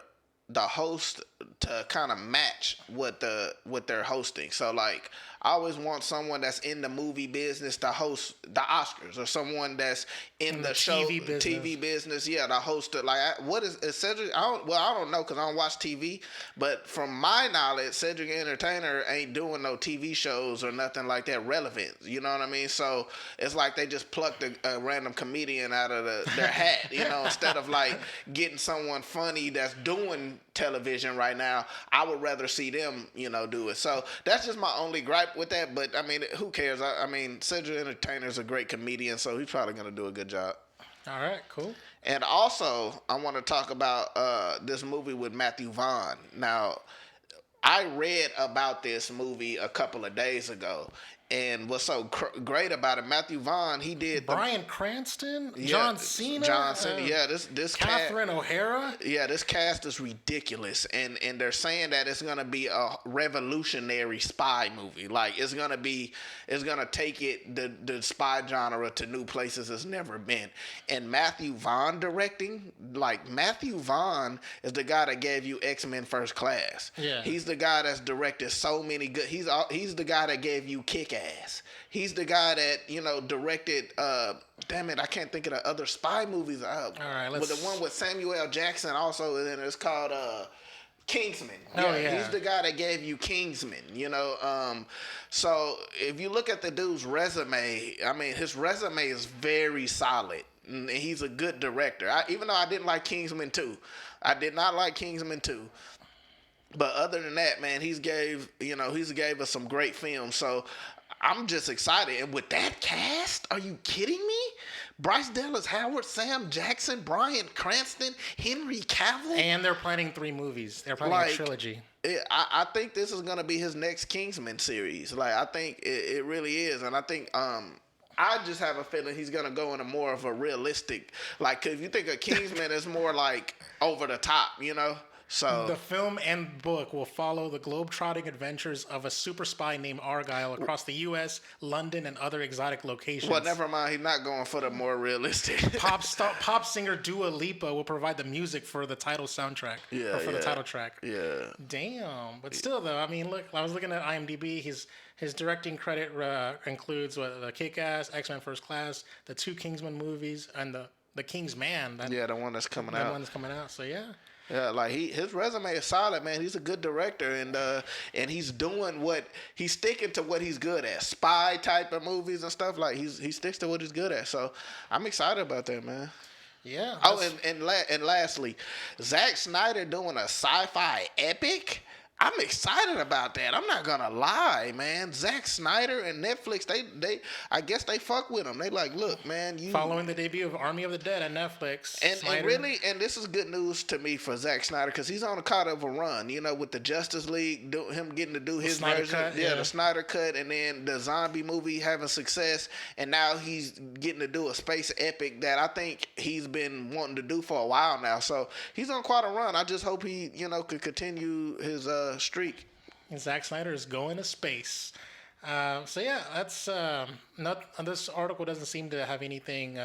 the host to kind of match what they're hosting. So like, I always want someone that's in the movie business to host the Oscars, or someone that's in the show TV business. Yeah, to host it. Like, what is Cedric? I don't know because I don't watch TV. But from my knowledge, Cedric the Entertainer ain't doing no TV shows or nothing like that relevant. You know what I mean? So it's like they just plucked a random comedian out of their hat. Instead of like getting someone funny that's doing television right now. I would rather see them, do it. So that's just my only gripe with that. But I mean, who cares? I mean, Cedric the Entertainer is a great comedian, so he's probably gonna do a good job. All right, cool. And also, I want to talk about this movie with Matthew Vaughn. Now, I read about this movie a couple of days ago. And what's so great about it, Matthew Vaughn, he did Bryan Cranston, John Cena, yeah, this Catherine O'Hara. Yeah, this cast is ridiculous, and they're saying that it's gonna be a revolutionary spy movie. Like it's gonna take it the spy genre to new places it's never been. And Matthew Vaughn directing, like Matthew Vaughn is the guy that gave you X-Men First Class. Yeah, he's the guy that's directed so many good. He's the guy that gave you Kick-Ass. He's the guy that directed. Damn it, I can't think of the other spy movies. All right, with the one with Samuel L. Jackson also, and then it's called Kingsman. Yeah. He's the guy that gave you Kingsman. So if you look at the dude's resume, I mean, his resume is very solid. And he's a good director. Even though I didn't like Kingsman 2, I did not like Kingsman 2. But other than that, man, he's gave us some great films. So I'm just excited. And with that cast, are you kidding me? Bryce Dallas Howard, Sam Jackson, Bryan Cranston, Henry Cavill. And they're planning 3 movies. They're planning a trilogy. I think this is going to be his next Kingsman series. Like, I think it really is. And I think I just have a feeling he's going to go into more of a realistic, like, 'cause if you think of Kingsman as more like over the top, So the film and book will follow the globe-trotting adventures of a super spy named Argylle across the U.S., London, and other exotic locations. Well, never mind. He's not going for the more realistic. Pop singer Dua Lipa will provide the music for the title soundtrack. The title track. Yeah. Damn. But still, though, I mean, look, I was looking at IMDb. His directing credit includes the Kick-Ass, X-Men First Class, the 2 Kingsman movies, and the King's Man. The one that's coming out. The one that's coming out. So yeah. Yeah, like his resume is solid, man. He's a good director, and he's doing he's sticking to what he's good at, spy type of movies and stuff. Like he sticks to what he's good at. So I'm excited about that, man. Yeah. Oh, and lastly, Zack Snyder doing a sci-fi epic. I'm excited about that. I'm not gonna lie, man. Zack Snyder and Netflix, they I guess they fuck with him. They like, look, man, following the debut of Army of the Dead on Netflix. And this is good news to me for Zack Snyder because he's on a kind of a run, with the Justice League, him getting to do his version, cut, the Snyder cut, and then the zombie movie having success, and now he's getting to do a space epic that I think he's been wanting to do for a while now. So he's on quite a run. I just hope he, could continue his streak. And Zack Snyder is going to space. So yeah, that's not. This article doesn't seem to have anything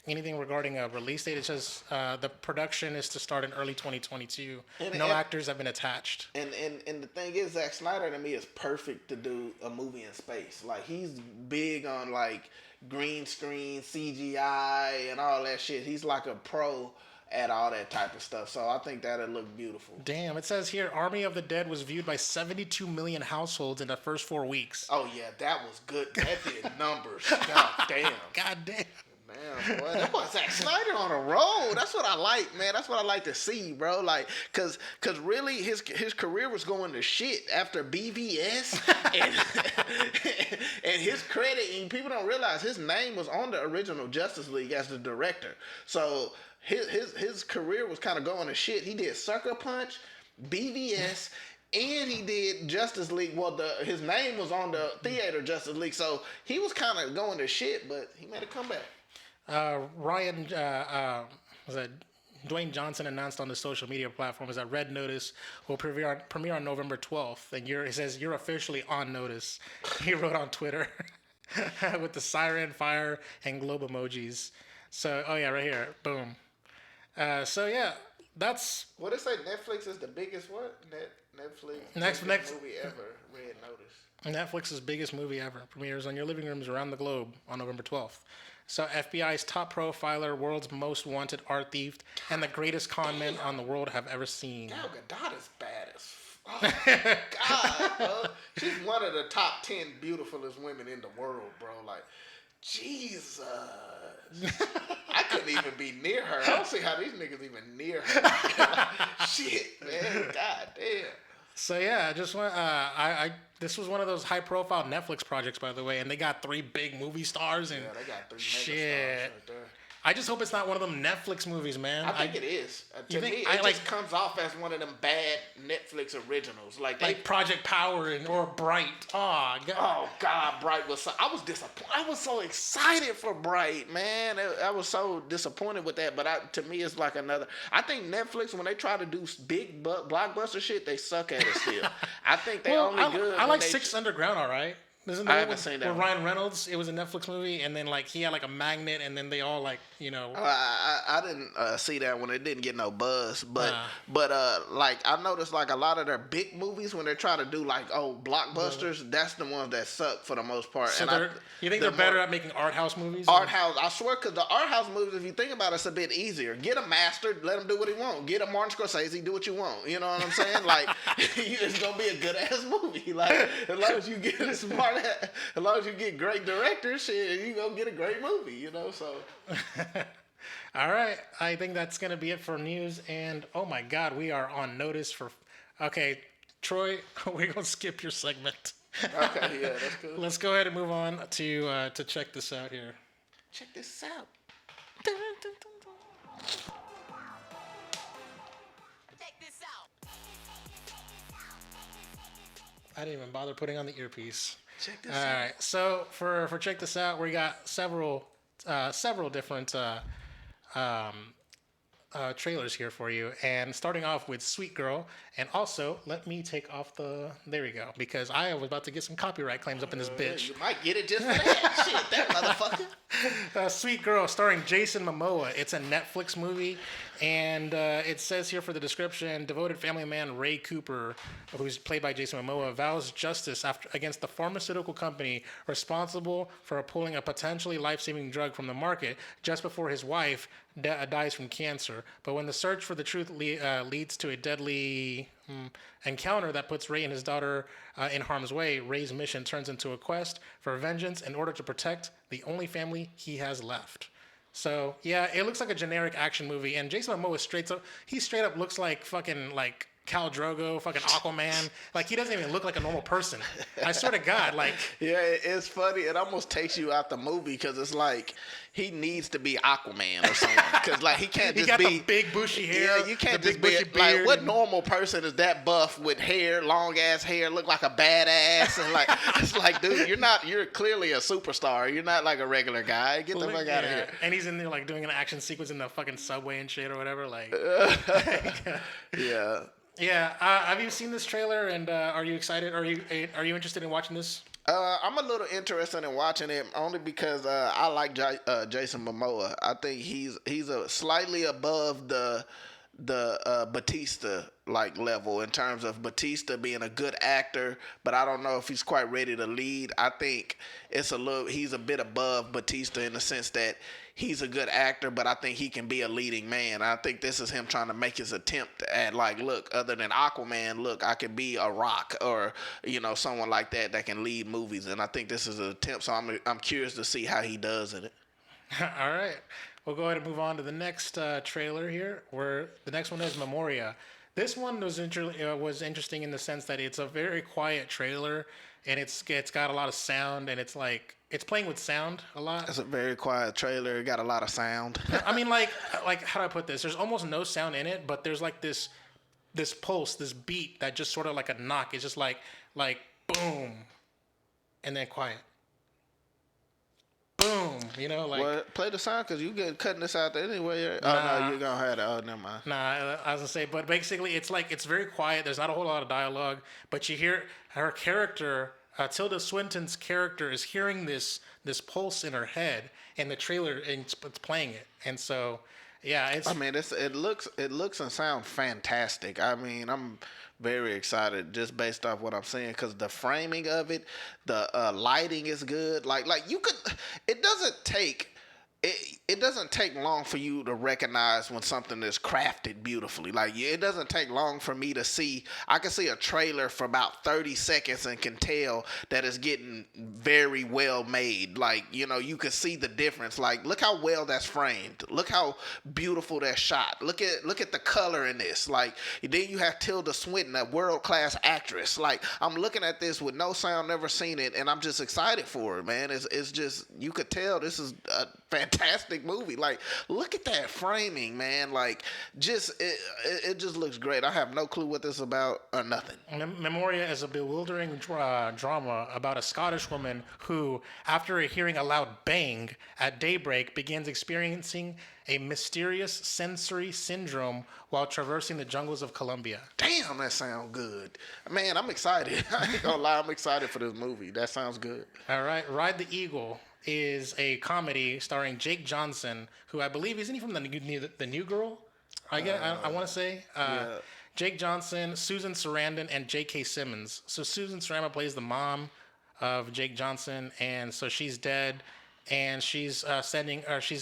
anything regarding a release date. It says the production is to start in early 2022. And- No and- actors have been attached. And the thing is, Zack Snyder to me is perfect to do a movie in space. Like, he's big on like green screen, CGI, and all that shit. He's like a pro at all that type of stuff. So I think that'll look beautiful. Damn, it says here Army of the Dead was viewed by 72 million households in the first 4 weeks. Oh yeah, that was good. That did numbers. God damn. God damn. Man, boy, that boy Zack Snyder on a roll. That's what I like, man. That's what I like to see, bro. Like, cause really his career was going to shit after BVS, and his credit. And people don't realize his name was on the original Justice League as the director. So his career was kind of going to shit. He did Sucker Punch, BVS. And he did Justice League. Well, his name was on the theater Justice League, so he was kind of going to shit. But he made a comeback. Ryan, was that Dwayne Johnson announced on the social media platforms that Red Notice will premiere on November 12th. And he says, you're officially on notice. He wrote on Twitter with the siren, fire, and globe emojis. So, oh yeah, right here. Boom. So yeah, that's... What did it say? Netflix is the biggest what? Netflix Next movie ever. Red Notice. Netflix's biggest movie ever premieres on your living rooms around the globe on November 12th. So FBI's top profiler, world's most wanted art thief, and the greatest con man on the world have ever seen. Gal Gadot is bad as oh God, bro. She's one of the top 10 beautifulest women in the world, bro. Like, Jesus. I couldn't even be near her. I don't see how these niggas even near her. Like, shit, man. God damn. So yeah, I just want this was one of those high-profile Netflix projects, by the way, and they got 3 big movie stars and Yeah, they got 3 shit. mega stars right there. I just hope it's not one of them Netflix movies, man. I think it is. To You me, think- it I just comes off as one of them bad Netflix originals. like Project Power or Bright. Oh god. Oh God, Bright was. I was disappointed. I was so excited for Bright, man. I was so disappointed with that. But to me, it's like another. I think Netflix, when they try to do big blockbuster shit, they suck at it still. I think they only good. I when like they Six Underground, all right. Isn't I that haven't seen that with one. Ryan Reynolds? It was a Netflix movie, and then like he had like a magnet, and then they all like I didn't see that one. It didn't get no buzz, but like I noticed like a lot of their big movies when they're trying to do like blockbusters, that's the ones that suck for the most part. So And you think they're better at making art house movies? art house? I swear, because the art house movies, if you think about it, it's a bit easier. Get a master, let him do what he want. Get a Martin Scorsese, do what you want. You know what I'm saying? Like it's gonna be a good ass movie. Like as long as you get a smart, as long as you get great directors, shit, you gonna get a great movie. You know, so. All right, I think that's gonna be it for news. And oh my God, we are on notice for. Okay, Troy, we're gonna skip your segment. Okay, yeah, that's good. Let's go ahead and move on to check this out here. Check this out. Check this out. I didn't even bother putting on the earpiece. Check this All out. right, so for check this out, we got several different trailers here for you, and starting off with Sweet Girl, and also let me take off there we go, because I was about to get some copyright claims up in this bitch. You might get it just for that. Shit, that motherfucker. Sweet Girl, starring Jason Momoa. It's a Netflix movie, and it says here for the description, devoted family man Ray Cooper, who's played by Jason Momoa, vows justice against the pharmaceutical company responsible for pulling a potentially life-saving drug from the market just before his wife dies from cancer. But when the search for the truth leads to a deadly encounter that puts Ray and his daughter in harm's way, Ray's mission turns into a quest for vengeance in order to protect the only family he has left. So yeah, it looks like a generic action movie, and Jason Momoa straight up looks like fucking like Khal Drogo, fucking Aquaman. Like he doesn't even look like a normal person. I swear to God, like. Yeah, it's funny. It almost takes you out the movie because it's like he needs to be Aquaman or something. Because like he can't just He got be the big bushy hair. Yeah, you can't the just big be bushy like beard, what normal person is that buff with hair, long ass hair, look like a badass, and like it's like, dude, you're clearly a superstar. You're not like a regular guy. Get the fuck out of here. And he's in there like doing an action sequence in the fucking subway and shit or whatever. Like. Yeah. Yeah, have you seen this trailer? And are you excited? Are you interested in watching this? I'm a little interested in watching it only because I like Jason Momoa. I think he's a slightly above the Batista like level in terms of Batista being a good actor, but I don't know if he's quite ready to lead. I think he's a bit above Batista in the sense that he's a good actor, but I think he can be a leading man. I think this is him trying to make his attempt at like, look, other than Aquaman, look, I could be a Rock or someone like that can lead movies, and I think this is an attempt. So I'm curious to see how he does in it. All right. We'll go ahead and move on to the next trailer here, where the next one is Memoria. This one was interesting in the sense that it's a very quiet trailer, and it's got a lot of sound, and it's playing with sound a lot. It's a very quiet trailer. It got a lot of sound. I mean, like how do I put this? There's almost no sound in it, but there's like this pulse, this beat that just sort of like a knock. It's just like boom, and then quiet. Boom, Well, play the sound because you get cutting this out there anyway. Oh no, you're gonna have that. Oh, never mind. Nah, I was gonna say, but basically, it's very quiet. There's not a whole lot of dialogue, but you hear her character, Tilda Swinton's character, is hearing this pulse in her head, and the trailer and it's playing it, and so yeah, it's. I mean, it looks and sounds fantastic. I mean, I'm very excited just based off what I'm seeing because the framing of it, the lighting is good. Like you could, it doesn't take. It doesn't take long for you to recognize when something is crafted beautifully. Like it doesn't take long for me to see. I can see a trailer for about 30 seconds and can tell that it's getting very well made. Like you can see the difference. Like look how well that's framed. Look how beautiful that's shot. Look at the color in this. Like then you have Tilda Swinton, a world-class actress. Like I'm looking at this with no sound, never seen it, and I'm just excited for it, man. It's just you could tell this is a fantastic movie. Like look at that framing, man. Like it just looks great. I have no clue what this is about or nothing. Memoria is a bewildering drama about a Scottish woman who, after hearing a loud bang at daybreak, begins experiencing a mysterious sensory syndrome while traversing the jungles of Colombia. Damn, that sounds good. Man, I'm excited. I ain't gonna lie, I'm excited for this movie. That sounds good. All right, Ride the Eagle is a comedy starring Jake Johnson, who I believe isn't he from the New Girl? I want to say. Yeah. Jake Johnson, Susan Sarandon, and J.K. Simmons. So Susan Sarandon plays the mom of Jake Johnson, and so she's dead, and she's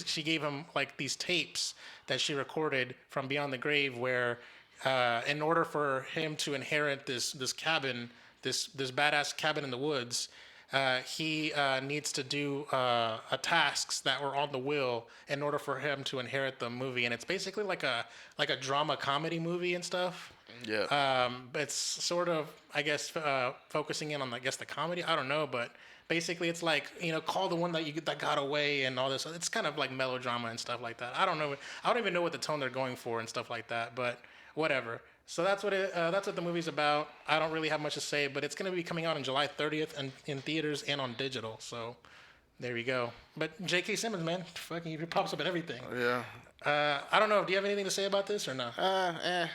she gave him like these tapes that she recorded from beyond the grave, where in order for him to inherit this cabin, this badass cabin in the woods. He needs to do tasks that were on the will in order for him to inherit the movie, and it's basically like a drama comedy movie and stuff. Yeah. It's sort of focusing in on the comedy. I don't know, but basically it's like call the one that got away and all this. It's kind of like melodrama and stuff like that. I don't know. I don't even know what the tone they're going for and stuff like that. But whatever. So that's what the movie's about. I don't really have much to say, but it's going to be coming out on July 30th and in theaters and on digital. So there you go. But J.K. Simmons, man, fucking he pops up at everything. Yeah. I don't know. Do you have anything to say about this or no?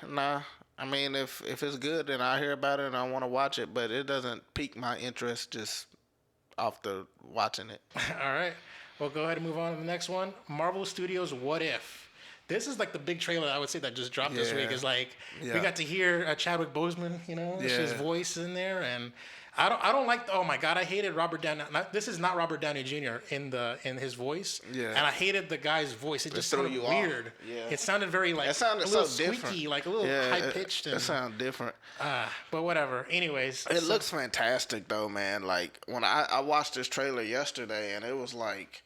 Nah. I mean, if it's good, then I hear about it and I want to watch it, but it doesn't pique my interest just off the watching it. All right. We'll go ahead and move on to the next one. Marvel Studios' What If? This is like the big trailer I would say that just dropped this week. Is like we got to hear Chadwick Boseman, his voice in there, and I don't like. Oh my God, I hated Robert Downey. This is not Robert Downey Jr. in his voice. Yeah. And I hated the guy's voice. It just sounded weird. Yeah. It sounded very like a little squeaky, different. Like a little high pitched. It sounded different. But whatever. Anyways, it looks fantastic though, man. Like when I watched this trailer yesterday, and it was like.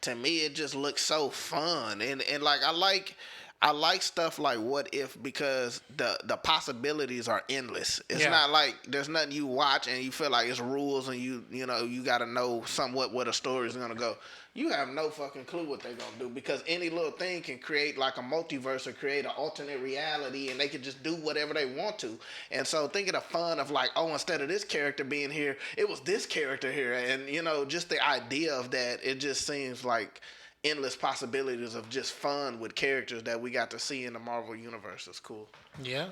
To me, it just looks so fun, and like I like stuff like What If because the possibilities are endless. It's not like there's nothing you watch and you feel like it's rules and you got to know somewhat where the story is gonna go. You have no fucking clue what they're gonna do because any little thing can create like a multiverse or create an alternate reality, and they can just do whatever they want to. And so thinking of fun of like, oh, instead of this character being here, it was this character here, and just the idea of that, it just seems like endless possibilities of just fun with characters that we got to see in the Marvel universe. Is cool. Yeah.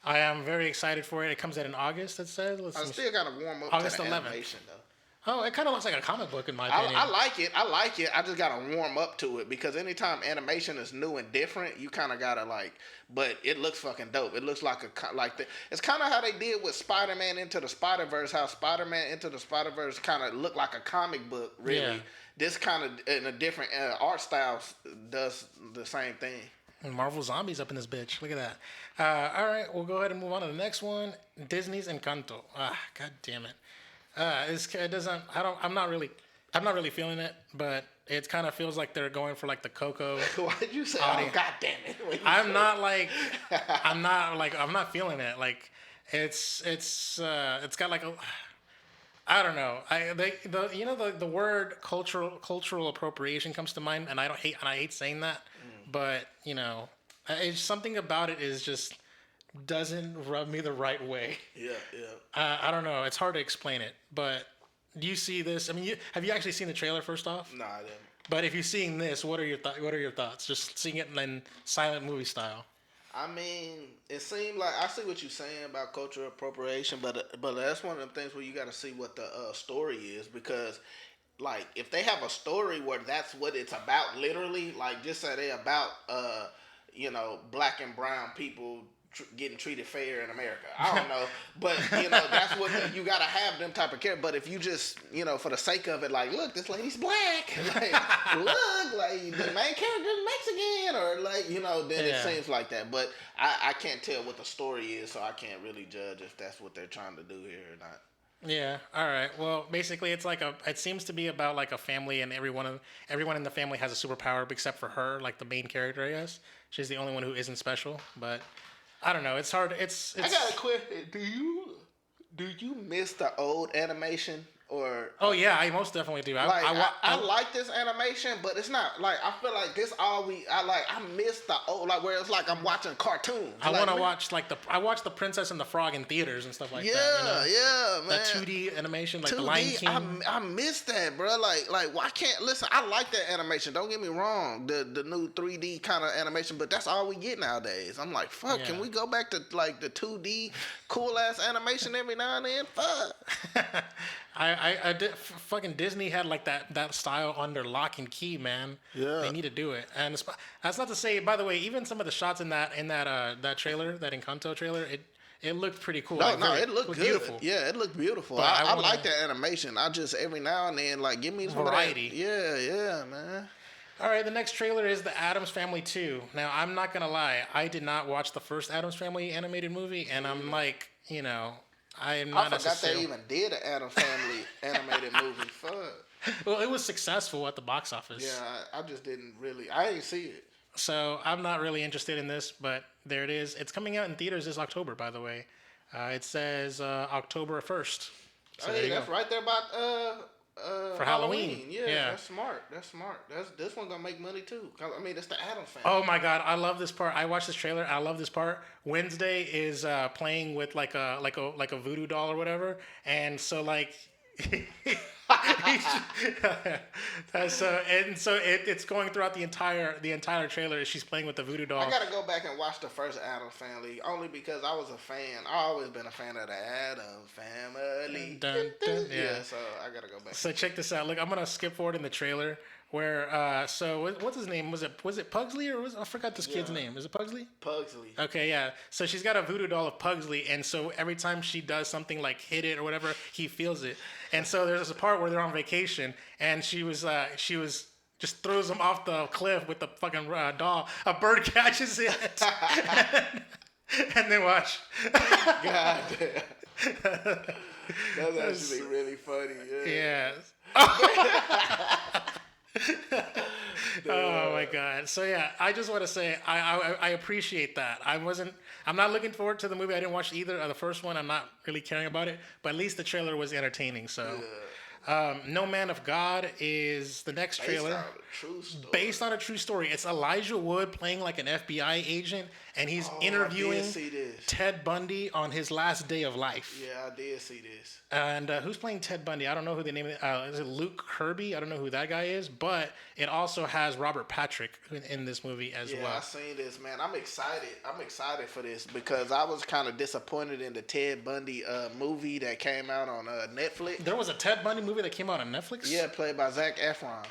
I am very excited for it. It comes out in August. It says. I still gotta warm up August to the 11th. animation though. Oh, it kind of looks like a comic book in my opinion. I like it. I like it. I just gotta warm up to it because anytime animation is new and different, you kind of gotta like. But it looks fucking dope. It looks like it's kind of how they did with Spider-Man Into the Spider-Verse. How Spider-Man Into the Spider-Verse kind of looked like a comic book. Really, Yeah. This kind of in a different art style does the same thing. And Marvel Zombies up in this bitch. Look at that. All right, we'll go ahead and move on to the next one. Disney's Encanto. God damn it. It doesn't. I'm not really feeling it, but it kind of feels like they're going for like the Coco. Why'd you say? Audience. Oh, god damn it! I'm not feeling it. Like it's got like a. I don't know. The word cultural appropriation comes to mind, and I hate saying that, but it's something about it is just doesn't rub me the right way. Yeah. I don't know. It's hard to explain it, but do you see this? I mean, have you actually seen the trailer first off? No, I didn't. But if you're seeing this, what are your thoughts? Just seeing it in silent movie style. I mean, it seemed like I see what you're saying about cultural appropriation, but that's one of the things where you got to see what the story is because, like, if they have a story where that's what it's about, literally, like, just say they about black and brown people getting treated fair in America. I don't know, but that's what you gotta have them type of character. But if you just for the sake of it, like, look, this lady's black, like, look, like the main character is Mexican, or like then it seems like that. But I can't tell what the story is, so I can't really judge if that's what they're trying to do here or not. Yeah. All right. Well, basically, it seems to be about like a family, and everyone in the family has a superpower except for her, like the main character. I guess she's the only one who isn't special, but. I don't know. It's hard. It's. I got a question. Do you miss the old animation or? Oh yeah, I most definitely do. I like this animation, but it's not like I feel like this all I miss the old where it's like I'm watching cartoons. I want to watch I watched The Princess and the Frog in theaters and stuff like that. Yeah, man. That 2D animation, like 2D, the Lion King. I miss that, bro. Like why can't listen? I like that animation. Don't get me wrong. The new 3D kind of animation, but that's all we get nowadays. I'm like, fuck. Yeah. Can we go back to like the 2D cool ass animation every now and then? Fuck. I did. Fucking Disney had like that style under lock and key, man. Yeah. They need to do it. And that's not to say. By the way, even some of the shots in that trailer, that Encanto trailer, it looked pretty cool. It looked good. Beautiful. Yeah, it looked beautiful. But I like that animation. I just every now and then like give me some variety. Yeah, man. All right, the next trailer is The Addams Family 2. Now, I'm not going to lie. I did not watch the first Addams Family animated movie, and I'm like, I am not I forgot they even did an Addams Family animated movie. Fuck. Well, it was successful at the box office. Yeah, I just didn't really. I didn't see it. So I'm not really interested in this, but there it is. It's coming out in theaters this October, by the way. It says October 1st. So that's right there about for Halloween. Yeah, that's smart. This one gonna make money too. I mean, it's the Addams Family. Oh my God, I love this part. I watched this trailer. I love this part. Wednesday is playing with like a voodoo doll or whatever, and so like. It's going throughout the entire trailer. She's playing with the voodoo doll. I gotta go back and watch the first Addams Family only because I was a fan. I always been a fan of the Addams Family. Dun, dun, yeah. So I gotta go back. So check this out. Look, I'm gonna skip forward in the trailer where what's his name? Was it Pugsley or I forgot this kid's name? Is it Pugsley? Pugsley. Okay, yeah. So she's got a voodoo doll of Pugsley, and so every time she does something like hit it or whatever, he feels it. And so there's a part where they're on vacation, and she was just throws him off the cliff with the fucking doll. A bird catches it, and then watch. God damn. That's actually really funny. Yeah. Oh my God. So yeah, I just want to say I appreciate that. I'm not looking forward to the movie. I didn't watch either of the first one. I'm not really caring about it, but at least the trailer was entertaining. So No Man of God is the next trailer. Based on a true story. It's Elijah Wood playing like an FBI agent, and he's I interviewing did see this. Ted Bundy on his last day of life. Yeah, I did see this. And who's playing Ted Bundy? I don't know who the name is. Is it Luke Kirby? I don't know who that guy is, but it also has Robert Patrick in this movie as well. Yeah, I seen this, man. I'm excited. I'm excited for this because I was kind of disappointed in the Ted Bundy movie that came out on Netflix. There was a Ted Bundy movie that came out on Netflix? Yeah, played by Zac Efron.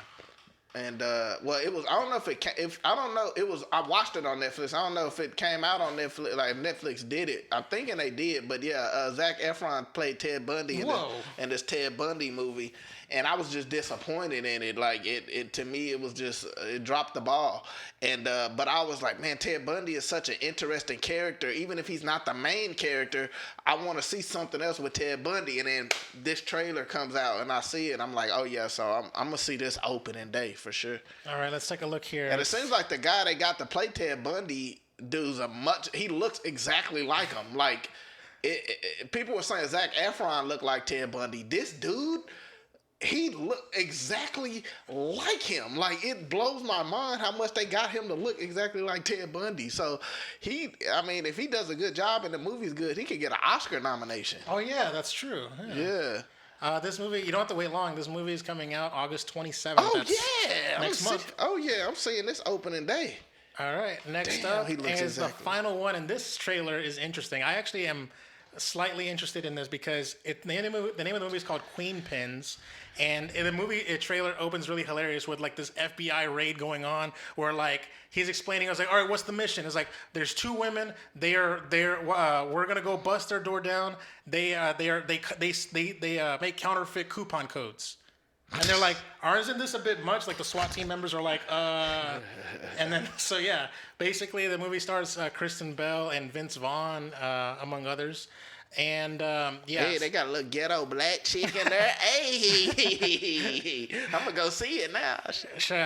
And well, it was. I don't know if I don't know. It was. I watched it on Netflix. I don't know if it came out on Netflix. Like if Netflix did it. I'm thinking they did. But yeah, Zac Efron played Ted Bundy in this Ted Bundy movie, and I was just disappointed in it. Like it to me, it was just it dropped the ball. And but I was like, man, Ted Bundy is such an interesting character. Even if he's not the main character, I want to see something else with Ted Bundy. And then this trailer comes out, and I see it. I'm like, oh yeah, so I'm gonna see this opening day for sure. All right, let's take a look here. And it seems like the guy they got to play Ted Bundy he looks exactly like him. Like people were saying Zac Efron looked like Ted Bundy. This dude, he looked exactly like him. Like it blows my mind how much they got him to look exactly like Ted Bundy. So if he does a good job and the movie's good, he could get an Oscar nomination. Oh yeah, that's true. Yeah. This movie, you don't have to wait long. This movie is coming out August 27th. Oh, That's yeah. next month. I'm seeing this opening day. All right. Next up is the final one, and this trailer is interesting. I actually am slightly interested in this because the name of the movie is called Queen Pins, and in the movie, trailer opens really hilarious with like this FBI raid going on, where like he's explaining. I was like, all right, what's the mission? It's like there's two women. We're gonna go bust their door down. They make counterfeit coupon codes. And they're like, isn't this a bit much? Like the SWAT team members are like, and then so yeah, basically the movie stars Kristen Bell and Vince Vaughn, among others, and hey, they got a little ghetto black chick in there. Hey, I'm gonna go see it now.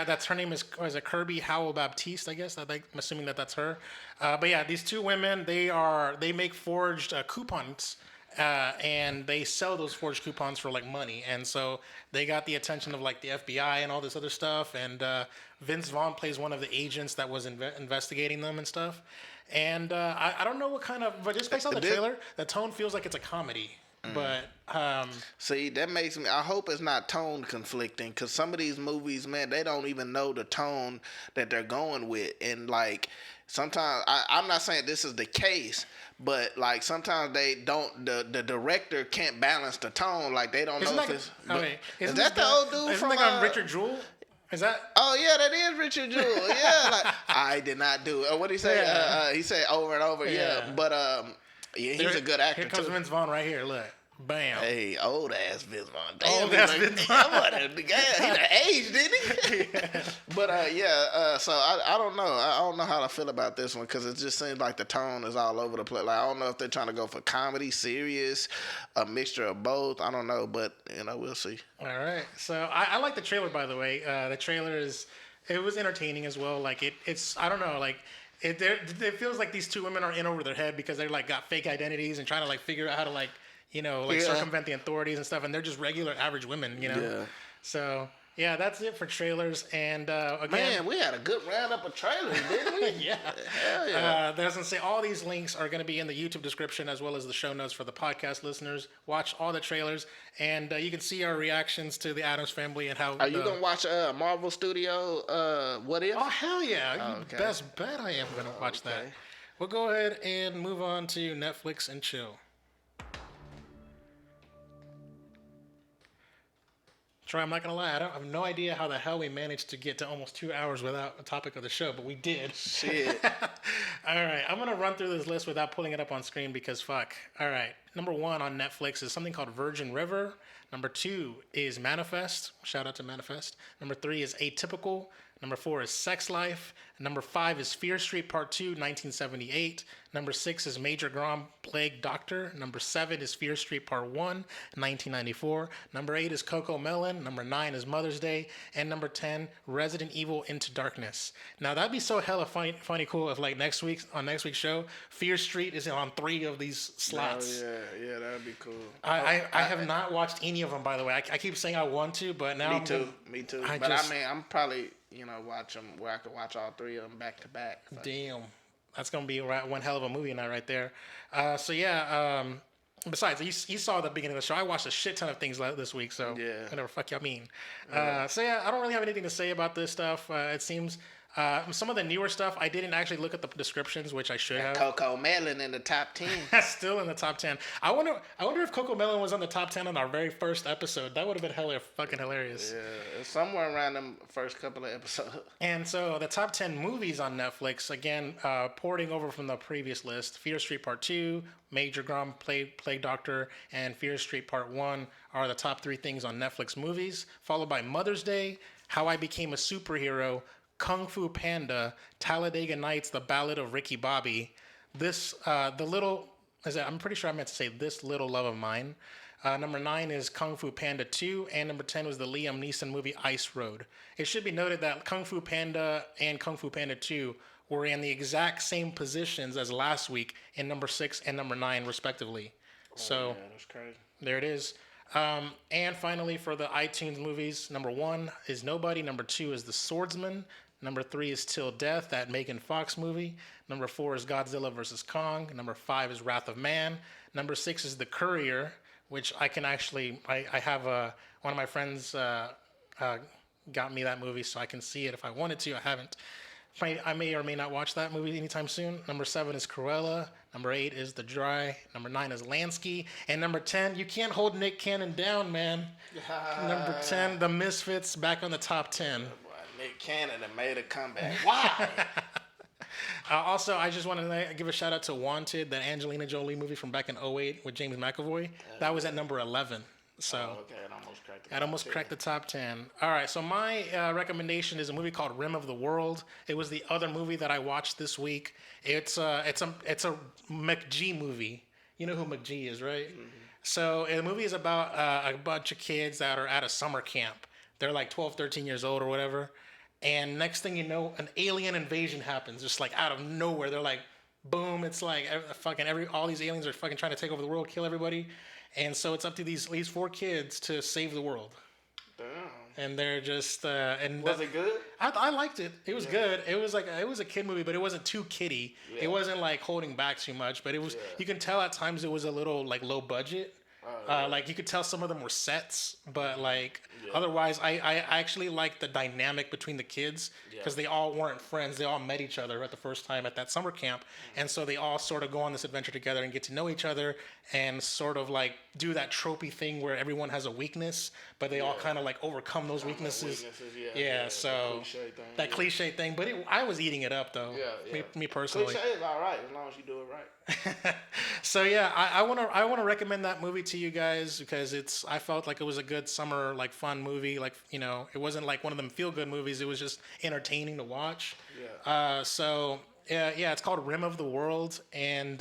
That's her name is it Kirby Howell Baptiste? I guess I'm assuming that's her. But yeah, these two women they make forged coupons. And they sell those forged coupons for like money, and so they got the attention of like the FBI and all this other stuff. And Vince Vaughn plays one of the agents that was investigating them and stuff. And I don't know what kind of, but just based on the trailer, the tone feels like it's a comedy. But see, that makes me. I hope it's not tone conflicting, because some of these movies, man, they don't even know the tone that they're going with, and like sometimes I'm not saying this is the case. But like sometimes they don't. The director can't balance the tone. Like they don't know if it's. Is that the old dude from Richard Jewell? Is that? Oh yeah, that is Richard Jewell. Yeah, like I did not do it. What did he say? Yeah. He said over and over. Yeah, but he's a good actor too. Here comes Vince Vaughn right here. Look. Bam. Hey, old ass Vince Vaughn. Old ass Vince Vaughn. He done aged, didn't he? Yeah. But so I don't know. I don't know how to feel about this one, because it just seems like the tone is all over the place. Like I don't know if they're trying to go for comedy, serious, a mixture of both. I don't know, but we'll see. All right. So I like the trailer, by the way. The trailer was entertaining as well. Like it's I don't know, like. It feels like these two women are in over their head because they're like got fake identities and trying to like figure out how to like circumvent the authorities and stuff, and they're just regular average women, Yeah. So yeah, that's it for trailers. And again, man, we had a good roundup of trailers, didn't we? Yeah. Hell yeah. There's gonna say all these links are gonna be in the YouTube description as well as the show notes for the podcast listeners. Watch all the trailers, and you can see our reactions to the Addams Family and how. Are you gonna watch Marvel Studio? What If? Oh hell yeah! Okay. Best bet I am gonna watch that. We'll go ahead and move on to Netflix and chill. Troy, I'm not going to lie. I have no idea how the hell we managed to get to almost 2 hours without a topic of the show, but we did. Shit. All right. I'm going to run through this list without pulling it up on screen because fuck. All right. Number 1 on Netflix is something called Virgin River. Number 2 is Manifest. Shout out to Manifest. Number 3 is Atypical. Number 4 is Sex Life. Number 5 is Fear Street Part 2, 1978. Number 6 is Major Grom Plague Doctor. Number 7 is Fear Street Part 1, 1994. Number 8 is Coco Melon. Number 9 is Mother's Day. And number 10, Resident Evil Into Darkness. Now, that'd be so hella funny cool if, like, next week's show, Fear Street is on 3 of these slots. Oh, yeah, that'd be cool. I have not watched any of them, by the way. I keep saying I want to, but now... Me too. I'm probably... watch them where I can watch all 3 of them back to back. Damn. That's gonna be one hell of a movie night right there. So yeah. Besides, you saw the beginning of the show. I watched a shit ton of things this week, so Yeah. whatever fuck y'all mean. So yeah, I don't really have anything to say about this stuff. It seems some of the newer stuff I didn't actually look at the descriptions, which I should have. Coco Melon in the top 10. Still in the top 10. I wonder if Coco Melon was on the top 10 on our very first episode. That would have been fucking hilarious. Yeah, somewhere around them first couple of episodes. And so the top 10 movies on Netflix, again, porting over from the previous list, Fear Street Part 2, Major Grom, Plague Doctor, and Fear Street Part 1 are the top 3 things on Netflix movies, followed by Mother's Day, How I Became a Superhero, Kung Fu Panda, Talladega Nights, The Ballad of Ricky Bobby, I'm pretty sure I meant to say This Little Love of Mine. Number 9 is Kung Fu Panda 2, and number 10 was the Liam Neeson movie Ice Road. It should be noted that Kung Fu Panda and Kung Fu Panda 2 were in the exact same positions as last week in number 6 and number 9, respectively. So yeah, that's crazy. There it is. And finally, for the iTunes movies, number 1 is Nobody, number 2 is The Swordsman, number 3 is Till Death, that Megan Fox movie. Number 4 is Godzilla vs. Kong. Number 5 is Wrath of Man. Number 6 is The Courier, which I can actually, I have one of my friends got me that movie, so I can see it if I wanted to. I haven't. I may or may not watch that movie anytime soon. Number 7 is Cruella. Number 8 is The Dry. Number 9 is Lansky. And number 10, you can't hold Nick Cannon down, man. Number 10, The Misfits, back on the top 10. Nick Cannon made a comeback. Why? Also, I just want to give a shout out to Wanted, that Angelina Jolie movie from back in 2008 with James McAvoy. That was at number 11. So okay, it almost cracked the top 10. All right, so my recommendation is a movie called Rim of the World. It was the other movie that I watched this week. It's a McG movie. You know who McG is, right? Mm-hmm. So the movie is about a bunch of kids that are at a summer camp. They're like 12, 13 years old or whatever. And next thing you know, an alien invasion happens, just like out of nowhere. They're like, boom! It's like all these aliens are fucking trying to take over the world, kill everybody, and so it's up to these 4 kids to save the world. Damn. And they're just was it good? I liked it. It was good. It was a kid movie, but it wasn't too kiddie. Yeah. It wasn't like holding back too much, but it was. Yeah. You can tell at times it was a little like low budget. Like you could tell some of them were sets, but like otherwise, I actually like the dynamic between the kids because they all weren't friends. They all met each other at the first time at that summer camp, and so they all sort of go on this adventure together and get to know each other and sort of like do that tropey thing where everyone has a weakness, but they all kind of like overcome those weaknesses. So that cliche thing. But I was eating it up though. Me personally. Cliche is all right as long as you do it right. So yeah, I want to recommend that movie to you guys because I felt like it was a good summer like fun movie. Like, you know, it wasn't like one of them feel good movies. It was just entertaining to watch. So it's called Rim of the World, and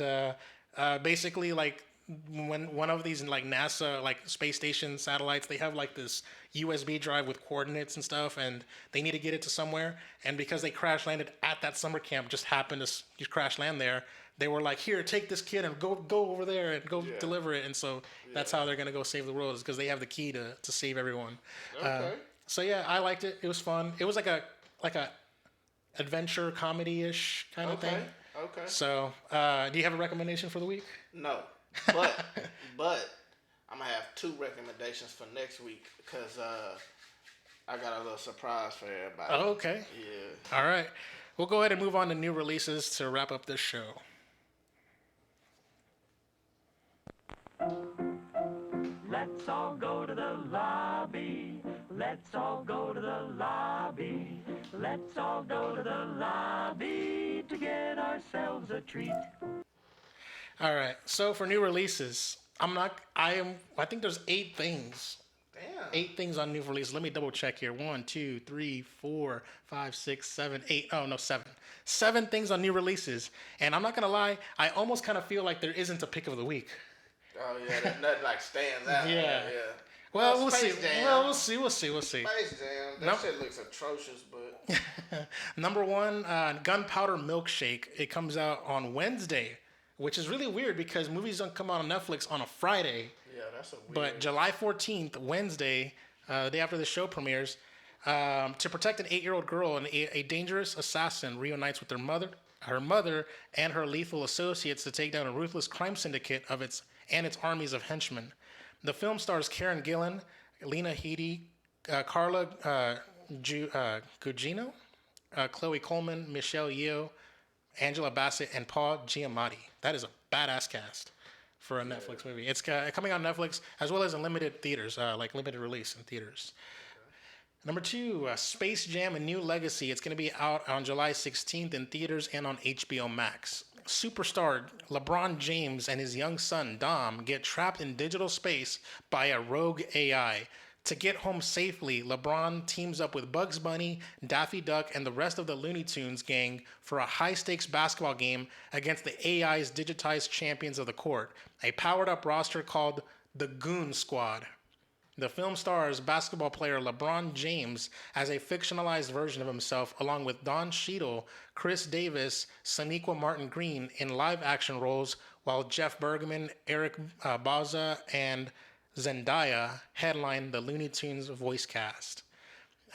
basically like when one of these like NASA like space station satellites, they have like this USB drive with coordinates and stuff, and they need to get it to somewhere. And because they crash landed at that summer camp, just happened to just crash land there. They were like, here, take this kid and go over there and go deliver it. And so that's how they're going to go save the world, is because they have the key to save everyone. Okay. So yeah, I liked it. It was fun. It was like a adventure comedy-ish kind of thing. Okay. So do you have a recommendation for the week? No. But I'm going to have 2 recommendations for next week because I got a little surprise for everybody. Oh, okay. Yeah. All right. We'll go ahead and move on to new releases to wrap up this show. Let's all go to the lobby. Let's all go to the lobby. Let's all go to the lobby to get ourselves a treat. All right. So for new releases, I think there's 8 things. Damn. 8 things on new releases. Let me double check here. 1, 2, 3, 4, 5, 6, 7, 8. Oh no, 7. 7 things on new releases. And I'm not gonna lie, I almost kind of feel like there isn't a pick of the week. Oh yeah, that nothing like stands out. Yeah. Well, we'll see. Jam. Well, we'll see. Space Jam. That shit looks atrocious, but. Number 1, Gunpowder Milkshake. It comes out on Wednesday, which is really weird because movies don't come out on Netflix on a Friday. Yeah, that's a weird. But July 14th, Wednesday, the day after the show premieres, to protect an 8-year-old girl, a dangerous assassin reunites with their mother her mother, and her lethal associates to take down a ruthless crime syndicate and its armies of henchmen. The film stars Karen Gillan, Lena Headey, Carla Gugino, Chloe Coleman, Michelle Yeoh, Angela Bassett, and Paul Giamatti. That is a badass cast for a Netflix movie. It's coming on Netflix as well as in limited theaters, like limited release in theaters. Number 2, Space Jam: A New Legacy. It's going to be out on July 16th in theaters and on HBO Max. Superstar LeBron James and his young son Dom get trapped in digital space by a rogue AI. To get home safely, LeBron teams up with Bugs Bunny, Daffy Duck, and the rest of the Looney Tunes gang for a high-stakes basketball game against the AI's digitized champions of the court, a powered-up roster called the Goon Squad. The film stars basketball player LeBron James as a fictionalized version of himself, along with Don Cheadle, Chris Davis, Sonequa Martin Green in live-action roles, while Jeff Bergman, Eric Bauza, and Zendaya headline the Looney Tunes voice cast.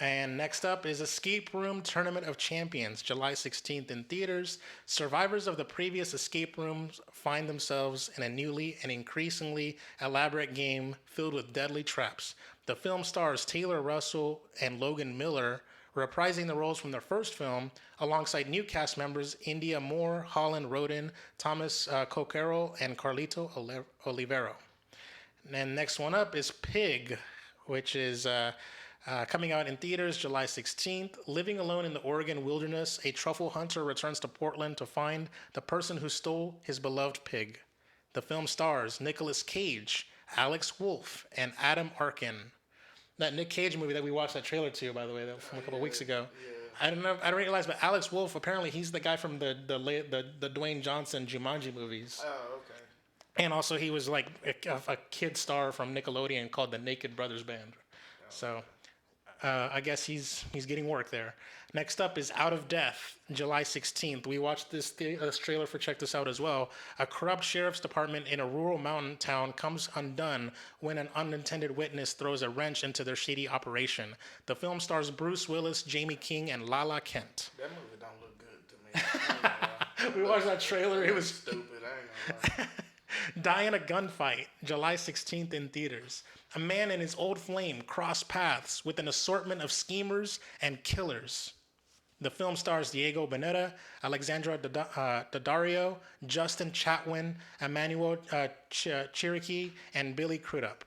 And next up is Escape Room Tournament of Champions, July 16th in theaters. Survivors of the previous escape rooms find themselves in a newly and increasingly elaborate game filled with deadly traps. The film stars Taylor Russell and Logan Miller, reprising the roles from their first film, alongside new cast members India Moore, Holland Roden, Thomas Coquero, and Carlito Olivero. And next one up is Pig, which is coming out in theaters July 16th. Living alone in the Oregon wilderness, a truffle hunter returns to Portland to find the person who stole his beloved pig. The film stars Nicolas Cage, Alex Wolff, and Adam Arkin. That Nick Cage movie that we watched that trailer to, by the way, that from a couple weeks ago. Yeah. I don't realize, but Alex Wolff, apparently he's the guy from the Dwayne Johnson Jumanji movies. Oh, okay. And also he was like a kid star from Nickelodeon called the Naked Brothers Band. So I guess he's getting work there. Next up is Out of Death, July 16th. We watched this trailer for Check This Out as well. A corrupt sheriff's department in a rural mountain town comes undone when an unintended witness throws a wrench into their shady operation. The film stars Bruce Willis, Jamie King, and Lala Kent. That movie don't look good to me. We watched that trailer. It was stupid. I ain't gonna lie. Die in a Gunfight, July 16th in theaters. A man and his old flame cross paths with an assortment of schemers and killers. The film stars Diego Boneta, Alexandra Daddario, Justin Chatwin, Emmanuel Cherokee, and Billy Crudup.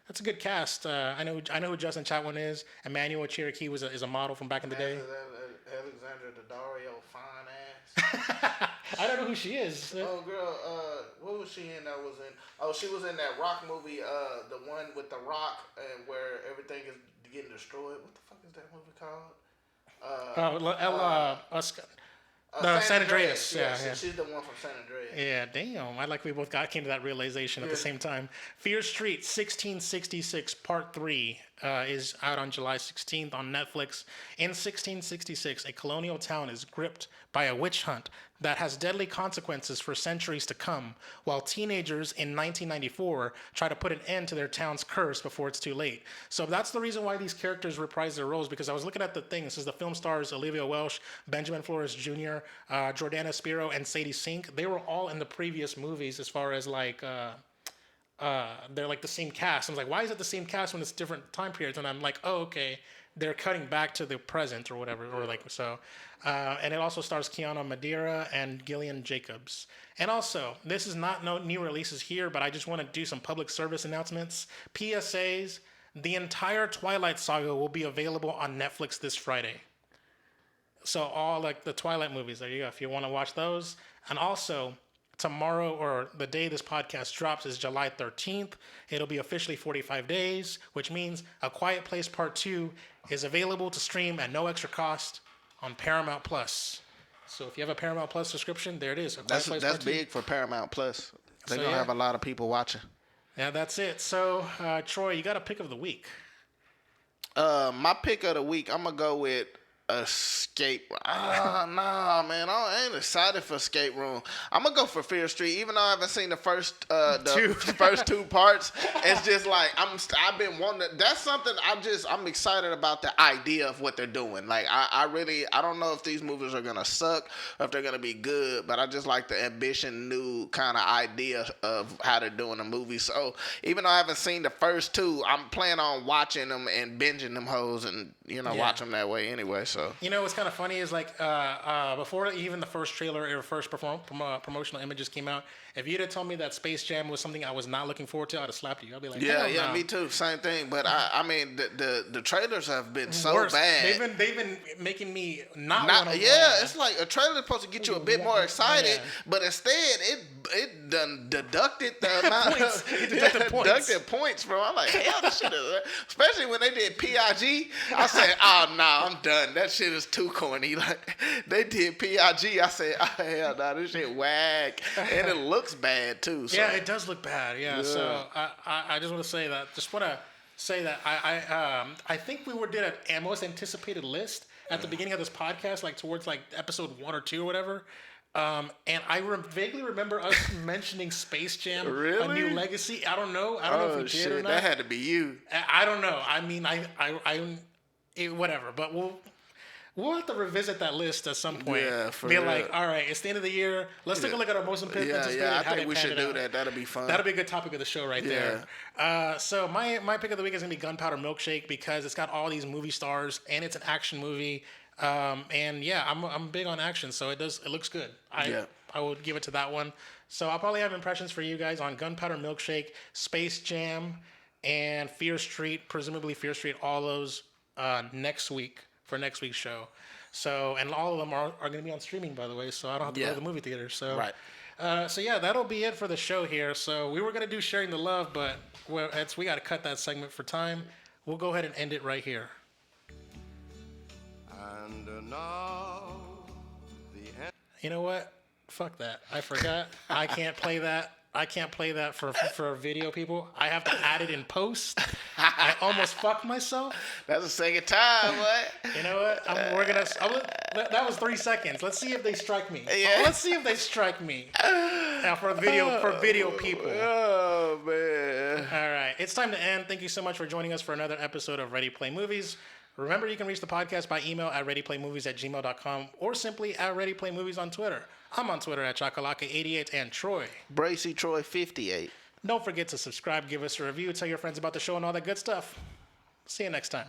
That's a good cast. I know who Justin Chatwin is. Emmanuel Cherokee is a model from back in the day. Alexandra Daddario, fine ass. I don't know who she is. Oh, girl, what was she in that was in? Oh, she was in that Rock movie, the one with the Rock, and where everything is getting destroyed. What the fuck is that movie called? San Andreas. Yeah. She's the one from San Andreas. Yeah, damn. I like we both came to that realization at the same time. Fear Street 1666 Part 3 is out on July 16th on Netflix. In 1666, a colonial town is gripped by a witch hunt that has deadly consequences for centuries to come, while teenagers in 1994 try to put an end to their town's curse before it's too late. So that's the reason why these characters reprise their roles, because I was looking at the thing. This is the film stars Olivia Welsh, Benjamin Flores Jr., Jordana Spiro, and Sadie Sink. They were all in the previous movies as far as like... they're like the same cast. I was like, why is it the same cast when it's different time periods? And I'm like, oh, okay, they're cutting back to the present or whatever, or like so. And it also stars Kiana Madeira and Gillian Jacobs. And also, this is not no new releases here, but I just want to do some public service announcements. PSAs: the entire Twilight saga will be available on Netflix this Friday. So all like the Twilight movies, there you go. If you want to watch those, and also. Tomorrow, or the day this podcast drops, is July 13th. It'll be officially 45 days, which means A Quiet Place Part 2 is available to stream at no extra cost on Paramount Plus. So if you have a Paramount Plus subscription, there it is. That's big for Paramount Plus. They're going to have a lot of people watching. Yeah, that's it. So, Troy, you got a pick of the week. My pick of the week, I'm going to go with Escape. Nah, man. I ain't excited for Escape Room. I'm gonna go for Fear Street, even though I haven't seen the first first two parts. It's just like I've been wanting. That's something I'm excited about the idea of what they're doing. Like I don't know if these movies are gonna suck or if they're gonna be good, but I just like the ambition, new kind of idea of how they're doing the movie. So even though I haven't seen the first two, I'm planning on watching them and binging them hoes and watch them that way anyway. So what's kind of funny is like before even the first trailer or first promotional images came out, if you'd have told me that Space Jam was something I was not looking forward to, I'd have slapped you. I'd be like, yeah, me too, same thing. But I mean, the trailers have been so worse. bad. They've been making me not want to. Yeah, it's like a trailer is supposed to get you a bit more excited, but instead it done deducted the amount of deducted points, bro. I'm like, hell, this shit is. Especially when they did PIG, I said, oh no, I'm done. That shit is too corny. Like they did PIG, I said, oh hell no, this shit whack, and it looks bad too. So. Yeah, it does look bad. Yeah. So I just want to say that. I think we did a most anticipated list at the beginning of this podcast, like towards like episode 1 or 2 or whatever. And I vaguely remember us mentioning Space Jam, A New Legacy. I don't know if we did or not. That had to be you. I don't know. I mean, whatever. But we'll have to revisit that list at some point. Yeah, for Be real. like, all right, it's the end of the year. Let's take a look at our most anticipated. Yeah, I think we should do that. That'll be fun. That'll be a good topic of the show right there. So my pick of the week is gonna be Gunpowder Milkshake because it's got all these movie stars and it's an action movie. And yeah, I'm big on action, so it looks good. I would give it to that one. So I'll probably have impressions for you guys on Gunpowder Milkshake, Space Jam, and Fear Street, presumably Fear Street, all those next week for next week's show. So, and all of them are going to be on streaming, by the way, so I don't have to go to the movie theater. So, so yeah, that'll be it for the show here. So we were going to do Sharing the Love, but we got to cut that segment for time. We'll go ahead and end it right here. And now the end. You know what? Fuck that. I forgot. I can't play that. I can't play that for video people. I have to add it in post. I almost fucked myself. That's the second time, what? You know what? That was 3 seconds. Let's see if they strike me. Yeah. Let's see if they strike me. Now for video people. Oh man. All right. It's time to end. Thank you so much for joining us for another episode of Ready Play Movies. Remember, you can reach the podcast by email at readyplaymovies@gmail.com or simply at readyplaymovies on Twitter. I'm on Twitter at Chakalaka88 and Troy. Bracy Troy 58. Don't forget to subscribe, give us a review, tell your friends about the show and all that good stuff. See you next time.